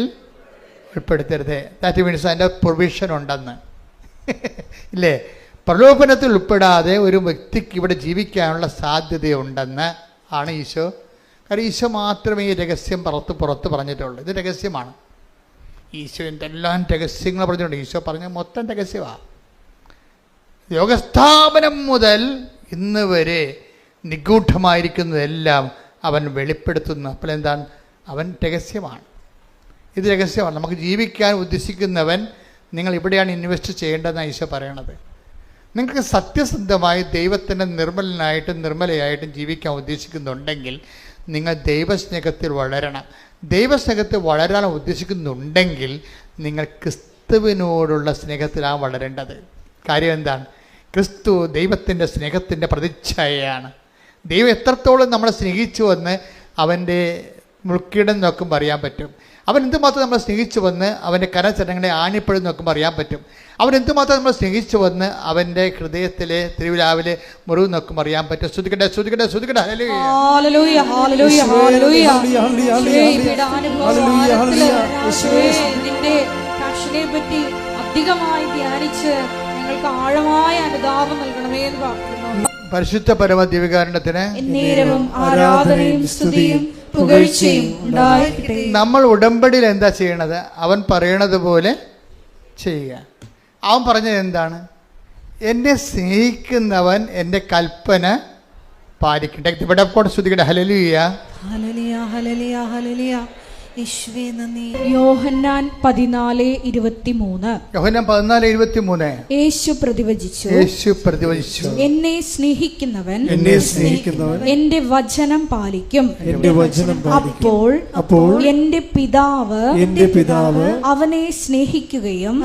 ഉൾപ്പെടുത്തരുത്. ദാറ്റ് മീൻസ് അതിൻ്റെ പ്രൊവിഷൻ ഉണ്ടെന്ന് ഇല്ലേ? പ്രലോഭനത്തിൽ ഉൾപ്പെടാതെ ഒരു വ്യക്തിക്ക് ഇവിടെ ജീവിക്കാനുള്ള സാധ്യതയുണ്ടെന്ന് ആണ് ഈശോ. കാരണം ഈശോ മാത്രമേ ഈ രഹസ്യം പുറത്ത് പറഞ്ഞിട്ടുള്ളൂ. ഇത് രഹസ്യമാണ്. ഈശോ എന്തെല്ലാം രഹസ്യങ്ങൾ പറഞ്ഞിട്ടുണ്ട്. ഈശോ പറഞ്ഞ മൊത്തം രഹസ്യമാണ്. ലോകസ്ഥാപനം മുതൽ ഇന്ന് വരെ നിഗൂഢമായിരിക്കുന്നതെല്ലാം അവൻ വെളിപ്പെടുത്തുന്നു. അപ്പോൾ എന്താണ്? അവൻ രഹസ്യമാണ്. ഇത് രഹസ്യമാണ്. നമുക്ക് ജീവിക്കാൻ ഉദ്ദേശിക്കുന്നവൻ നിങ്ങൾ ഇവിടെയാണ് ഇൻവെസ്റ്റ് ചെയ്യേണ്ടതെന്നാണ് ഈശോ പറയണത്. നിങ്ങൾക്ക് സത്യസന്ധമായി ദൈവത്തിൻ്റെ നിർമ്മലയായിട്ടും ജീവിക്കാൻ ഉദ്ദേശിക്കുന്നുണ്ടെങ്കിൽ നിങ്ങൾ ദൈവസ്നേഹത്തിൽ വളരണം. ദൈവസ്നേഹത്തിൽ വളരാൻ ഉദ്ദേശിക്കുന്നുണ്ടെങ്കിൽ നിങ്ങൾ ക്രിസ്തുവിനോടുള്ള സ്നേഹത്തിലാണ് വളരേണ്ടത്. കാര്യം എന്താണ്? ക്രിസ്തു ദൈവത്തിൻ്റെ സ്നേഹത്തിൻ്റെ പ്രതിച്ഛായയാണ്. ദൈവം എത്രത്തോളം നമ്മളെ സ്നേഹിച്ചുവെന്ന് അവൻ്റെ മുൾക്കിടം നോക്കുമ്പോൾ അറിയാൻ പറ്റും. അവൻ എന്തുമാത്രം നമ്മളെ സ്നേഹിച്ചു വന്ന് അവൻ്റെ കരചരണങ്ങളെ ആണിപ്പഴും നോക്കുമ്പോൾ അറിയാൻ പറ്റും. അവൻ എന്തുമാത്രം നമ്മളെ സ്നേഹിച്ചു വന്ന് അവൻ്റെ ഹൃദയത്തിലെ തിരുവിലാവിലെ മുറിവ് നോക്കുമ്പോൾ അറിയാൻ പറ്റും. ശ്രുതിക്കട്ടെ. നിന്റെ പാഷനെ പറ്റി അധികമായി ധ്യാനിച്ച് ഞങ്ങൾക്ക് ആഴമായ അനുതാപം നൽകണമേ എന്ന് പ്രാർത്ഥിക്കുന്നു. പരിശുദ്ധ പരമ ദിവ്യകാരുണ്യത്തിന് എന്നേരവും ആരാധനയും സ്തുതിയും പുകഴ്ചയും ഉണ്ടായിരിക്കട്ടെ. നമ്മൾ ഉടമ്പടിയിൽ എന്താ ചെയ്യണത്? അവൻ പറയണത് പോലെ ചെയ്യുക. അവൻ പറഞ്ഞത് എന്താണ്? എന്നെ സ്നേഹിക്കുന്നവൻ എൻ്റെ കൽപ്പന പാലിക്കട്ടെ. ഇവിടെ കൂടെ ശ്രുതിക്കട്ടെ. ഹല്ലേലൂയ, ഹല്ലേലൂയ, ഹല്ലേലൂയ, ഹല്ലേലൂയ. യേശുവേ നന്ദി. യോഹന്നാൻ 14:23. യോഹന്നാൻ 14:23. യേശു പ്രതിവചിച്ചു, എന്നെ സ്നേഹിക്കുന്നവൻ എന്റെ വചനം പാലിക്കും. അപ്പോൾ എന്റെ പിതാവ് അവനെ സ്നേഹിക്കുകയും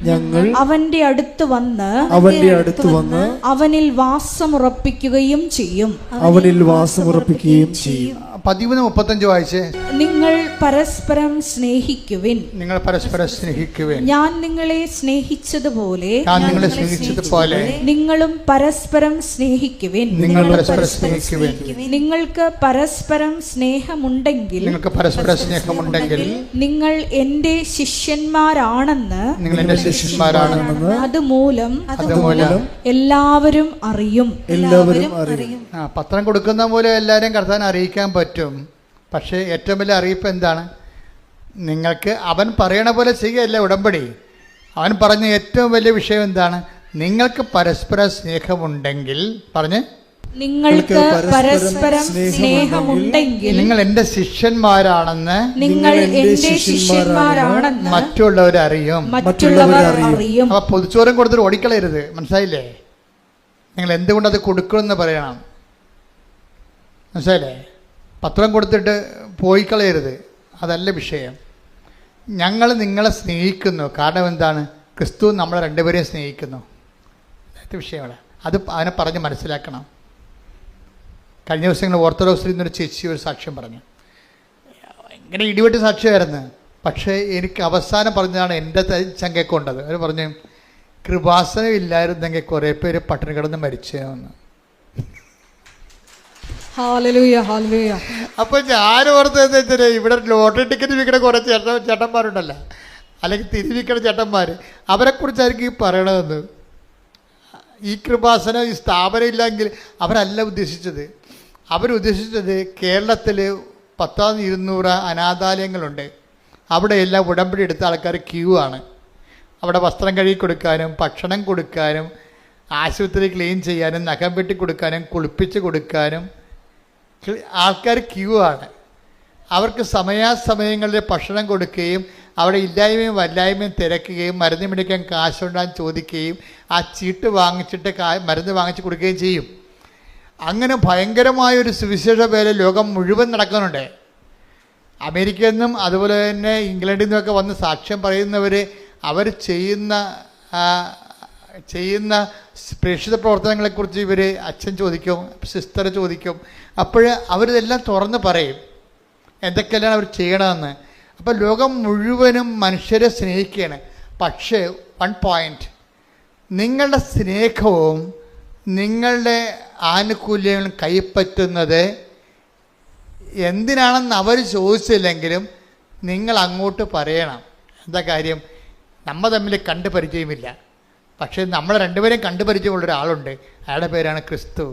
ഞങ്ങൾ അവന്റെ അടുത്ത് വന്ന് അവനിൽ വാസമുറപ്പിക്കുകയും ചെയ്യും. 13:35 വായിച്ചേ. നിങ്ങൾ പരസ്പരം സ്നേഹിക്കുവിൻ. ഞാൻ നിങ്ങളെ സ്നേഹിച്ചതുപോലെ നിങ്ങളും പരസ്പരം സ്നേഹിക്കുവിൻ. നിങ്ങൾക്ക് പരസ്പരം സ്നേഹമുണ്ടെങ്കിൽ നിങ്ങൾ എന്റെ ശിഷ്യന്മാരാണെന്ന് അതുമൂലം എല്ലാവരും അറിയും. പത്രം കൊടുക്കുന്ന പോലെ എല്ലാവരും കർത്താൻ അറിയിക്കാൻ പറ്റും. പക്ഷേ ഏറ്റവും വലിയ അറിയിപ്പ് എന്താണ്? നിങ്ങൾക്ക് അവൻ പറയണ പോലെ ചെയ്യുകയല്ല ഉടമ്പടി. അവൻ പറഞ്ഞ ഏറ്റവും വലിയ വിഷയം എന്താണ്? നിങ്ങൾക്ക് പരസ്പര സ്നേഹമുണ്ടെങ്കിൽ നിങ്ങൾക്ക് പരസ്പരം സ്നേഹമുണ്ടെങ്കിൽ നിങ്ങൾ എൻ്റെ ശിഷ്യന്മാരാണെന്ന് മറ്റുള്ളവർ അറിയും. അപ്പൊ പൊതിച്ചോറും കൊടുത്തിട്ട് ഓടിക്കളയരുത്. മനസ്സിലായില്ലേ? നിങ്ങൾ എന്തുകൊണ്ടത് കൊടുക്കണമെന്ന് പറയണം. മനസ്സിലായില്ലേ? പത്രം കൊടുത്തിട്ട് പോയി കളയരുത്, അതല്ല വിഷയം. ഞങ്ങൾ നിങ്ങളെ സ്നേഹിക്കുന്നു. കാരണം എന്താണ്? ക്രിസ്തു നമ്മളെ രണ്ടുപേരെയും സ്നേഹിക്കുന്നു. അത് വിഷയമാണ്. അത് അവനെ പറഞ്ഞ് മനസ്സിലാക്കണം. കഴിഞ്ഞ ദിവസങ്ങൾ ഓർത്തഡോക്സിൽ നിന്നൊരു ചേച്ചി ഒരു സാക്ഷ്യം പറഞ്ഞു. ഭയങ്കര ഇടിവെട്ട് സാക്ഷ്യമായിരുന്നു. പക്ഷേ എനിക്ക് അവസാനം പറഞ്ഞതാണ് എൻ്റെ ചങ്കക്കൊണ്ടത്. അവർ പറഞ്ഞു, കൃപാസനം ഇല്ലായിരുന്നെങ്കിൽ കുറേ പേര് പട്ടിണി കിടന്ന് മരിച്ചതെന്ന്. അപ്പോൾ ഞാൻ ഓർത്തതെന്ന് വെച്ചാൽ ഇവിടെ ലോട്ടറി ടിക്കറ്റ് വിൽക്കുന്ന കുറേ ചേട്ടന്മാരുണ്ടല്ലോ, അല്ലെങ്കിൽ തിരിവിൽക്കുന്ന ചേട്ടന്മാർ, അവരെക്കുറിച്ചായിരിക്കും ഈ പറയണതെന്ന്. ഈ കൃപാസനം, ഈ സ്ഥാപനം ഇല്ലെങ്കിൽ അവരല്ല ഉദ്ദേശിച്ചത്. അവരുദ്ദേശിച്ചത് കേരളത്തിൽ 10,200 അനാഥാലയങ്ങളുണ്ട്. അവിടെ എല്ലാം ഉടമ്പടി എടുത്ത ആൾക്കാർ ക്യൂ ആണ്. അവിടെ വസ്ത്രം കഴുകി കൊടുക്കാനും ഭക്ഷണം കൊടുക്കാനും ആശുപത്രി ക്ലീൻ ചെയ്യാനും നഖം വെട്ടി കൊടുക്കാനും കുളിപ്പിച്ച് കൊടുക്കാനും ആൾക്കാർ ക്യൂ ആണ്. അവർക്ക് സമയാസമയങ്ങളിൽ ഭക്ഷണം കൊടുക്കുകയും അവിടെ ഇല്ലായ്മയും വല്ലായ്മയും തിരക്കുകയും മരുന്ന് മേടിക്കാൻ കാശുണ്ടാൻ ചോദിക്കുകയും ആ ചീട്ട് വാങ്ങിച്ചിട്ട് മരുന്ന് വാങ്ങിച്ച് കൊടുക്കുകയും ചെയ്യും. അങ്ങനെ ഭയങ്കരമായൊരു സുവിശേഷ വേല ലോകം മുഴുവൻ നടക്കുന്നുണ്ട്. അമേരിക്കയിൽ നിന്നും അതുപോലെ തന്നെ ഇംഗ്ലണ്ടിൽ നിന്നൊക്കെ വന്ന് സാക്ഷ്യം പറയുന്നവർ അവർ ചെയ്യുന്ന പ്രേക്ഷിത പ്രവർത്തനങ്ങളെക്കുറിച്ച് ഇവർ അച്ഛൻ ചോദിക്കും, സിസ്റ്റർ ചോദിക്കും. അപ്പോൾ അവരിതെല്ലാം തുറന്ന് പറയും എന്തൊക്കെയാണ് അവർ ചെയ്യണമെന്ന്. അപ്പോൾ ലോകം മുഴുവനും മനുഷ്യരെ സ്നേഹിക്കുകയാണ്. പക്ഷേ വൺ പോയിൻ്റ്, നിങ്ങളുടെ സ്നേഹവും നിങ്ങളുടെ ആനുകൂല്യങ്ങളും കൈപ്പറ്റുന്നത് എന്തിനാണെന്ന് അവർ ചോദിച്ചില്ലെങ്കിലും നിങ്ങൾ അങ്ങോട്ട് പറയണം. എന്താ കാര്യം? നമ്മൾ തമ്മിൽ കണ്ട് പരിചയമില്ല, പക്ഷേ നമ്മൾ രണ്ടുപേരെയും കണ്ടു പരിചയമുള്ള ഒരാളുണ്ട്. അയാളുടെ പേരാണ് ക്രിസ്തു.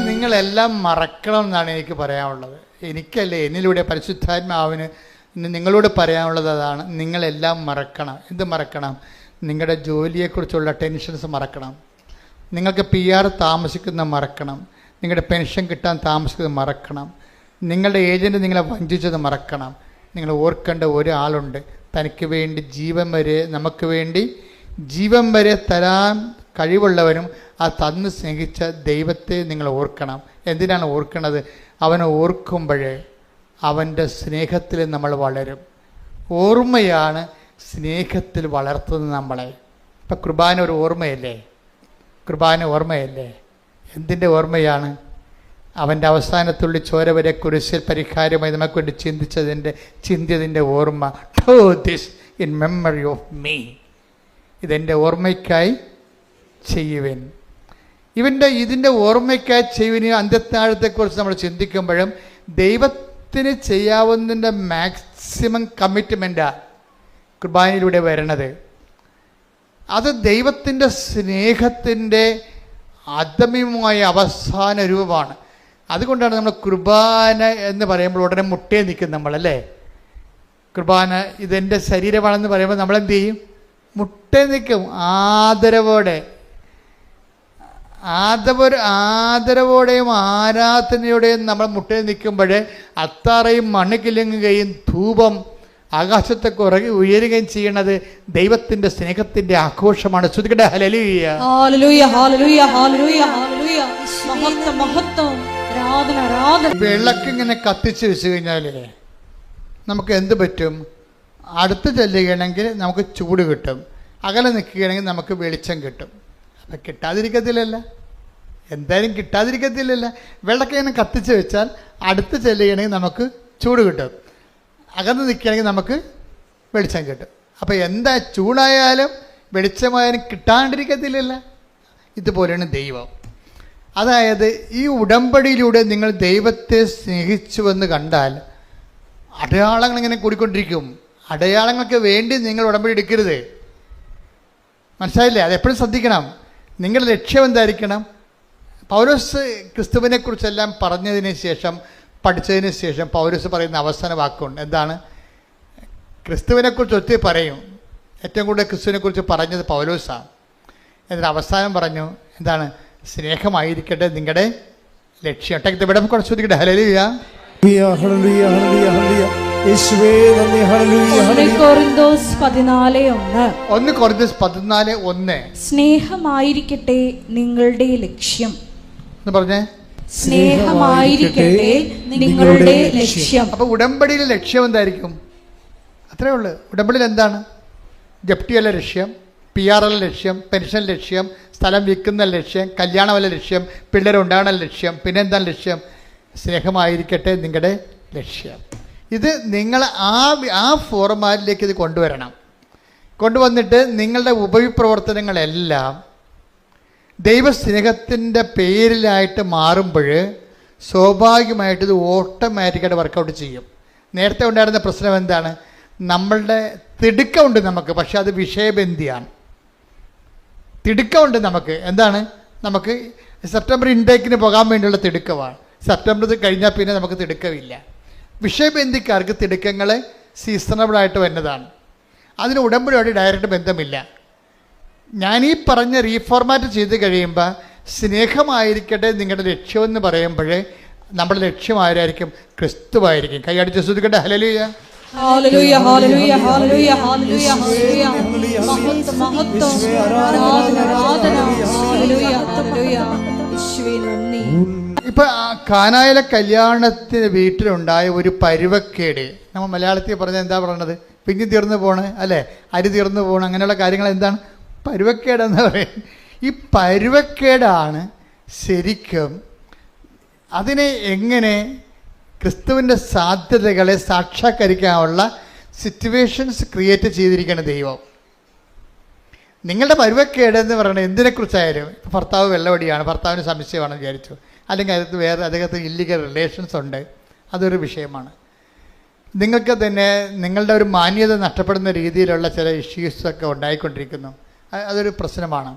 നിങ്ങളെല്ലാം മറക്കണം എന്നാണ് എനിക്ക് പറയാനുള്ളത്. എനിക്കല്ലേ, എന്നിലൂടെ പരിശുദ്ധാത്മാവിന് നിങ്ങളോട് പറയാനുള്ളത് അതാണ്. നിങ്ങളെല്ലാം മറക്കണം. എന്ത് മറക്കണം? നിങ്ങളുടെ ജോലിയെക്കുറിച്ചുള്ള ടെൻഷൻസ് മറക്കണം. നിങ്ങൾക്ക് PR താമസിക്കുന്ന മറക്കണം. നിങ്ങളുടെ പെൻഷൻ കിട്ടാൻ താമസിക്കുന്നത് മറക്കണം. നിങ്ങളുടെ ഏജൻറ്റ് നിങ്ങളെ വഞ്ചിച്ചത് മറക്കണം. നിങ്ങൾ ഓർക്കേണ്ട ഒരാളുണ്ട്, തനിക്ക് വേണ്ടി ജീവൻ വരെ, നമുക്ക് വേണ്ടി ജീവൻ വരെ തരാൻ കഴിവുള്ളവനും ആ തന്ന് സ്നേഹിച്ച ദൈവത്തെ നിങ്ങൾ ഓർക്കണം. എന്തിനാണ് ഓർക്കുന്നത്? അവനെ ഓർക്കുമ്പോഴേ അവൻ്റെ സ്നേഹത്തിൽ നമ്മൾ വളരും. ഓർമ്മയാണ് സ്നേഹത്തിൽ വളർത്തുന്നത് നമ്മളെ. ഇപ്പം കുർബാന ഒരു ഓർമ്മയല്ലേ? കുർബാന ഓർമ്മയല്ലേ? എന്തിൻ്റെ ഓർമ്മയാണ്? അവൻ്റെ അവസാനത്തുള്ളി ചോര വരെ കുരിശിൽ പരിഹാരമായി നമുക്ക് വേണ്ടി ചിന്തിയതിൻ്റെ ഓർമ്മ. Do this in memory of me. ഇതെൻ്റെ ഓർമ്മയ്ക്കായി ചെയ്യുവിൻ. ഇതിൻ്റെ ഓർമ്മയ്ക്കായി ചെയ്യുവിന് അന്ത്യത്താഴത്തെക്കുറിച്ച് നമ്മൾ ചിന്തിക്കുമ്പോഴും ദൈവത്തിന് ചെയ്യാവുന്നതിൻ്റെ മാക്സിമം കമ്മിറ്റ്മെൻറ്റാണ് കുർബാനയിലൂടെ വരണത്. അത് ദൈവത്തിൻ്റെ സ്നേഹത്തിൻ്റെ അദമ്യമായ അവസാന രൂപമാണ്. അതുകൊണ്ടാണ് നമ്മൾ കുർബാന എന്ന് പറയുമ്പോൾ ഉടനെ മുട്ടേ നിൽക്കും നമ്മളല്ലേ. കുർബാന ഇതെൻ്റെ ശരീരമാണെന്ന് പറയുമ്പോൾ നമ്മളെന്ത് ചെയ്യും? മുട്ടേ നിൽക്കും. ആദരവോടെയും ആരാധനയോടെയും നമ്മൾ മുട്ടേ നിൽക്കുമ്പോൾ അത്താറയും മണ്ണ് കിലുങ്ങുകയും ധൂപം ആകാശത്തെ ഉയരുകയും ചെയ്യണത് ദൈവത്തിന്റെ സ്നേഹത്തിന്റെ ആഘോഷമാണ്. ശ്രുതിക്കട്ടെ ഹല്ലേലൂയ. വിളക്കിങ്ങനെ കത്തിച്ച് വെച്ച് കഴിഞ്ഞാലേ നമുക്ക് എന്ത് പറ്റും? അടുത്ത് ചെല്ലുകയാണെങ്കിൽ നമുക്ക് ചൂട് കിട്ടും, അകലെ നിൽക്കുകയാണെങ്കിൽ നമുക്ക് വെളിച്ചം കിട്ടും. അപ്പം കിട്ടാതിരിക്കത്തില്ലല്ല, എന്തായാലും കിട്ടാതിരിക്കത്തില്ലല്ല. വിളക്കിങ്ങനെ കത്തിച്ച് വെച്ചാൽ അടുത്ത് ചെല്ലുകയാണെങ്കിൽ നമുക്ക് ചൂട് കിട്ടും, അകന്ന് നിൽക്കുകയാണെങ്കിൽ നമുക്ക് വെളിച്ചം കിട്ടും. അപ്പോൾ എന്താ ചൂടായാലും വെളിച്ചമായാലും കിട്ടാണ്ടിരിക്കത്തില്ലല്ല. ഇതുപോലെയാണ് ദൈവം. അതായത് ഈ ഉടമ്പടിയിലൂടെ നിങ്ങൾ ദൈവത്തെ സ്നേഹിച്ചുവെന്ന് കണ്ടാൽ അടയാളങ്ങൾ ഇങ്ങനെ കൂടിക്കൊണ്ടിരിക്കും. അടയാളങ്ങൾക്ക് വേണ്ടി നിങ്ങൾ ഉടമ്പടി എടുക്കരുത്. മനസ്സിലായില്ലേ? അതെപ്പോഴും ശ്രദ്ധിക്കണം. നിങ്ങളുടെ ലക്ഷ്യം എന്തായിരിക്കണം? പൗലോസ് ക്രിസ്തുവിനെക്കുറിച്ചെല്ലാം പറഞ്ഞതിന് ശേഷം, പഠിച്ചതിന് ശേഷം പൗലോസ് പറയുന്ന അവസാന വാക്കുണ്ട്. എന്താണ്? ക്രിസ്തുവിനെക്കുറിച്ച് ഒത്തിരി പറയും. ഏറ്റവും കൂടുതൽ ക്രിസ്തുവിനെക്കുറിച്ച് പറഞ്ഞത് പൗലോസാണ്. എന്നിട്ട് അവസാനം പറഞ്ഞു എന്താണ്? സ്നേഹമായിരിക്കട്ടെ നിങ്ങളുടെ ലക്ഷ്യം. ഇവിടെ ശ്രദ്ധിക്കട്ടെ. ഹല്ലേലൂയ. യേശുവേ നന്ദി. ഹല്ലേലൂയ, ഒന്ന് ഹല്ലേലൂയ. കൊറിന്തോസ് 14:1. 1 കൊരിന്ത്യർ 14:1 സ്നേഹമായിരിക്കട്ടെ നിങ്ങളുടെ ലക്ഷ്യം. എന്ന് പറഞ്ഞേ. സ്നേഹമായിരിക്കട്ടെ നിങ്ങളുടെ ലക്ഷ്യം. അപ്പൊ ഉടമ്പടിയിലെ ലക്ഷ്യം എന്തായിരിക്കും? അത്രേ ഉള്ളു. ഉടമ്പടിയിൽ എന്താണ്? ജപ്തിയല്ല ലക്ഷ്യം, PR ലക്ഷ്യം, പെൻഷൻ ലക്ഷ്യം, സ്ഥലം വിൽക്കുന്ന ലക്ഷ്യം, കല്യാണമല്ല ലക്ഷ്യം, പിള്ളേരുണ്ടാകണ ലക്ഷ്യം. പിന്നെ എന്താണ് ലക്ഷ്യം? സ്നേഹമായിരിക്കട്ടെ നിങ്ങളുടെ ലക്ഷ്യം. ഇത് നിങ്ങൾ ആ ഫോർമാറ്റിലേക്ക് ഇത് കൊണ്ടുവരണം. കൊണ്ടുവന്നിട്ട് നിങ്ങളുടെ ഉപവിപ്രവർത്തനങ്ങളെല്ലാം ദൈവസ്നേഹത്തിൻ്റെ പേരിലായിട്ട് മാറുമ്പോൾ സ്വാഭാവികമായിട്ട് ഇത് ഓട്ടോമാറ്റിക്കായിട്ട് വർക്കൗട്ട് ചെയ്യും. നേരത്തെ ഉണ്ടായിരുന്ന പ്രശ്നം എന്താണ്? നമ്മളുടെ തിടുക്കമുണ്ട് നമുക്ക്, പക്ഷെ അത് വിഷയബന്ധിയാണ്. തിടുക്കമുണ്ട് നമുക്ക്. എന്താണ്? നമുക്ക് സെപ്റ്റംബർ ഇൻടേക്കിന് പോകാൻ വേണ്ടിയുള്ള തിടുക്കമാണ്. സെപ്റ്റംബർ കഴിഞ്ഞാൽ പിന്നെ നമുക്ക് തിടുക്കമില്ല. വിഷയബന്ധിക്കാർക്ക് തിടുക്കങ്ങൾ സീസണബിളായിട്ട് വരുന്നതാണ്. അതിന് ഉടമ്പടിയോട് ഡയറക്റ്റ് ബന്ധമില്ല. ഞാനീ പറഞ്ഞ റീഫോർമാറ്റ് ചെയ്ത് കഴിയുമ്പോൾ സ്നേഹമായിരിക്കട്ടെ നിങ്ങളുടെ ലക്ഷ്യമെന്ന് പറയുമ്പോൾ നമ്മുടെ ലക്ഷ്യം ആരായിരിക്കും? ക്രിസ്തുവായിരിക്കും. കൈയടിച്ച് ശ്രദ്ധിക്കട്ടെ. ഹല്ലേലൂയ, ഹല്ലേലൂയ, ഹല്ലേലൂയ, ഹല്ലേലൂയ, ഹല്ലേലൂയ, ഹല്ലേലൂയ. മഹത്വം, മഹത്വം, ആരാധന, ആരാധന. ഹല്ലേലൂയ, ഹല്ലേലൂയ. യേശുവേ നന്ദി. ഇപ്പം കാനായിലെ കല്യാണത്തിന് വീട്ടിലുണ്ടായ ഒരു പരുവക്കേട്, നമ്മൾ മലയാളത്തിൽ പറഞ്ഞാൽ എന്താ പറയണത്? പിഞ്ഞി തീർന്നു പോണ്, അല്ലേ? അരി തീർന്നു പോകണം, അങ്ങനെയുള്ള കാര്യങ്ങൾ എന്താണ്? പരുവക്കേടെന്ന് പറയും. ഈ പരുവക്കേടാണ് ശരിക്കും അതിനെ എങ്ങനെ ക്രിസ്തുവിൻ്റെ സാധ്യതകളെ സാക്ഷാത്കരിക്കാനുള്ള സിറ്റുവേഷൻസ് ക്രിയേറ്റ് ചെയ്തിരിക്കുകയാണ് ദൈവം. നിങ്ങളുടെ പരുവക്കേടെന്ന് പറയുന്നത് എന്തിനെക്കുറിച്ചായാലും, ഇപ്പോൾ ഭർത്താവ് വെള്ളവടിയാണ്, ഭർത്താവിന് സംശയമാണെന്ന് വിചാരിച്ചു, അല്ലെങ്കിൽ അദ്ദേഹത്തിന് ഇല്ലീഗൽ റിലേഷൻസ് ഉണ്ട്, അതൊരു വിഷയമാണ്. നിങ്ങൾക്ക് തന്നെ നിങ്ങളുടെ ഒരു മാന്യത നഷ്ടപ്പെടുന്ന രീതിയിലുള്ള ചില ഇഷ്യൂസൊക്കെ ഉണ്ടായിക്കൊണ്ടിരിക്കുന്നു, അതൊരു പ്രശ്നമാണ്.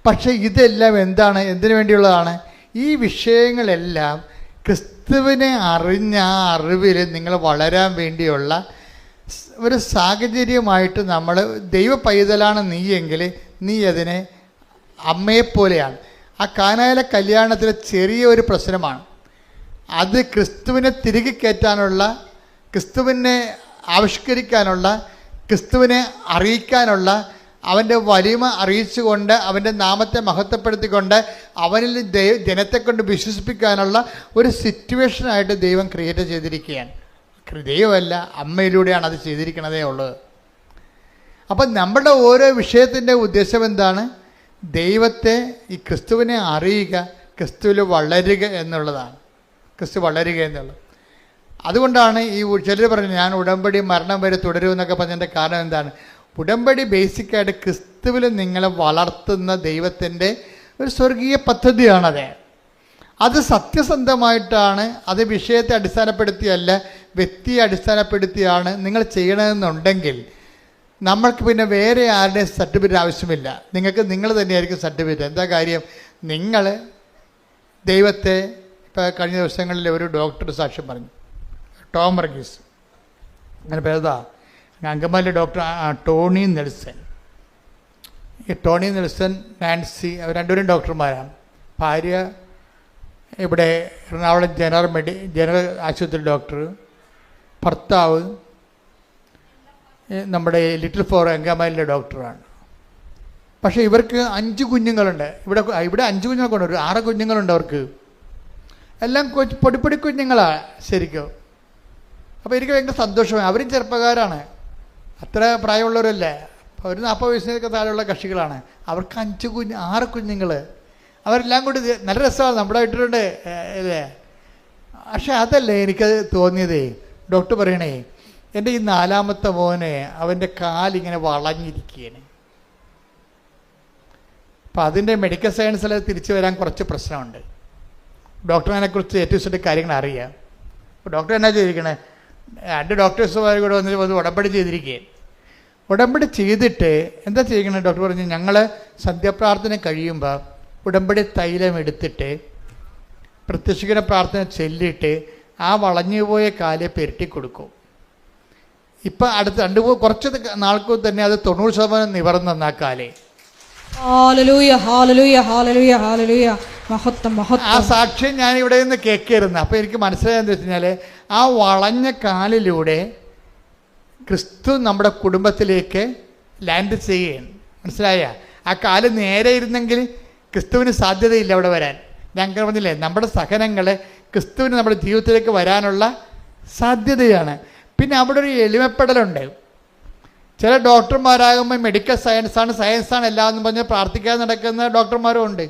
പക്ഷേ ഇതെല്ലാം എന്താണ്? എന്തിനു വേണ്ടിയുള്ളതാണ്? ഈ വിഷയങ്ങളെല്ലാം ക്രിസ്തുവിനെ അറിഞ്ഞ ആ അറിവിൽ നിങ്ങൾ വളരാൻ വേണ്ടിയുള്ള ഒരു സാഹചര്യമായിട്ട് നമ്മൾ ദൈവ പൈതലാണ് നീയെങ്കിൽ നീ അതിനെ അമ്മയെപ്പോലെയാണ്. ആ കാനായിലെ കല്യാണത്തിലെ ചെറിയൊരു പ്രശ്നമാണ് അത്. ക്രിസ്തുവിനെ തിരികെ കയറ്റാനുള്ള, ക്രിസ്തുവിനെ ആവിഷ്കരിക്കാനുള്ള, ക്രിസ്തുവിനെ അറിയിക്കാനുള്ള, അവൻ്റെ വലിമ അറിയിച്ചുകൊണ്ട് അവൻ്റെ നാമത്തെ മഹത്വപ്പെടുത്തിക്കൊണ്ട് അവനിൽ ജനത്തെ കൊണ്ട് വിശ്വസിപ്പിക്കാനുള്ള ഒരു സിറ്റുവേഷനായിട്ട് ദൈവം ക്രിയേറ്റ് ചെയ്തിരിക്കുകയാണ്. ദൈവമല്ല, അമ്മയിലൂടെയാണ് അത് ചെയ്തിരിക്കണതേ ഉള്ളത്. അപ്പം നമ്മുടെ ഓരോ വിഷയത്തിൻ്റെ ഉദ്ദേശം എന്താണ്? ദൈവത്തെ, ഈ ക്രിസ്തുവിനെ അറിയുക, ക്രിസ്തുവിൽ വളരുക എന്നുള്ളതാണ്. ക്രിസ്തു വളരുക എന്നുള്ളത്. അതുകൊണ്ടാണ് ഈ ചിലർ പറഞ്ഞു ഞാൻ ഉടമ്പടി മരണം വരെ തുടരുമെന്നൊക്കെ പറഞ്ഞതിൻ്റെ കാരണം എന്താണ്? ഉടമ്പടി ബേസിക്കായിട്ട് ക്രിസ്തുവിൽ നിങ്ങളെ വളർത്തുന്ന ദൈവത്തിൻ്റെ ഒരു സ്വർഗീയ പദ്ധതിയാണത്. അത് സത്യസന്ധമായിട്ടാണ്. അത് വിഷയത്തെ അടിസ്ഥാനപ്പെടുത്തിയല്ല, വ്യക്തിയെ അടിസ്ഥാനപ്പെടുത്തിയാണ് നിങ്ങൾ ചെയ്യണമെന്നുണ്ടെങ്കിൽ നമ്മൾക്ക് പിന്നെ വേറെ ആരുടെയും സർട്ടിഫിക്കറ്റ് ആവശ്യമില്ല. നിങ്ങൾക്ക് നിങ്ങൾ തന്നെയായിരിക്കും സർട്ടിഫിക്കറ്റ്. എന്താ കാര്യം? നിങ്ങൾ ദൈവത്തെ, ഇപ്പോൾ കഴിഞ്ഞ ദിവസങ്ങളിൽ ഒരു ഡോക്ടർ സാക്ഷ്യം പറഞ്ഞു, ടോം വർഗീസ്, അങ്ങനെ പേരുതാ, അങ്കമാലി ഡോക്ടർ ടോണി നെൽസൺ. ഈ ടോണി നെൽസൺ, നാൻസി, അവർ രണ്ടുപേരും ഡോക്ടർമാരാണ്. ഭാര്യ ഇവിടെ എറണാകുളം ജനറൽ ആശുപത്രി ഡോക്ടർ, ഭർത്താവ് നമ്മുടെ ലിറ്റിൽ ഫോർ അങ്കമാലിയിലെ ഡോക്ടറാണ്. പക്ഷേ ഇവർക്ക് 5 കുഞ്ഞുങ്ങളുണ്ട്. ഇവിടെ 5 കുഞ്ഞുങ്ങളൊക്കെ ഒരു 6 കുഞ്ഞുങ്ങളുണ്ട് അവർക്ക്. എല്ലാം പൊടിപ്പൊടി കുഞ്ഞുങ്ങളാണ് ശരിക്കും. അപ്പോൾ എനിക്ക് ഭയങ്കര സന്തോഷമായി. അവരും ചെറുപ്പക്കാരാണ്, അത്ര പ്രായമുള്ളവരല്ലേ, ഒരു 40 വയസ്സിനൊക്കെ താഴെയുള്ള കക്ഷികളാണ്. അവർക്ക് 6 കുഞ്ഞുങ്ങൾ. അവരെല്ലാം കൂടി നല്ല രസമാണ്, നമ്മുടെ ഇട്ടിട്ടുണ്ട് അല്ലേ. പക്ഷെ അതല്ലേ എനിക്കത് തോന്നിയതേ. ഡോക്ടർ പറയണേ, എൻ്റെ ഈ 4ാമത്തെ മോനെ അവൻ്റെ കാലിങ്ങനെ വളഞ്ഞിരിക്കുകയാണ്. അപ്പം അതിൻ്റെ മെഡിക്കൽ സയൻസിൽ തിരിച്ചു വരാൻ കുറച്ച് പ്രശ്നമുണ്ട്. ഡോക്ടറിനെക്കുറിച്ച് ഏറ്റവും കൂടുതൽ കാര്യങ്ങൾ അറിയാം. അപ്പോൾ ഡോക്ടർ എന്നാ ചെയ്തിരിക്കണേ, 2 ഡോക്ടേഴ്സുമാർ കൂടെ വന്ന് ഉടമ്പടി ചെയ്തിരിക്കുകയാണ്. ഉടമ്പടി ചെയ്തിട്ട് എന്താ ചെയ്യിക്കണേ? ഡോക്ടർ പറഞ്ഞു, ഞങ്ങൾ സന്ധ്യാപ്രാർത്ഥന കഴിയുമ്പോൾ ഉടമ്പടി തൈലം എടുത്തിട്ട് പ്രത്യക്ഷീകരണ പ്രാർത്ഥന ചൊല്ലിയിട്ട് ആ വളഞ്ഞുപോയ കാലെ പെരട്ടി കൊടുക്കും. ഇപ്പം അടുത്ത് കുറച്ച് നാൾക്ക് തന്നെ അത് 90% നിവർന്നു ആ കാലേ. ഹല്ലേലൂയ, ഹല്ലേലൂയ, ഹല്ലേലൂയ, ഹല്ലേലൂയ. മഹത്വം, മഹത്വം. ആ സാക്ഷ്യം ഞാൻ ഇവിടെ നിന്ന് കേൾക്കായിരുന്നു. അപ്പോൾ എനിക്ക് മനസ്സിലായെന്ന് വെച്ച് കഴിഞ്ഞാൽ ആ വളഞ്ഞ കാലിലൂടെ ക്രിസ്തു നമ്മുടെ കുടുംബത്തിലേക്ക് ലാൻഡ് ചെയ്യുകയാണ്. മനസ്സിലായ? ആ കാല് നേരെ ഇരുന്നെങ്കിൽ ക്രിസ്തുവിന് സാധ്യതയില്ല അവിടെ വരാൻ. ഞാൻ പറഞ്ഞില്ലേ, നമ്മുടെ സഹനങ്ങൾ ക്രിസ്തുവിന് നമ്മുടെ ജീവിതത്തിലേക്ക് വരാനുള്ള സാധ്യതയാണ്. പിന്നെ അവിടെ ഒരു എളിമപ്പെടലുണ്ട്. ചില ഡോക്ടർമാരാകുമ്പോൾ മെഡിക്കൽ സയൻസാണ് എല്ലാം എന്ന് പറഞ്ഞ് പ്രാർത്ഥിക്കാതെ നടക്കുന്ന ഡോക്ടർമാരും ഉണ്ട്.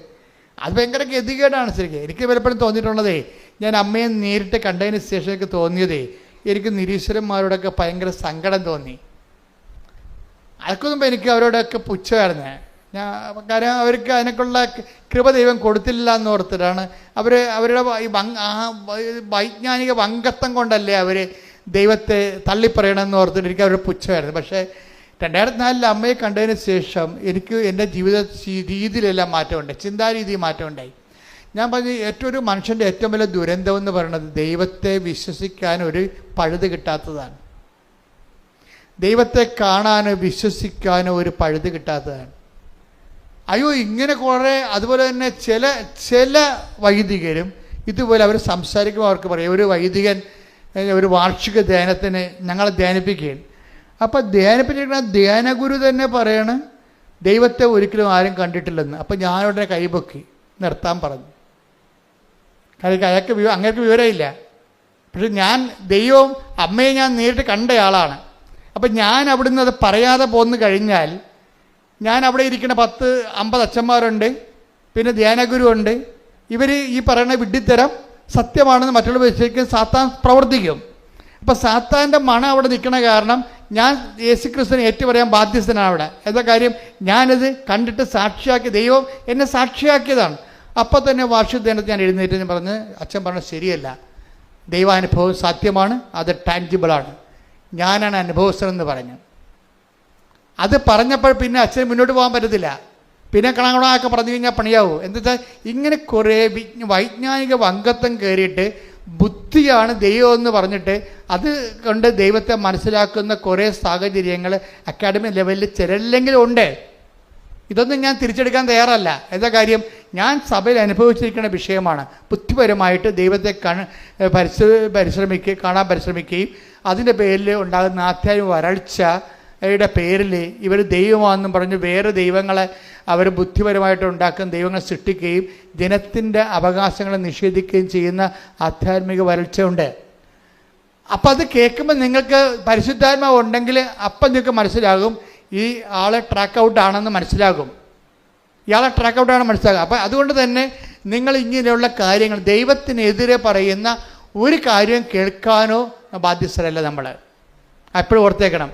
അത് ഭയങ്കര ഗതികേടാണ് ശരിക്കും. എനിക്ക് പലപ്പോഴും തോന്നിയിട്ടുള്ളതേ, ഞാൻ അമ്മയെ നേരിട്ട് കണ്ടതിന് ശേഷം എനിക്ക് തോന്നിയതേ, എനിക്ക് നിരീശ്വരന്മാരോടൊക്കെ ഭയങ്കര സങ്കടം തോന്നി. അതൊക്കെ എനിക്ക് അവരോടൊക്കെ പുച്ഛമായിരുന്നു. കാരണം അവർക്ക് അതിനൊക്കെയുള്ള കൃപ ദൈവം കൊടുത്തില്ല എന്നോർത്തിട്ടാണ് അവരുടെ വൈജ്ഞാനിക വങ്കത്വം കൊണ്ടല്ലേ അവർ ദൈവത്തെ തള്ളിപ്പറയണമെന്ന് ഓർത്തിട്ട് എനിക്ക് അവരുടെ പുച്ഛമായിരുന്നു. പക്ഷേ 2004 അമ്മയെ കണ്ടതിന് ശേഷം എനിക്ക് എൻ്റെ ജീവിത രീതിയിലെല്ലാം മാറ്റമുണ്ടായി, ചിന്താരീതി മാറ്റമുണ്ടായി. ഞാൻ പറഞ്ഞു, ഒരു മനുഷ്യൻ്റെ ഏറ്റവും വലിയ ദുരന്തം എന്ന് പറയുന്നത് ദൈവത്തെ വിശ്വസിക്കാൻ ഒരു പഴുത് കിട്ടാത്തതാണ്. ദൈവത്തെ കാണാനോ വിശ്വസിക്കാനോ ഒരു പഴുത് കിട്ടാത്തതാണ്. അയ്യോ, ഇങ്ങനെ കുറേ. അതുപോലെ തന്നെ ചില വൈദികരും ഇതുപോലെ അവർ സംസാരിക്കുമ്പോൾ അവർക്ക് പറയും, ഒരു വൈദികൻ ഒരു വാർഷിക ധ്യാനത്തിന് ഞങ്ങളെ ധ്യാനിപ്പിക്കുകയാണ്. അപ്പം ധ്യാനിപ്പിച്ചിരിക്കുന്ന ധ്യാനഗുരു തന്നെ പറയണം ദൈവത്തെ ഒരിക്കലും ആരും കണ്ടിട്ടില്ലെന്ന്. അപ്പം ഞാനുടനെ കൈപൊക്കി നിർത്താൻ പറഞ്ഞു. കാരണം അങ്ങേർക്ക് വിവരമില്ല. പക്ഷെ ഞാൻ ദൈവവും അമ്മയെ ഞാൻ നേരിട്ട് കണ്ടയാളാണ്. അപ്പം ഞാൻ അവിടുന്ന് അത് പറയാതെ പോന്നു കഴിഞ്ഞാൽ, ഞാൻ അവിടെ ഇരിക്കുന്ന 10-50 അച്ഛന്മാരുണ്ട്, പിന്നെ ധ്യാനഗുരു ഉണ്ട്. ഇവർ ഈ പറയുന്ന വിഡ്ഢിത്തരം സത്യമാണെന്ന് മറ്റുള്ളവർ വിശ്വസിക്കും. സാത്താൻ പ്രവർത്തിക്കും. അപ്പം സാത്താൻ്റെ മണം അവിടെ നിൽക്കണ കാരണം ഞാൻ യേശുക്രിസ്തുവിനെ ഏറ്റുപറയാൻ ബാധ്യസ്ഥനാണ് അവിടെ. എന്താ കാര്യം? ഞാനത് കണ്ടിട്ട് സാക്ഷിയാക്കി, ദൈവം എന്നെ സാക്ഷിയാക്കിയതാണ്. അപ്പം തന്നെ വാർഷിക ദിനത്തിൽ ഞാൻ എഴുന്നേറ്റ് പറഞ്ഞ് അച്ഛൻ പറഞ്ഞത് ശരിയല്ല, ദൈവാനുഭവം സത്യമാണ്, അത് ടാൻജിബിളാണ്, ഞാനാണ് അനുഭവസ്ഥനെന്ന് പറഞ്ഞു. അത് പറഞ്ഞപ്പോൾ പിന്നെ അച്ഛന് മുന്നോട്ട് പോകാൻ പറ്റത്തില്ല. പിന്നെ കണങ്ങളൊക്കെ പറഞ്ഞു കഴിഞ്ഞാൽ പണിയാവും. എന്താ വെച്ചാൽ ഇങ്ങനെ കുറേ വൈജ്ഞാനിക വങ്കത്വം കയറിയിട്ട് ബുദ്ധിയാണ് ദൈവം എന്ന് പറഞ്ഞിട്ട് അത് കൊണ്ട് ദൈവത്തെ മനസ്സിലാക്കുന്ന കുറേ സാഹചര്യങ്ങൾ അക്കാഡമിക് ലെവലിൽ ചിലരില്ലെങ്കിലും ഉണ്ട്. ഇതൊന്നും ഞാൻ തിരിച്ചെടുക്കാൻ തയ്യാറല്ല. എന്താ കാര്യം? ഞാൻ സഭയിൽ അനുഭവിച്ചിരിക്കുന്ന വിഷയമാണ്. ബുദ്ധിപരമായിട്ട് ദൈവത്തെ കാണാൻ പരിശ്രമിക്കുകയും അതിൻ്റെ പേരിൽ ഉണ്ടാകുന്ന ആധ്യാത്മിക വരൾച്ചയുടെ പേരിൽ ഇവർ ദൈവമാണെന്നും പറഞ്ഞ് വേറെ ദൈവങ്ങളെ അവർ ബുദ്ധിപരമായിട്ട് ഉണ്ടാക്കുന്ന ദൈവങ്ങളെ സൃഷ്ടിക്കുകയും ജനത്തിൻ്റെ അവകാശങ്ങളെ നിഷേധിക്കുകയും ചെയ്യുന്ന ആധ്യാത്മിക വരൾച്ചയുണ്ട്. അപ്പം അത് കേൾക്കുമ്പോൾ നിങ്ങൾക്ക് പരിശുദ്ധാത്മാവ് ഉണ്ടെങ്കിൽ അപ്പം നിങ്ങൾക്ക് മനസ്സിലാകും ഈ ആളെ ട്രാക്ക് ഔട്ടാണെന്ന് മനസ്സിലാകും. ഇയാളെ ട്രാക്ക് ഔട്ടാണെന്ന് മനസ്സിലാകും. അപ്പം അതുകൊണ്ട് തന്നെ നിങ്ങൾ ഇങ്ങനെയുള്ള കാര്യങ്ങൾ ദൈവത്തിനെതിരെ പറയുന്ന ഒരു കാര്യം കേൾക്കാനോ ബാധ്യസ്ഥരല്ല നമ്മൾ. എപ്പോഴും ഓർത്തേക്കണം.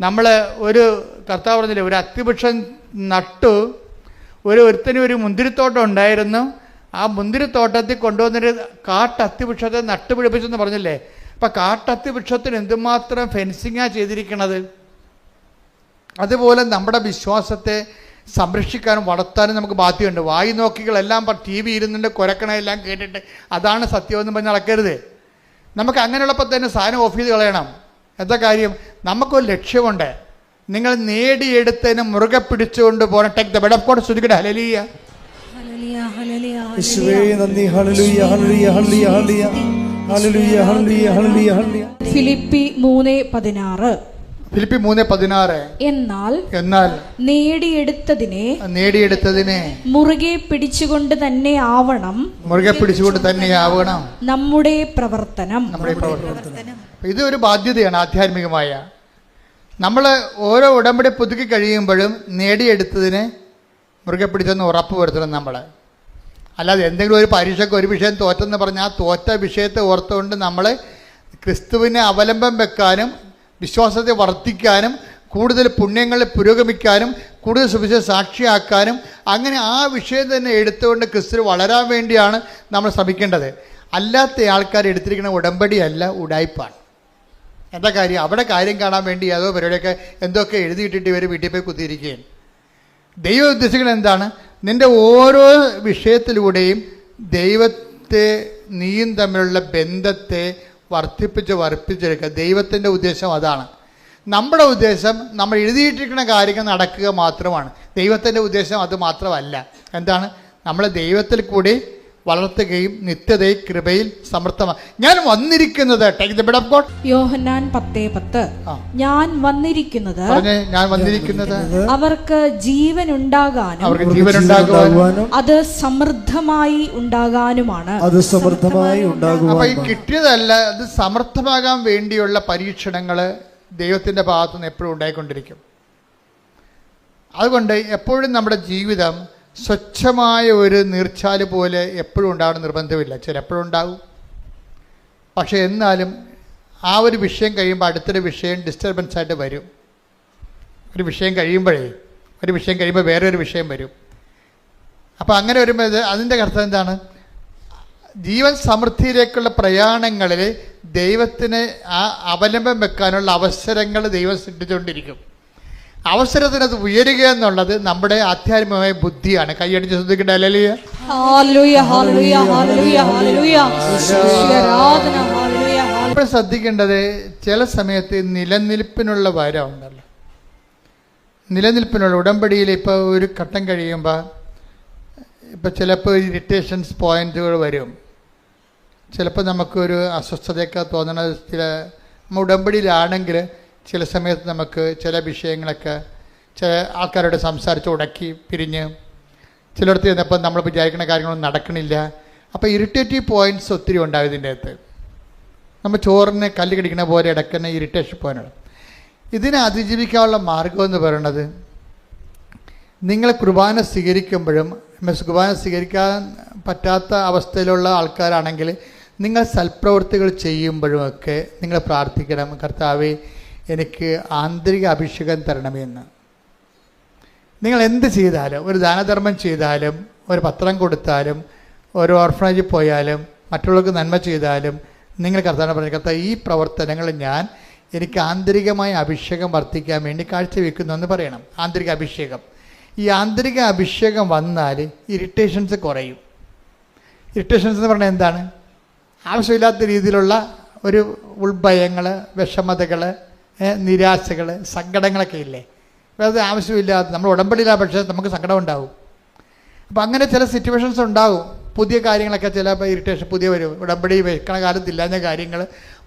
നമ്മൾ ഒരു കർത്താവ് പറഞ്ഞില്ലേ, ഒരു അത്തിവൃക്ഷം നട്ടു, ഒരുത്തന് ഒരു മുന്തിരിത്തോട്ടം ഉണ്ടായിരുന്നു. ആ മുന്തിരിത്തോട്ടത്തിൽ കൊണ്ടുവന്നൊരു കാട്ടത്തിവൃക്ഷത്തെ നട്ടുപിടിപ്പിച്ചെന്ന് പറഞ്ഞില്ലേ. അപ്പം കാട്ടത്തിവൃക്ഷത്തിന് എന്തുമാത്രം ഫെൻസിങ്ങാണ് ചെയ്തിരിക്കണത്. അതുപോലെ നമ്മുടെ വിശ്വാസത്തെ സംരക്ഷിക്കാനും വളർത്താനും നമുക്ക് ബാധ്യതയുണ്ട്. വായി നോക്കികളെല്ലാം TV ഇരുന്നുണ്ട് കുരക്കണമെല്ലാം കേട്ടിട്ട് അതാണ് സത്യമെന്ന് പറഞ്ഞ് നടക്കരുത്. നമുക്ക് അങ്ങനെയുള്ളപ്പോൾ തന്നെ സാധനം ഓഫ് ചെയ്ത് കളയണം. എന്താ കാര്യം? നമുക്കൊരു ലക്ഷ്യമുണ്ട്. നിങ്ങൾ നേടിയെടുത്തതിന് മുറുകെ പിടിച്ചുകൊണ്ട് പോകണം. Take the bed of God. സ്തുതിക്കട്ടെ. ഹല്ലേലൂയ, ഹല്ലേലൂയ, ഹല്ലേലൂയ, യേശുവേ നന്ദി. ഹല്ലേലൂയ, ഹല്ലേലൂയ, ഹല്ലേലൂയ, ഹല്ലേലൂയ, ഹല്ലേലൂയ, ഹല്ലേലൂയ, ഹല്ലേലൂയ, ഹല്ലേലൂയ. ഫിലിപ്പി 3:16. ഫിലിപ്പി 3:16. എന്നാൽ നേടിയെടുത്തതിനെ മുറുകെ പിടിച്ചുകൊണ്ട് തന്നെ ആവണം നമ്മുടെ പ്രവർത്തനം. ഇത് ഒരു ബാധ്യതയാണ് ആധ്യാത്മികമായ. നമ്മൾ ഓരോ ഉടമ്പടി പുതുക്കി കഴിയുമ്പോഴും നേടിയെടുത്തതിനെ മുറുകെ പിടിച്ചെന്ന് ഉറപ്പ് വരുത്തണം നമ്മൾ. അല്ലാതെ എന്തെങ്കിലും ഒരു പരീക്ഷയ്ക്ക് ഒരു വിഷയം തോറ്റെന്ന് പറഞ്ഞാൽ ആ തോറ്റ വിഷയത്തെ ഓർത്തുകൊണ്ട് നമ്മൾ ക്രിസ്തുവിനെ അവലംബം വെക്കാനും വിശ്വാസത്തെ വർദ്ധിക്കാനും കൂടുതൽ പുണ്യങ്ങളെ പുരോഗമിക്കാനും കൂടുതൽ സുവിശേഷ സാക്ഷിയാക്കാനും അങ്ങനെ ആ വിഷയം തന്നെ എടുത്തുകൊണ്ട് ക്രിസ്തു വളരാൻ വേണ്ടിയാണ് നമ്മൾ ശ്രമിക്കേണ്ടത്. അല്ലാത്ത ആൾക്കാർ എടുത്തിരിക്കുന്ന ഉടമ്പടിയല്ല, ഉടായ്പാണ്. എന്താ കാര്യം? അവിടെ കാര്യം കാണാൻ വേണ്ടി അതോ പരിപാടിയൊക്കെ എന്തൊക്കെ എഴുതിയിട്ടിട്ട് ഇവർ വീട്ടിൽ പോയി കുത്തിയിരിക്കുകയാണ്. ദൈവം ഉദ്ദേശിക്കുന്നത് എന്താണ്? നിൻ്റെ ഓരോ വിഷയത്തിലൂടെയും ദൈവത്തെ നീയും തമ്മിലുള്ള ബന്ധത്തെ വർദ്ധിപ്പിച്ചെടുക്കുക. ദൈവത്തിൻ്റെ ഉദ്ദേശം അതാണ്. നമ്മുടെ ഉദ്ദേശം നമ്മൾ എഴുതിയിട്ടിരിക്കുന്ന കാര്യങ്ങൾ നടക്കുക മാത്രമാണ്. ദൈവത്തിൻ്റെ ഉദ്ദേശം അത് മാത്രമല്ല. എന്താണ്? നമ്മളെ ദൈവത്തിൽ കൂടി വളർത്തുകയും നിത്യതയിൽ കൃപയിൽ സമർത്ഥമാണ്. ഞാൻ വന്നിരിക്കുന്നത് take the bread of God. Yohannan 10:10 ഞാൻ വന്നിരിക്കുന്നത് ഞാൻ വന്നിരിക്കുന്നത് അവർക്ക് ജീവൻ ഉണ്ടാകാനും അത് സമൃദ്ധമായി ഉണ്ടാകാനുമാണ്. അപ്പൊ ഈ കിട്ടിയതല്ല, അത് സമർത്ഥമാകാൻ വേണ്ടിയുള്ള പരീക്ഷണങ്ങള് ദൈവത്തിന്റെ ഭാഗത്തുനിന്ന് എപ്പോഴും ഉണ്ടായിക്കൊണ്ടിരിക്കും. അതുകൊണ്ട് എപ്പോഴും നമ്മുടെ ജീവിതം സ്വച്ഛമായ ഒരു നീർച്ചാല് പോലെ എപ്പോഴും ഉണ്ടാവണം നിർബന്ധമില്ല. ചിലപ്പോഴും ഉണ്ടാവും. പക്ഷെ എന്നാലും ആ ഒരു വിഷയം കഴിയുമ്പോൾ അടുത്തൊരു വിഷയം ഡിസ്റ്റർബൻസ് ആയിട്ട് വരും. ഒരു വിഷയം കഴിയുമ്പോൾ വേറെ ഒരു വിഷയം വരും. അപ്പോൾ അങ്ങനെ വരുമ്പോൾ അതിൻ്റെ അർത്ഥം എന്താണ്? ജീവൻ സമൃദ്ധിയിലേക്കുള്ള പ്രയാണങ്ങളിൽ ദൈവത്തിന് ആ അവലംബം വെക്കാനുള്ള അവസരങ്ങൾ ദൈവം സൃഷ്ടിച്ചുകൊണ്ടിരിക്കും. അവസരത്തിനത് ഉയരുക എന്നുള്ളത് നമ്മുടെ ആധ്യാത്മികമായ ബുദ്ധിയാണ്. കൈയടിച്ച് ശ്രദ്ധിക്കേണ്ട. ഹല്ലേലൂയ, ഹല്ലേലൂയ, ഹല്ലേലൂയ, ഹല്ലേലൂയ. ഇപ്പോൾ ശ്രദ്ധിക്കേണ്ടത് ചില സമയത്ത് നിലനിൽപ്പിനുള്ള വരം ഉണ്ടല്ലോ. നിലനിൽപ്പിനുള്ള ഉടമ്പടിയിൽ ഇപ്പോൾ ഒരു ഘട്ടം കഴിയുമ്പോൾ ഇപ്പോൾ ചിലപ്പോൾ ഇറിറ്റേഷൻസ് പോയിന്റുകൾ വരും. ചിലപ്പോൾ നമുക്കൊരു അസ്വസ്ഥതയൊക്കെ തോന്നണ നമ്മൾ ഉടമ്പടിയിലാണെങ്കിൽ ചില സമയത്ത് നമുക്ക് ചില വിഷയങ്ങളൊക്കെ ചില ആൾക്കാരോട് സംസാരിച്ച് ഉടക്കി പിരിഞ്ഞ് ചിലയിടത്ത് ചെന്നപ്പോൾ നമ്മൾ വിചാരിക്കുന്ന കാര്യങ്ങളൊന്നും നടക്കണില്ല. അപ്പോൾ ഇറിറ്റേറ്റീവ് പോയിൻറ്റ്സ് ഒത്തിരി ഉണ്ടാവും ഇതിൻ്റെ അകത്ത്. നമ്മൾ ചോറിന് കല്ല് കടിക്കുന്ന പോലെ ഇടയ്ക്കുന്ന ഇറിറ്റേഷൻ പോയിൻ്റ്. ഇതിനെ അതിജീവിക്കാനുള്ള മാർഗം എന്ന് പറയുന്നത്, നിങ്ങൾ കുർബാന സ്വീകരിക്കുമ്പോഴും കുർബാന സ്വീകരിക്കാൻ പറ്റാത്ത അവസ്ഥയിലുള്ള ആൾക്കാരാണെങ്കിൽ നിങ്ങൾ സൽപ്രവൃത്തികൾ ചെയ്യുമ്പോഴുമൊക്കെ നിങ്ങൾ പ്രാർത്ഥിക്കണം, കർത്താവേ എനിക്ക് ആന്തരിക അഭിഷേകം തരണമെന്ന്. നിങ്ങൾ എന്ത് ചെയ്താലും, ഒരു ദാനധർമ്മം ചെയ്താലും, ഒരു പത്രം കൊടുത്താലും, ഒരു ഓർഫനേജിൽ പോയാലും, മറ്റുള്ളവർക്ക് നന്മ ചെയ്താലും നിങ്ങൾ കർത്താവിനെ പറഞ്ഞു, കർത്താവ് ഈ പ്രവർത്തനങ്ങൾ എനിക്ക് ആന്തരികമായ അഭിഷേകം വർദ്ധിക്കാൻ വേണ്ടി കാഴ്ചവെക്കുന്നു എന്ന് പറയണം. ആന്തരിക അഭിഷേകം. ഈ ആന്തരിക അഭിഷേകം വന്നാൽ ഇറിറ്റേഷൻസ് കുറയും. ഇറിറ്റേഷൻസ് എന്ന് പറഞ്ഞാൽ എന്താണ്? ആവശ്യമില്ലാത്ത രീതിയിലുള്ള ഒരു ഉൾഭയങ്ങൾ, വിഷമതകൾ, നിരാശകൾ, സങ്കടങ്ങളൊക്കെ ഇല്ലേ? അത് ആവശ്യമില്ലാത്ത, നമ്മൾ ഉടമ്പടിയിലാണ്, പക്ഷേ നമുക്ക് സങ്കടം ഉണ്ടാവും. അപ്പം അങ്ങനെ ചില സിറ്റുവേഷൻസ് ഉണ്ടാവും. പുതിയ കാര്യങ്ങളൊക്കെ ചിലപ്പോൾ ഇറിറ്റേഷൻ പുതിയ വരും. ഉടമ്പടി വെക്കണ കാലത്തില്ലാഞ്ഞ കാര്യങ്ങൾ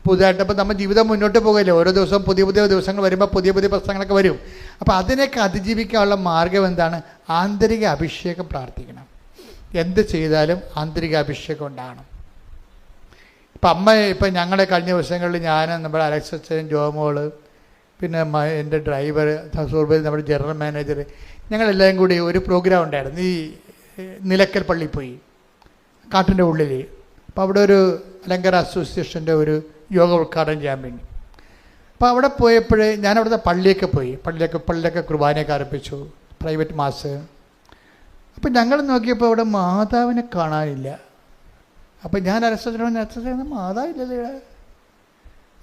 പുതുതായിട്ട്. അപ്പം നമ്മൾ ജീവിതം മുന്നോട്ട് പോകില്ലേ, ഓരോ ദിവസവും പുതിയ പുതിയ ദിവസങ്ങൾ വരുമ്പോൾ പുതിയ പുതിയ പ്രശ്നങ്ങളൊക്കെ വരും. അപ്പോൾ അതിനൊക്കെ അതിജീവിക്കാനുള്ള മാർഗം എന്താണ്? ആന്തരിക അഭിഷേകം പ്രാർത്ഥിക്കണം. എന്ത് ചെയ്താലും ആന്തരിക അഭിഷേകം ഉണ്ടാകണം. ഇപ്പം ഞങ്ങളുടെ കഴിഞ്ഞ ദിവസങ്ങളിൽ ഞാൻ, നമ്മുടെ അലക്സ് അച്ഛൻ, ജോമോള്, പിന്നെ എൻ്റെ ഡ്രൈവർ സൂർബൈ, നമ്മുടെ ജനറൽ മാനേജർ, ഞങ്ങളെല്ലാവരും കൂടി ഒരു പ്രോഗ്രാം ഉണ്ടായിരുന്നു. ഈ നിലക്കൽ പള്ളി പോയി, കാട്ടിൻ്റെ ഉള്ളിൽ. അപ്പോൾ അവിടെ ഒരു അലങ്കര അസോസിയേഷൻ്റെ ഒരു യോഗ ഉദ്ഘാടനം ചെയ്യാൻ വേണ്ടി. അപ്പോൾ അവിടെ പോയപ്പോഴേ ഞാൻ അവിടുത്തെ പള്ളിയൊക്കെ പോയി. പള്ളിയൊക്കെ കുർബാനയൊക്കെ അർപ്പിച്ചു, പ്രൈവറ്റ് മാസ്. അപ്പം ഞങ്ങൾ നോക്കിയപ്പോൾ അവിടെ മാതാവിനെ കാണാനില്ല. അപ്പം ഞാൻ അലക്സാണ്ടർ മാതാവില്ലല്ലേ?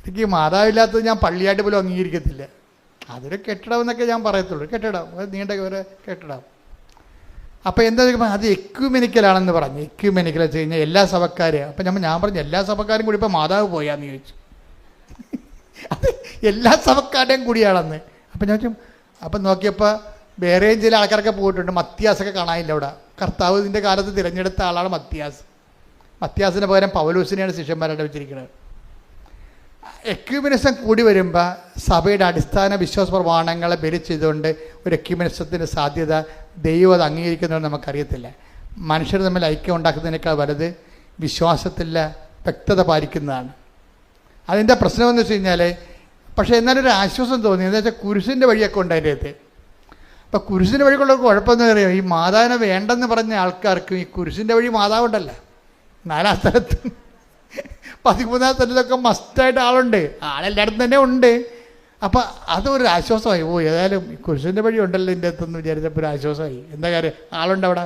എനിക്ക് മാതാവില്ലാത്തത് ഞാൻ പള്ളിയായിട്ട് പോലും അംഗീകരിക്കത്തില്ല. അതൊരു കെട്ടിടം എന്നൊക്കെ ഞാൻ പറയത്തുള്ളൂ. കെട്ടിടം, നീണ്ട ഒരു കെട്ടിടം. അപ്പോൾ എന്താ ചോദിക്കുമ്പോൾ അത് എക്യുമെനിക്കലാണെന്ന് പറഞ്ഞു. എക്യുമെനിക്കൽ വെച്ച് കഴിഞ്ഞാൽ എല്ലാ സഭക്കാരും. അപ്പം ഞാൻ പറഞ്ഞു എല്ലാ സഭക്കാരും കൂടി ഇപ്പോൾ മാതാവ് പോയാന്ന് ചോദിച്ചു. അത് എല്ലാ സഭക്കാരുടെയും കൂടിയാണെന്ന്. അപ്പം ഞാൻ ചോദിച്ചു. അപ്പം നോക്കിയപ്പോൾ വേറെയും ചില ആൾക്കാരൊക്കെ പോയിട്ടുണ്ട്. മത്തിയാസൊക്കെ കാണാനില്ല അവിടെ. കർത്താവ് ഇതിൻ്റെ കാലത്ത് തിരഞ്ഞെടുത്ത ആളാണ് മത്തിയാസ്. മത്തിയാസിന് പകരം പൗലോസിനെയാണ് ശിഷ്യന്മാരായിട്ട് വെച്ചിരിക്കുന്നത്. എക്യുമെനിസം കൂടി വരുമ്പോൾ സഭയുടെ അടിസ്ഥാന വിശ്വാസ പ്രമാണങ്ങളെ ബലി ചെയ്തുകൊണ്ട് ഒരു എക്യുമെനിസത്തിൻ്റെ സാധ്യത ദൈവം അത് അംഗീകരിക്കുന്നതെന്ന് നമുക്കറിയത്തില്ല. മനുഷ്യർ തമ്മിൽ ഐക്യം ഉണ്ടാക്കുന്നതിനേക്കാൾ വലുത് വിശ്വാസത്തിലെ വ്യക്തത പാലിക്കുന്നതാണ്. അതിൻ്റെ പ്രശ്നമെന്ന് വെച്ച് കഴിഞ്ഞാൽ, പക്ഷേ എന്നാലൊരു ആശ്വാസം തോന്നി. എന്താ വെച്ചാൽ കുരിശിൻ്റെ വഴിയൊക്കെ ഉണ്ട് അതിൻ്റെ അകത്ത്. അപ്പോൾ കുരിശിൻ്റെ വഴിക്കുള്ള കുഴപ്പമെന്ന് പറയുമോ, ഈ മാതാവിനെ വേണ്ടെന്ന് പറഞ്ഞ ആൾക്കാർക്കും ഈ കുരിശിൻ്റെ വഴി മാതാവുണ്ടല്ലോ. 4-ാം സ്ഥലത്തും 13-ാം സ്ഥലത്തൊക്കെ മസ്റ്റായിട്ട് ആളുണ്ട്. ആളെല്ലായിടത്തും തന്നെ ഉണ്ട്. അപ്പം അതൊരു ആശ്വാസമായി. ഏതായാലും കുരിശിൻ്റെ വഴി ഉണ്ടല്ലോ ഇതിൻ്റെ അകത്തെന്ന് വിചാരിച്ചപ്പോൾ ഒരു ആശ്വാസമായി. എന്താ കാര്യം, ആളുണ്ട് അവിടെ.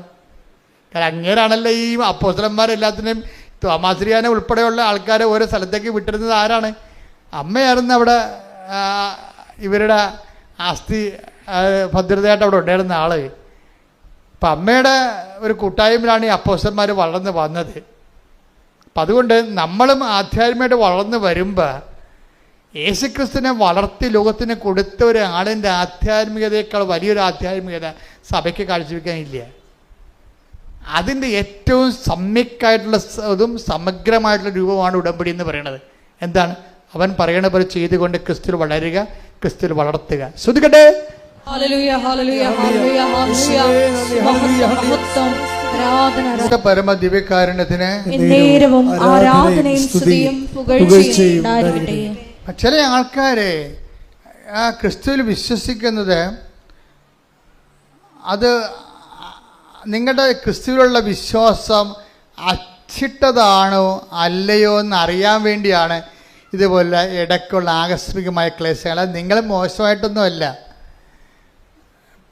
കാരണം അങ്ങേരാണല്ലോ ഈ അപ്പോസ്തലന്മാരെല്ലാത്തിനെയും, തോമാശ്രീയാനെ ഉൾപ്പെടെയുള്ള ആൾക്കാരെ ഓരോ സ്ഥലത്തേക്ക് വിട്ടിരുന്നത് ആരാണ്? അമ്മയായിരുന്നു അവിടെ ഇവരുടെ ആസ്തി ഭദ്രതയായിട്ട് അവിടെ ഉണ്ടായിരുന്ന ആള്. അപ്പം അമ്മയുടെ ഒരു കൂട്ടായ്മയിലാണ് ഈ അപ്പോസ്തലന്മാർ വളർന്ന് വന്നത്. അപ്പം അതുകൊണ്ട് നമ്മളും ആധ്യാത്മികമായിട്ട് വളർന്ന് വരുമ്പോൾ യേശുക്രിസ്തുവിനെ വളർത്തി ലോകത്തിന് കൊടുത്ത ഒരാളിൻ്റെ ആധ്യാത്മികതയേക്കാൾ വലിയൊരു ആധ്യാത്മികത സഭയ്ക്ക് കാഴ്ചവെക്കാനില്ല. അതിൻ്റെ ഏറ്റവും സമ്യക്കായിട്ടുള്ള ഇതും സമഗ്രമായിട്ടുള്ള രൂപമാണ് ഉടമ്പടി എന്ന് പറയുന്നത്. എന്താണ്? അവൻ പറയണ പോലെ ചെയ്തുകൊണ്ട് ക്രിസ്തുവിൽ വളരുക, ക്രിസ്തുവിൽ വളർത്തുക. ശ്രദ്ധിക്കട്ടെ. ഹല്ലേലൂയ, ഹല്ലേലൂയ, ഹല്ലേലൂയ, ഹല്ലേലൂയ. മഹത്വം, ആരാധന, ആരാധന. പരമ ദിവ്യകാരുണ്യത്തിന് എന്നേരവും ആരാധനയും സ്തുതിയും പുകഴ്ചയും ഉണ്ടായിരിക്കട്ടെ. ചില ആൾക്കാരെ ആ ക്രിസ്തുവിൽ വിശ്വസിക്കുന്നത് അത് നിങ്ങളുടെ ക്രിസ്തുവിലുള്ള വിശ്വാസം അച്ചിട്ടതാണോ അല്ലയോ എന്ന് അറിയാൻ വേണ്ടിയാണ് ഇതുപോലെ ഇടയ്ക്കുള്ള ആകസ്മികമായ ക്ലേശങ്ങൾ. നിങ്ങൾ മോശമായിട്ടൊന്നുമല്ല.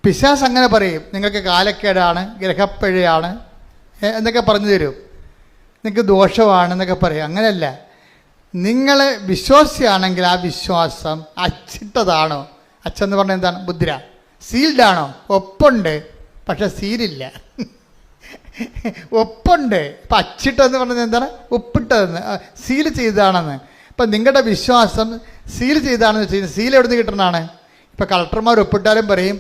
പിശാസ് അങ്ങനെ പറയും, നിങ്ങൾക്ക് കാലക്കേടാണ്, ഗ്രഹപ്പിഴയാണ് എന്നൊക്കെ പറഞ്ഞു തരും, നിങ്ങൾക്ക് ദോഷമാണെന്നൊക്കെ പറയും. അങ്ങനെയല്ല. നിങ്ങൾ വിശ്വാസിയാണെങ്കിൽ ആ വിശ്വാസം അച്ചിട്ടതാണോ? അച്ചെന്ന് പറഞ്ഞാൽ എന്താണ്? മുദ്ര. സീൽഡാണോ? ഒപ്പുണ്ട്, പക്ഷെ സീലില്ല. ഒപ്പുണ്ട്. ഇപ്പം അച്ചിട്ടെന്ന് പറഞ്ഞത് എന്താണ്? ഒപ്പിട്ടതെന്ന്, സീൽ ചെയ്തതാണെന്ന്. ഇപ്പം നിങ്ങളുടെ വിശ്വാസം സീൽ ചെയ്താണെന്ന് വെച്ച് കഴിഞ്ഞാൽ സീൽ എവിടെ നിന്ന് കിട്ടണതാണ്? ഇപ്പം കളക്ടർമാർ ഒപ്പിട്ടാലും പറയും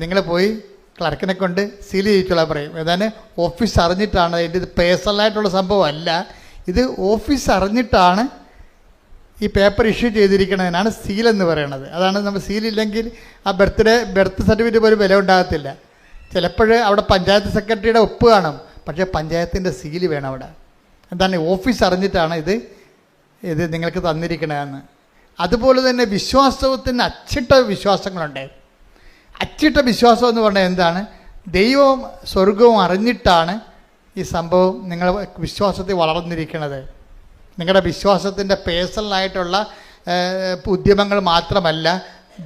നിങ്ങൾ പോയി ക്ലർക്കിനെ കൊണ്ട് സീൽ ചെയ്യിച്ചോളാൻ പറയും. ഏതാണ്ട് ഓഫീസ് അറിഞ്ഞിട്ടാണ്. ഇത് പേഴ്സണലായിട്ടുള്ള സംഭവമല്ല, ഇത് ഓഫീസ് അറിഞ്ഞിട്ടാണ് ഈ പേപ്പർ ഇഷ്യൂ ചെയ്തിരിക്കുന്നതിനാണ് സീൽ എന്ന് പറയുന്നത്. അതാണ് നമ്മൾ സീലില്ലെങ്കിൽ ആ ബർത്ത് സർട്ടിഫിക്കറ്റ് പോലും വില ഉണ്ടാകത്തില്ല. ചിലപ്പോൾ അവിടെ പഞ്ചായത്ത് സെക്രട്ടറിയുടെ ഒപ്പ് കാണും, പക്ഷേ പഞ്ചായത്തിൻ്റെ സീല് വേണം അവിടെ. എന്താണ്? ഓഫീസ് അറിഞ്ഞിട്ടാണ് ഇത് നിങ്ങൾക്ക് തന്നിരിക്കണതെന്ന്. അതുപോലെ തന്നെ വിശ്വാസത്തിന് അച്ചിട്ട വിശ്വാസങ്ങളുണ്ട്. അച്ചിട്ട വിശ്വാസം എന്ന് പറഞ്ഞാൽ എന്താണ്? ദൈവവും സ്വർഗവും അറിഞ്ഞിട്ടാണ് ഈ സംഭവം നിങ്ങൾ വിശ്വാസത്തിൽ വളർന്നിരിക്കുന്നത്. നിങ്ങളുടെ വിശ്വാസത്തിൻ്റെ പേഴ്സണലായിട്ടുള്ള ഉദ്യമങ്ങൾ മാത്രമല്ല,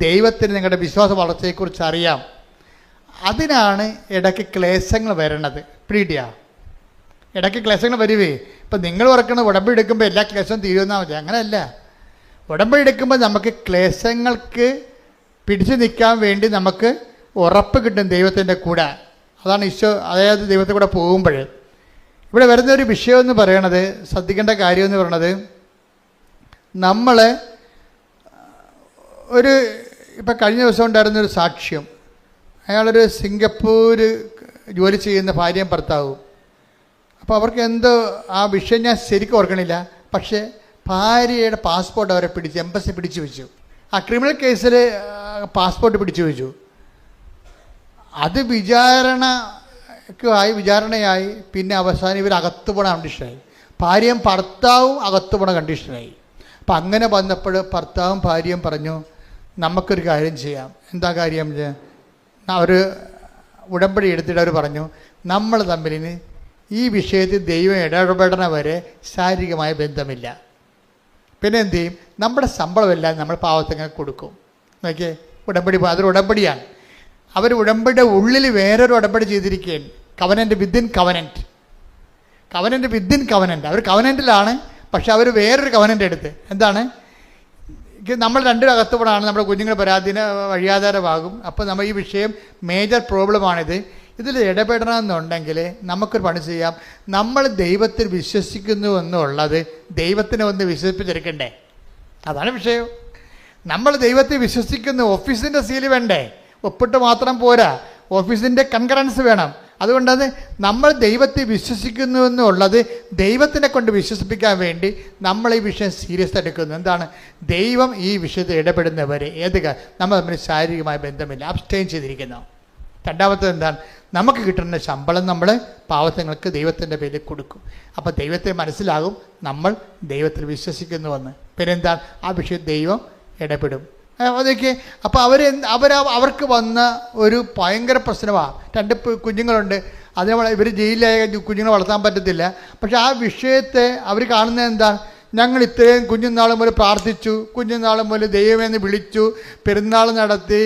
ദൈവത്തിന് നിങ്ങളുടെ വിശ്വാസ വളർച്ചയെക്കുറിച്ച് അറിയാം. അതിനാണ് ഇടയ്ക്ക് ക്ലേശങ്ങൾ വരണത്. പീഡിയ ഇടയ്ക്ക് ക്ലേശങ്ങൾ വരുവേ. ഇപ്പം നിങ്ങൾ ഓർക്കണം ഉടമ്പടി എടുക്കുമ്പോൾ എല്ലാ ക്ലേശവും തീരുമെന്നാൽ മതി. അങ്ങനെയല്ല. ഉടമ്പടി എടുക്കുമ്പോൾ നമുക്ക് ക്ലേശങ്ങൾക്ക് പിടിച്ചു നിൽക്കാൻ വേണ്ടി നമുക്ക് ഉറപ്പ് കിട്ടും ദൈവത്തിൻ്റെ കൂടെ. അതാണ് ഈശോ, അതായത് ദൈവത്തെ കൂടെ പോകുമ്പോൾ ഇവിടെ വരുന്നൊരു വിഷയമെന്ന് പറയണത്, ശ്രദ്ധിക്കേണ്ട കാര്യമെന്ന് പറയണത്, നമ്മൾ ഇപ്പം കഴിഞ്ഞ ദിവസം ഉണ്ടായിരുന്നൊരു സാക്ഷ്യം. അയാളൊരു സിംഗപ്പൂർ ജോലി ചെയ്യുന്ന ഭാര്യയും ഭർത്താവും. അപ്പോൾ അവർക്ക് എന്തോ ആ വിഷയം ഞാൻ ശരിക്കും ഓർക്കണില്ല, പക്ഷേ ഭാര്യയുടെ പാസ്പോർട്ട് അവരെ എംബസി പിടിച്ചു വെച്ചു. ആ ക്രിമിനൽ കേസിൽ പാസ്പോർട്ട് പിടിച്ചു വെച്ചു. അത് വിചാരണയായി. പിന്നെ അവസാനം ഇവർ അകത്തു പോണ കണ്ടീഷനായി. ഭാര്യയും ഭർത്താവും അകത്തു പോണ കണ്ടീഷനായി. അപ്പം അങ്ങനെ വന്നപ്പോൾ ഭർത്താവും ഭാര്യയും പറഞ്ഞു, നമുക്കൊരു കാര്യം ചെയ്യാം. എന്താ കാര്യം? അവർ ഉടമ്പടി എടുത്തിട്ട് അവർ പറഞ്ഞു, നമ്മൾ തമ്മിലിന് ഈ വിഷയത്തിൽ ദൈവം ഇടപെടണ വരെ ശാരീരികമായ ബന്ധമില്ല. പിന്നെ എന്ത് ചെയ്യും? നമ്മുടെ ശമ്പളമെല്ലാം നമ്മൾ പാവത്തങ്ങൾക്ക് കൊടുക്കും. നോക്കിയേ, ഉടമ്പടി, അതൊരു ഉടമ്പടിയാണ്. അവർ ഉടമ്പടിയുടെ ഉള്ളിൽ വേറൊരു ഉടമ്പടി ചെയ്തിരിക്കുകയാണ്. Covenant within covenant. അവർ കവനൻ്റിലാണ്, പക്ഷെ അവർ വേറൊരു കവനൻ്റ് എടുത്ത്. എന്താണ്? നമ്മൾ രണ്ടും അകത്തുപോടാണ്, നമ്മുടെ കുഞ്ഞുങ്ങൾ പരാതിന് വഴിയാധാരമാകും. അപ്പോൾ നമ്മൾ ഈ വിഷയം മേജർ പ്രോബ്ലമാണിത്. ഇതിൽ ഇടപെടണമെന്നുണ്ടെങ്കിൽ നമുക്കൊരു പണി ചെയ്യാം. നമ്മൾ ദൈവത്തിൽ വിശ്വസിക്കുന്നു എന്നുള്ളത് ദൈവത്തിനെ ഒന്ന് വിശ്വസിപ്പിച്ചെടുക്കണ്ടേ? അതാണ് വിഷയം. നമ്മൾ ദൈവത്തിൽ വിശ്വസിക്കുന്നു. ഓഫീസിൻ്റെ സീല് വേണ്ടേ? ഒപ്പിട്ട് മാത്രം പോരാ, ഓഫീസിൻ്റെ കൺകറൻസ് വേണം. അതുകൊണ്ടത് നമ്മൾ ദൈവത്തെ വിശ്വസിക്കുന്നു എന്നുള്ളത് ദൈവത്തിനെ കൊണ്ട് വിശ്വസിപ്പിക്കാൻ വേണ്ടി നമ്മൾ ഈ വിഷയം സീരിയസ് എടുക്കുന്നു. എന്താണ്? ദൈവം ഈ വിഷയത്തിൽ ഇടപെടുന്നവരെ നമ്മൾ തമ്മിൽ ശാരീരികമായ ബന്ധമില്ല, അബ്സ്റ്റെയിൻ ചെയ്തിരിക്കുന്നു. രണ്ടാമത്തത് എന്താണ്? നമുക്ക് കിട്ടുന്ന ശമ്പളം നമ്മൾ പാവത്തങ്ങൾക്ക് ദൈവത്തിൻ്റെ പേരിൽ കൊടുക്കും. അപ്പോൾ ദൈവത്തെ മനസ്സിലാകും നമ്മൾ ദൈവത്തിൽ വിശ്വസിക്കുന്നുവെന്ന്. പിന്നെ എന്താണ്? ആ വിഷയം ദൈവം ഇടപെടും. അതൊക്കെ അപ്പോൾ അവർക്ക് വന്ന ഒരു ഭയങ്കര പ്രശ്നമാണ്. 2 കുഞ്ഞുങ്ങളുണ്ട്. അതിനെ ഇവർ ജയിലിലായ കുഞ്ഞുങ്ങളെ വളർത്താൻ പറ്റത്തില്ല. പക്ഷെ ആ വിഷയത്തെ അവർ കാണുന്നത് എന്താണ്? ഞങ്ങൾ ഇത്രയും കുഞ്ഞുനാൾ മുതൽ പ്രാർത്ഥിച്ചു, കുഞ്ഞുനാൾ മുതൽ ദൈവമെന്ന് വിളിച്ചു, പെരുന്നാൾ നടത്തി,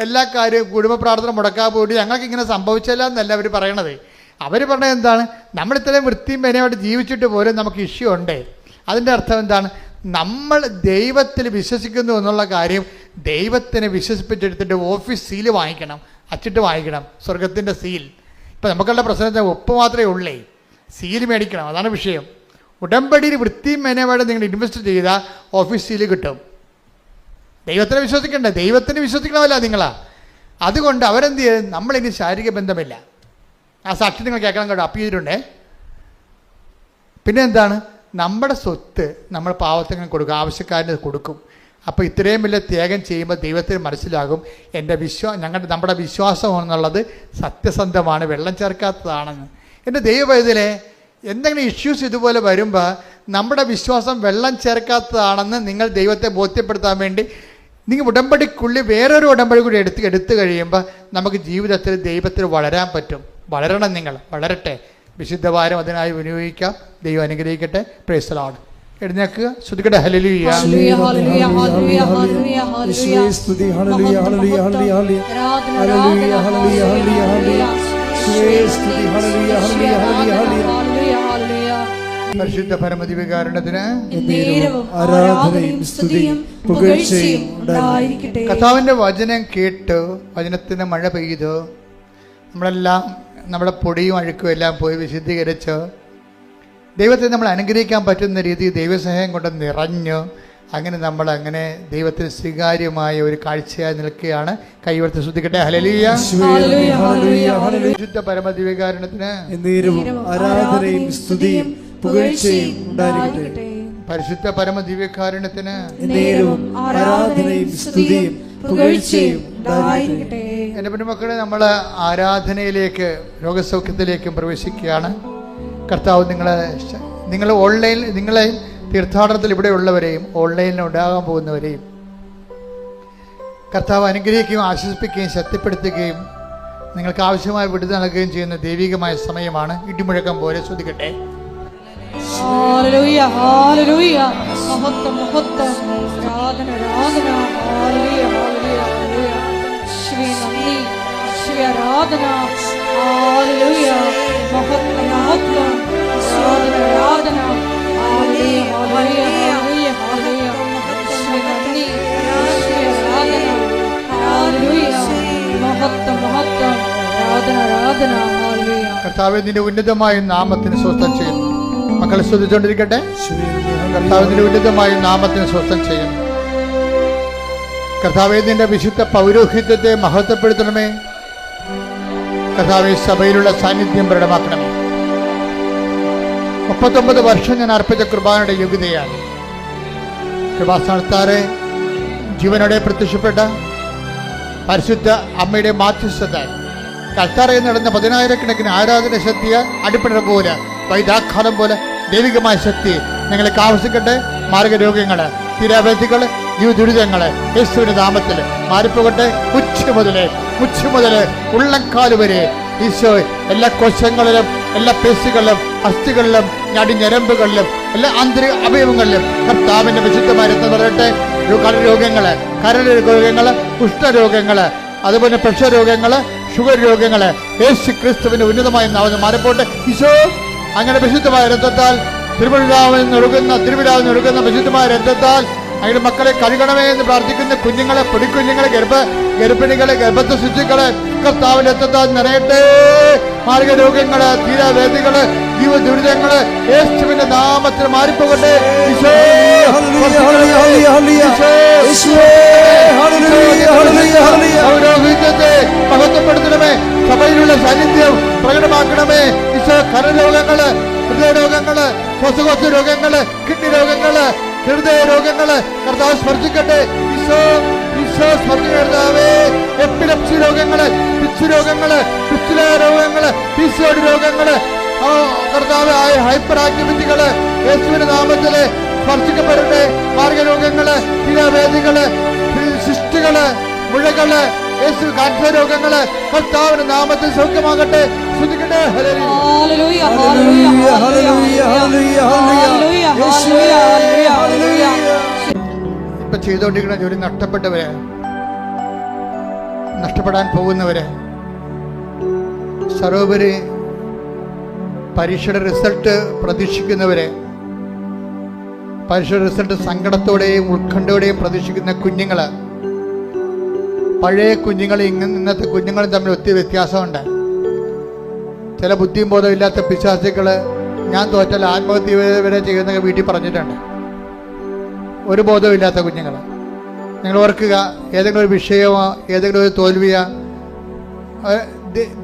എല്ലാ കാര്യവും കുടുംബ പ്രാർത്ഥന മുടക്കാൻ പോയിട്ട് ഞങ്ങൾക്ക് ഇങ്ങനെ സംഭവിച്ചില്ല എന്നല്ല അവർ പറയണത്. അവർ പറഞ്ഞത് എന്താണ്? നമ്മളിത്രയും വൃത്തിയും മെനയോടെ ജീവിച്ചിട്ട് പോലും നമുക്ക് ഇഷ്യൂ ഉണ്ട്. അതിൻ്റെ അർത്ഥം എന്താണ്? നമ്മൾ ദൈവത്തിൽ വിശ്വസിക്കുന്നു എന്നുള്ള കാര്യം ദൈവത്തിനെ വിശ്വസിപ്പിച്ചെടുത്തിട്ട് ഓഫീസ് സീല് വാങ്ങിക്കണം, അച്ചിട്ട് വാങ്ങിക്കണം, സ്വർഗത്തിൻ്റെ സീൽ. ഇപ്പം നമുക്കുള്ള പ്രശ്നത്തിൽ ഒപ്പ് മാത്രമേ ഉള്ളേ, സീല് മേടിക്കണം. അതാണ് വിഷയം. ഉടമ്പടിയിൽ വൃത്തിയും മെനയോടെ നിങ്ങൾ ഇൻവെസ്റ്റ് ചെയ്താൽ ഓഫീസ് സീല് കിട്ടും. ദൈവത്തിനെ വിശ്വസിക്കണ്ടേ? ദൈവത്തിനെ വിശ്വസിക്കണമല്ല നിങ്ങളാ. അതുകൊണ്ട് അവരെന്ത് ചെയ്യും? നമ്മളിനി ശാരീരിക ബന്ധമില്ല. ആ സാക്ഷി നിങ്ങൾ കേൾക്കണം കേട്ടോ, അപ്പീൽ ചെയ്തിട്ടുണ്ടേ. പിന്നെ എന്താണ്, നമ്മുടെ സ്വത്ത് നമ്മൾ പാവത്തിന് കൊടുക്കും, ആവശ്യക്കാരന് കൊടുക്കും. അപ്പോൾ ഇത്രയും വലിയ ത്യാഗം ചെയ്യുമ്പോൾ ദൈവത്തിന് മനസ്സിലാകും നമ്മുടെ വിശ്വാസം എന്നുള്ളത് സത്യസന്ധമാണ്, വെള്ളം ചേർക്കാത്തതാണെന്ന്. എൻ്റെ ദൈവവേദനെ എന്തെങ്കിലും ഇഷ്യൂസ് ഇതുപോലെ വരുമ്പോൾ നമ്മുടെ വിശ്വാസം വെള്ളം ചേർക്കാത്തതാണെന്ന് നിങ്ങൾ ദൈവത്തെ ബോധ്യപ്പെടുത്താൻ വേണ്ടി നിങ്ങൾ ഉടമ്പടിക്കുള്ളിൽ വേറൊരു ഉടമ്പടി കൂടി എടുത്തു കഴിയുമ്പോൾ നമുക്ക് ജീവിതത്തിൽ ദൈവത്തിൽ വളരാൻ പറ്റും. വളരണം, നിങ്ങൾ വളരട്ടെ. വിശുദ്ധവാരം അതിനായി വിനിയോഗിക്കാം. ദൈവം അനുഗ്രഹിക്കട്ടെ. Praise the Lord. എഴുന്നേൽക്കുക, ശ്രുതിക്കട്ടെ. ഹല്ലേലൂയ, ഹല്ലേലൂയ, ഹല്ലേലൂയ, ഹല്ലേലൂയ, ഹല്ലേലൂയ, ഹല്ലേലൂയ. സ്തുതി. ഹല്ലേലൂയ, ഹല്ലേലൂയ, ഹല്ലേലൂയ, ഹല്ലേലൂയ. ആരാധന, ഹല്ലേലൂയ, ഹല്ലേലൂയ, ഹല്ലേലൂയ, ഹല്ലേലൂയ. സ്തുതി. ഹല്ലേലൂയ, ഹല്ലേലൂയ, ഹല്ലേലൂയ, ഹല്ലേലൂയ. ഹല്ലേലൂയ, ഹല്ലേലൂയ. പരിശുദ്ധ പരമദിവ്യകാരുണ്യത്തിന് നേരവും ആരാധനയും സ്തുതിയും പുകഴ്ചയും ഉണ്ടായിരിക്കട്ടെ. കർത്താവിൻ്റെ വചനം കേട്ട് വചനത്തിന് മഴ പെയ്തു നമ്മളെല്ലാം നമ്മുടെ പൊടിയും അഴുക്കും എല്ലാം പോയി വിശുദ്ധീകരിച്ച് ദൈവത്തെ നമ്മൾ അനുഗ്രഹിക്കാൻ പറ്റുന്ന രീതിയിൽ ദൈവസ്നേഹം കൊണ്ട് നിറഞ്ഞു. അങ്ങനെ നമ്മൾ അങ്ങനെ ദൈവത്തിന് സ്വീകാര്യമായ ഒരു കാഴ്ചയായി നിൽക്കുകയാണ്. കൈവർത്തി ശ്രദ്ധിക്കട്ടെ. ഹല്ലേലൂയ, ഹല്ലേലൂയ, ഹല്ലേലൂയ, ഹല്ലേലൂയ. വിശുദ്ധ പരമദിവ്യകാരുണ്യത്തിന് ആരാധനയും സ്തുതിയും പുകഴ്ചയും ഉണ്ടായിരിക്കട്ടെ. പരിശുദ്ധ പരമദിവ്യകാരുണ്യത്തിന് നേരവും ആരാധനയും സ്തുതിയും പുകഴ്ചയും ഉണ്ടായിരിക്കട്ടെ. എൻ്റെ പെൺമക്കളെ, നമ്മൾ ആരാധനയിലേക്ക് രോഗസൗഖ്യത്തിലേക്കും പ്രവേശിക്കുകയാണ്. കർത്താവ് നിങ്ങൾ ഓൺലൈനിൽ, നിങ്ങളെ തീർത്ഥാടനത്തിൽ ഇവിടെ ഉള്ളവരെയും ഓൺലൈനിൽ ഉണ്ടാകാൻ പോകുന്നവരെയും കർത്താവ് അനുഗ്രഹിക്കുകയും ആശ്വസിപ്പിക്കുകയും ശക്തിപ്പെടുത്തുകയും നിങ്ങൾക്ക് ആവശ്യമായ വിടുതൽ നൽകുകയും ചെയ്യുന്ന ദൈവികമായ സമയമാണ്. ഇടിമുഴക്കം പോലെ ശ്രദ്ധിക്കട്ടെ. ഹല്ലേലൂയ, ഹല്ലേലൂയ. മഹത്വം, മഹത്വം. ആരാധന, ആരാധന. ഹല്ലേലൂയ, ഹല്ലേലൂയ, ഹല്ലേലൂയ. യേശുവേ നന്ദി, യേശുവേ ആരാധന. ഹല്ലേലൂയ. മഹത്വം, മഹത്വം. ആരാധന, ആരാധന. ഹല്ലേലൂയ, ഹല്ലേലൂയ, ഹല്ലേലൂയ, ഹല്ലേലൂയ. യേശുവേ നന്ദി, യേശുവേ ആരാധന. ഹല്ലേലൂയ. മഹത്വം, മഹത്വം. ആരാധന, ആരാധന. ഹല്ലേലൂയ. കർത്താവേ, നിന്റെ ഉന്നതമായ നാമത്തിന് സ്വസ്ഥം ചെയ്യുന്നു. മക്കളെ ശ്രദ്ധിച്ചുകൊണ്ടിരിക്കട്ടെ. കർത്താവിന്റെ ഉന്നതമായ നാമത്തിന് സ്വസ്ഥം ചെയ്യുന്നു. കർത്താവേ, നിന്റെ വിശുദ്ധ പൗരോഹിത്യത്തെ മഹത്വപ്പെടുത്തണമേ. കർത്താവേ, സഭയിലുള്ള സാന്നിധ്യം പ്രകടമാക്കണമേ. 39 വർഷം ഞാൻ അർപ്പിച്ച കൃപാനയുടെ യോഗ്യതയാണ്. കൃപാസ്ഥാനത്താറെ ജീവനോടെ പ്രത്യക്ഷപ്പെട്ട പരിശുദ്ധ അമ്മയുടെ മാധ്യസ്ഥത കൽത്താറയിൽ നടന്ന 10,000 ആരാധന ശക്തിയ അടിപ്പിണർ പോലെ വൈദാഘാതം പോലെ ദൈവികമായ ശക്തി ഞങ്ങൾക്ക് ആവശ്യിക്കട്ടെ. മാർഗരോഗ്യങ്ങള്, തീരാവേദികള്, ദുരിതങ്ങള് യേശുവിന്റെ നാമത്തിൽ മാറിപ്പോകട്ടെ. ഉച്ച മുതല് ഉള്ളംകാല് വരെ ഈശോ എല്ലാ കോശങ്ങളിലും, എല്ലാ പേശികളിലും, അസ്ഥികളിലും, ഞരമ്പുകളിലും, എല്ലാ ആന്തരിക അവയവങ്ങളിലും കർത്താവിന്റെ വിശുദ്ധമായ രക്തം പറയട്ടെ. രോഗങ്ങള്, കരൾ രോഗങ്ങള്, കുഷ്ഠരോഗങ്ങള്, അതുപോലെ പ്രഷർ രോഗങ്ങള്, ഷുഗർ രോഗങ്ങള് യേശു ക്രിസ്തുവിന്റെ ഉന്നതമായ നാമത്തിൽ മാറിപ്പോട്ടെ. ഈശോ അങ്ങനെ വിശുദ്ധമായ രക്തത്താൽ തിരുവിലാവിൽ ഒഴുകുന്ന വിശുദ്ധമായ രക്തത്താൽ അങ്ങനെ മക്കളെ കഴുകണമേ എന്ന് പ്രാർത്ഥിക്കുന്ന കുഞ്ഞുങ്ങളെ, പൊടിക്കുഞ്ഞുങ്ങളെ, ഗർഭിണികളെ, ഗർഭസ്ഥ ശിശുക്കളെ കർത്താവിന്റെ രക്തത്താൽ നിറയട്ടെ. മാർഗരോഗങ്ങള്, തീരാവേദികള്, ജീവദുരിതങ്ങള് യേശുവിന്റെ നാമത്തിൽ മാറിപ്പോകട്ടെ. പൗരോഹിത്യത്തെ മഹത്വപ്പെടുത്തണമേ. സഭയിലുള്ള സാന്നിധ്യം പ്രകടമാക്കണമേ. ഈശോ കരരോഗങ്ങള്, ഹൃദയരോഗങ്ങള്, ശ്വാസകോശ രോഗങ്ങള്, കിഡ്നി രോഗങ്ങള്, ഹൃദയ രോഗങ്ങള് കർത്താവ് സ്പർശിക്കട്ടെ. ഈശോ സ്പർശിക്കർത്താവേ. എപ്പിലെപ്സി രോഗങ്ങള്, പിച്ച് രോഗങ്ങള്, പിച്ചില രോഗങ്ങള്, പിസിയോഡ് രോഗങ്ങള്, കർത്താവ് ഹൈപ്പർ ആക്ടിവിറ്റികള് യേശുവിന്റെ നാമത്തില് സ്പർശിക്കപ്പെടട്ടെ. മാർഗരോഗങ്ങള്, തീരാവേദികള്, സിസ്റ്റുകള്, മുഴകള്, യേശു കാൻസർ രോഗങ്ങള് കർത്താവിന്റെ നാമത്തിൽ സൗഖ്യമാകട്ടെ. ശ്രദ്ധിക്കട്ടെ. ഹല്ലേലൂയ, ഹല്ലേലൂയ, ഹല്ലേലൂയ, ഹല്ലേലൂയ, ഹല്ലേലൂയ, ഹല്ലേലൂയ. ഇപ്പൊ ചെയ്തുകൊണ്ടിരിക്കുന്ന ജോലി നഷ്ടപ്പെടാൻ പോകുന്നവര്, സർവോപരി പരീക്ഷയുടെ റിസൾട്ട് പ്രതീക്ഷിക്കുന്നവര്, പരീക്ഷയുടെ റിസൾട്ട് സങ്കടത്തോടെയും ഉത്കണ്ഠയോടെയും പ്രതീക്ഷിക്കുന്ന കുഞ്ഞുങ്ങള്, പഴയ കുഞ്ഞുങ്ങൾ ഇന്നത്തെ കുഞ്ഞുങ്ങളും തമ്മിൽ ഒത്തിരി വ്യത്യാസമുണ്ട്. ചില ബുദ്ധിയും ബോധം ഇല്ലാത്ത പിശാചുക്കള് ഞാൻ തോറ്റാൽ ആത്മഹത്യ വരെ ചെയ്യുന്ന വീട്ടിൽ പറഞ്ഞിട്ടുണ്ട്. ഒരു ബോധവും ഇല്ലാത്ത കുഞ്ഞുങ്ങൾ. നിങ്ങൾ ഓർക്കുക, ഏതെങ്കിലും ഒരു വിഷയമോ ഏതെങ്കിലും ഒരു തോൽവിയോ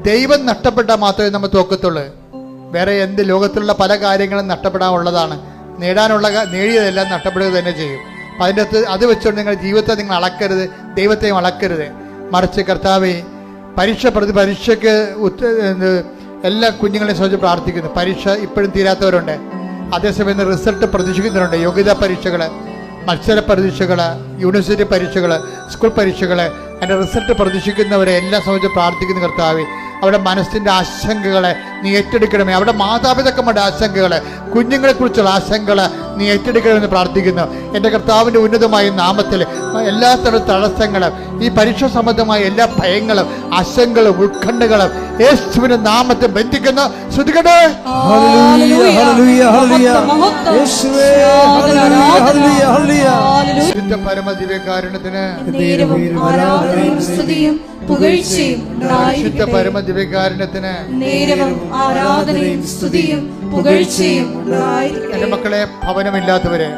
ദൈവം നഷ്ടപ്പെട്ടാൽ മാത്രമേ നമ്മൾ തോക്കത്തുള്ളൂ. വേറെ എന്ത് ലോകത്തിലുള്ള പല കാര്യങ്ങളും നഷ്ടപ്പെടാനുള്ളതാണ്. നേടിയതെല്ലാം നഷ്ടപ്പെടുക തന്നെ ചെയ്യും. അപ്പം അതിൻ്റെ അകത്ത് അത് വെച്ചുകൊണ്ട് നിങ്ങളുടെ ജീവിതത്തെ നിങ്ങൾ അളക്കരുത്, ദൈവത്തെയും അളക്കരുത്. മറിച്ച് കർത്താവേ, പരീക്ഷയ്ക്ക് എല്ലാ കുഞ്ഞുങ്ങളെയും സംബന്ധിച്ച് പ്രാർത്ഥിക്കുന്നു. പരീക്ഷ ഇപ്പോഴും തീരാത്തവരുണ്ട്, അതേസമയം റിസൾട്ട് പ്രതീക്ഷിക്കുന്നവരുണ്ട്. യോഗ്യതാ പരീക്ഷകൾ, മത്സര പരീക്ഷകൾ, യൂണിവേഴ്സിറ്റി പരീക്ഷകൾ, സ്കൂൾ പരീക്ഷകൾ, അതിൻ്റെ റിസൾട്ട് പ്രതീക്ഷിക്കുന്നവരെ എല്ലാം സംബന്ധിച്ച് പ്രാർത്ഥിക്കുന്ന കർത്താവേ, അവരുടെ മനസ്സിൻ്റെ ആശങ്കകളെ നീ ഏറ്റെടുക്കണമേ. അവരുടെ മാതാപിതാക്കന്മാരുടെ ആശങ്കകൾ, കുഞ്ഞുങ്ങളെക്കുറിച്ചുള്ള ആശങ്കകൾ നീ ഏറ്റെടുക്കണമെന്ന് പ്രാർത്ഥിക്കുന്നു. എൻ്റെ കർത്താവിൻ്റെ ഉന്നതമായ നാമത്തിൽ എല്ലാ തരം തടസ്സങ്ങളും, ഈ പരീക്ഷ സംബന്ധമായ എല്ലാ ഭയങ്ങളും, ആശങ്കകളും, ഉത്കണ്ഠകളും യേശുവിന്റെ നാമത്തെ ബന്ധിക്കുന്നു. ശ്രദ്ധിക്കട്ടെ. പരമദിവ്യകാരുണ്യത്തിന് പരിശുദ്ധ പരമദിവ്യകാരുണ്യത്തിന് എൻ്റെ മക്കളെ, ഭവനമില്ലാത്തവര്,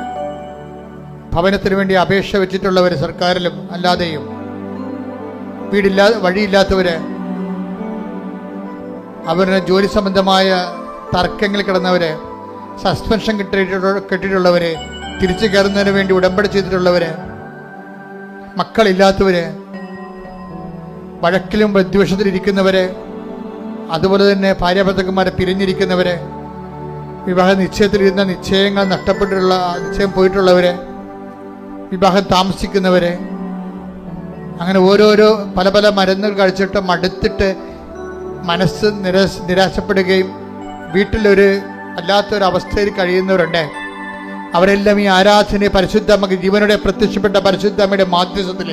ഭവനത്തിന് വേണ്ടി അപേക്ഷ വെച്ചിട്ടുള്ളവര്, സർക്കാരിലും അല്ലാതെയും വഴിയില്ലാത്തവര്, അവരുടെ ജോലി സംബന്ധമായ തർക്കങ്ങളിൽ കിടന്നവര്, സസ്പെൻഷൻ കിട്ടിയിട്ടുള്ളവര്, തിരിച്ചു കയറുന്നതിന് വേണ്ടി ഉടമ്പടി ചെയ്തിട്ടുള്ളവര്, മക്കളില്ലാത്തവര്, വഴക്കിലും വിദ്വേഷത്തിലിരിക്കുന്നവര്, അതുപോലെ തന്നെ ഭാര്യാഭർത്താക്കന്മാരെ പിരിഞ്ഞിരിക്കുന്നവര്, വിവാഹ നിശ്ചയത്തിലിരുന്ന നിശ്ചയം പോയിട്ടുള്ളവര്, വിവാഹം താമസിക്കുന്നവര്, അങ്ങനെ ഓരോരോ പല പല മരുന്നുകൾ കഴിച്ചിട്ട് മടുത്തിട്ട് മനസ്സ് നിരാശപ്പെടുകയും വീട്ടിലൊരു അല്ലാത്തൊരവസ്ഥയിൽ കഴിയുന്നവരുണ്ട്. അവരെല്ലാം ഈ ആരാധനയെ പരിശുദ്ധമ്മക്ക് ജീവനോടെ പ്രത്യക്ഷപ്പെട്ട പരിശുദ്ധമ്മയുടെ മാധ്യസ്ഥത്തിൽ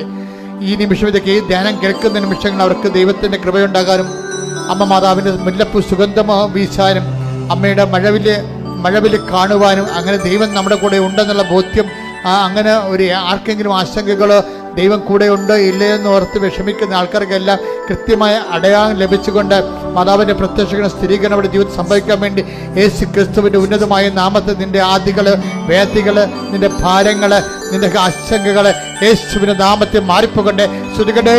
ഈ നിമിഷം ഇതൊക്കെ ഈ ധ്യാനം കേൾക്കുന്ന നിമിഷങ്ങൾ അവർക്ക് ദൈവത്തിൻ്റെ കൃപയുണ്ടാകാനും അമ്മ മാതാവിൻ്റെ മുല്ലപ്പൂ സുഗന്ധമോ വീശാനും അമ്മയുടെ മഴവില് കാണുവാനും അങ്ങനെ ദൈവം നമ്മുടെ കൂടെ ഉണ്ടെന്നുള്ള ബോധ്യം, അങ്ങനെ ഒരു ആർക്കെങ്കിലും ആശങ്കകളോ ദൈവം കൂടെ ഉണ്ടോ ഇല്ലയെന്ന് ഓർത്ത് വിഷമിക്കുന്ന ആൾക്കാർക്കെല്ലാം കൃത്യമായ അടയാളം ലഭിച്ചുകൊണ്ട് മാതാവിൻ്റെ പ്രത്യക്ഷ സ്ഥിരീകരണം അവിടെ ജീവിതം സംഭവിക്കാൻ വേണ്ടി യേശു ക്രിസ്തുവിൻ്റെ ഉന്നതമായ നാമത്തിൽ നിന്റെ ആദികള്, വേദികള്, നിന്റെ ഭാരങ്ങള്, നിന്റെ ആശങ്കകള് യേശുവിന്റെ നാമത്തിൽ മാറിപ്പോകട്ടെ. ശ്രുതികട്ടെ.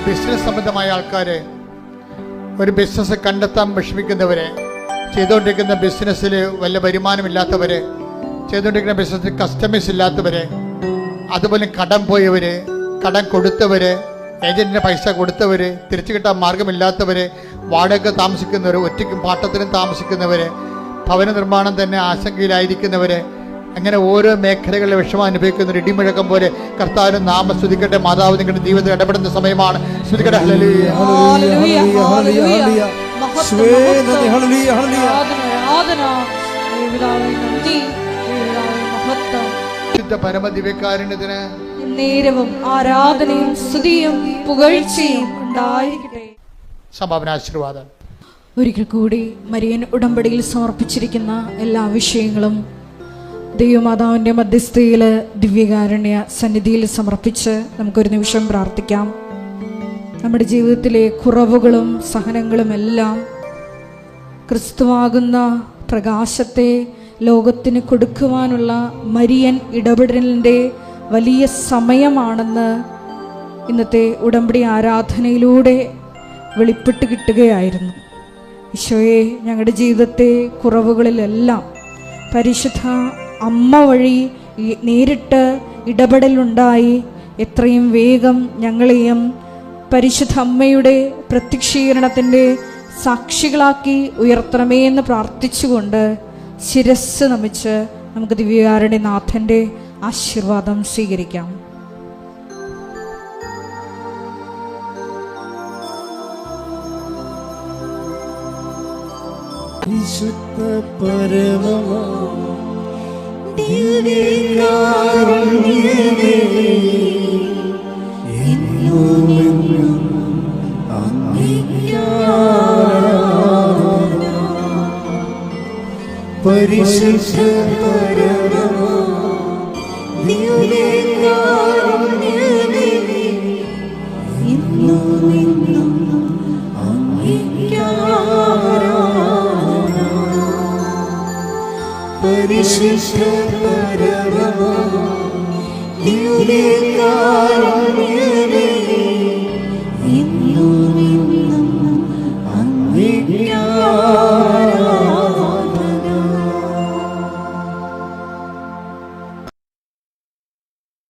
ബിസിനസ് സംബന്ധമായ ആൾക്കാര്, ഒരു ബിസിനസ് കണ്ടെത്താൻ വിഷമിക്കുന്നവര്, ചെയ്തുകൊണ്ടിരിക്കുന്ന ബിസിനസ്സിൽ വല്ല വരുമാനമില്ലാത്തവര്, ചെയ്തുകൊണ്ടിരിക്കുന്ന ബിസിനസ്സിൽ കസ്റ്റമേഴ്സ് ഇല്ലാത്തവര്, അതുപോലെ കടം പോയവര്, കടം കൊടുത്തവര്, ഏജന്റിന് പൈസ കൊടുത്തവര്, തിരിച്ചു കിട്ടാൻ മാർഗമില്ലാത്തവര്, വാടക താമസിക്കുന്നവര്, ഒറ്റയ്ക്കും പാട്ടത്തിനും താമസിക്കുന്നവര്, ഭവന നിർമ്മാണം തന്നെ ആശങ്കയിലായിരിക്കുന്നവര്, അങ്ങനെ ഓരോ മേഖലകളിലെ വിഷമം അനുഭവിക്കുന്ന ഒരു ഇടിമുഴക്കം പോലെ കർത്താവിന് നാമം സ്തുതിക്കട്ടെ. മാതാവ് നിങ്ങളുടെ ജീവിതത്തിൽ ഇടപെടുന്ന സമയമാണ്. സ്തുതിക്കട്ടെ. പരമദിവ്യകാരുണ്യത്തിന് നേരവും ആരാധനയും സ്തുതിയും പുകഴ്ചയും ഉണ്ടായിരിക്കട്ടെ. സമാപനാശീർവാദം. ഒരിക്കൽ കൂടി മരിയൻ ഉടമ്പടിയിൽ സമർപ്പിച്ചിരിക്കുന്ന എല്ലാ വിഷയങ്ങളും ദൈവമാതാവിൻ്റെ മധ്യസ്ഥയിൽ ദിവ്യകാരുണ്യ സന്നിധിയിൽ സമർപ്പിച്ച് നമുക്കൊരു നിമിഷം പ്രാർത്ഥിക്കാം. നമ്മുടെ ജീവിതത്തിലെ കുറവുകളും സഹനങ്ങളും എല്ലാം ക്രിസ്തുവാകുന്ന പ്രകാശത്തെ ലോകത്തിന് കൊടുക്കുവാനുള്ള മരിയൻ ഇടപെടലിൻ്റെ വലിയ സമയമാണെന്ന് ഇന്നത്തെ ഉടമ്പടി ആരാധനയിലൂടെ വെളിപ്പെട്ട് കിട്ടുകയായിരുന്നു. ഈശോയെ, ഞങ്ങളുടെ ജീവിതത്തെ കുറവുകളിലെല്ലാം പരിശുദ്ധ അമ്മ വഴി നേരിട്ട് ഇടപെടലുണ്ടായി എത്രയും വേഗം ഞങ്ങളെയും പരിശുദ്ധ അമ്മയുടെ പ്രത്യക്ഷീകരണത്തിൻ്റെ സാക്ഷികളാക്കി ഉയർത്തണമേ എന്ന് പ്രാർത്ഥിച്ചുകൊണ്ട് ശിരസ് നമിച്ച് നമുക്ക് ദിവ്യകാരുണ്യനാഥൻ്റെ ആശീർവാദം സ്വീകരിക്കാം. വിശുദ്ധ പരമമാ ദിവ്യകാരുണ്യമേ, എന്നുമെന്നും അങ്ങേയ്ക്കാരാധന. പരിശുദ്ധ പരമമാ ദിവ്യകാരുണ്യമേ, എന്നുമെന്നും അങ്ങേയ്ക്കാരാധന. വിശിഷ്ട പരമ ദിവ്യകാരുണ്യ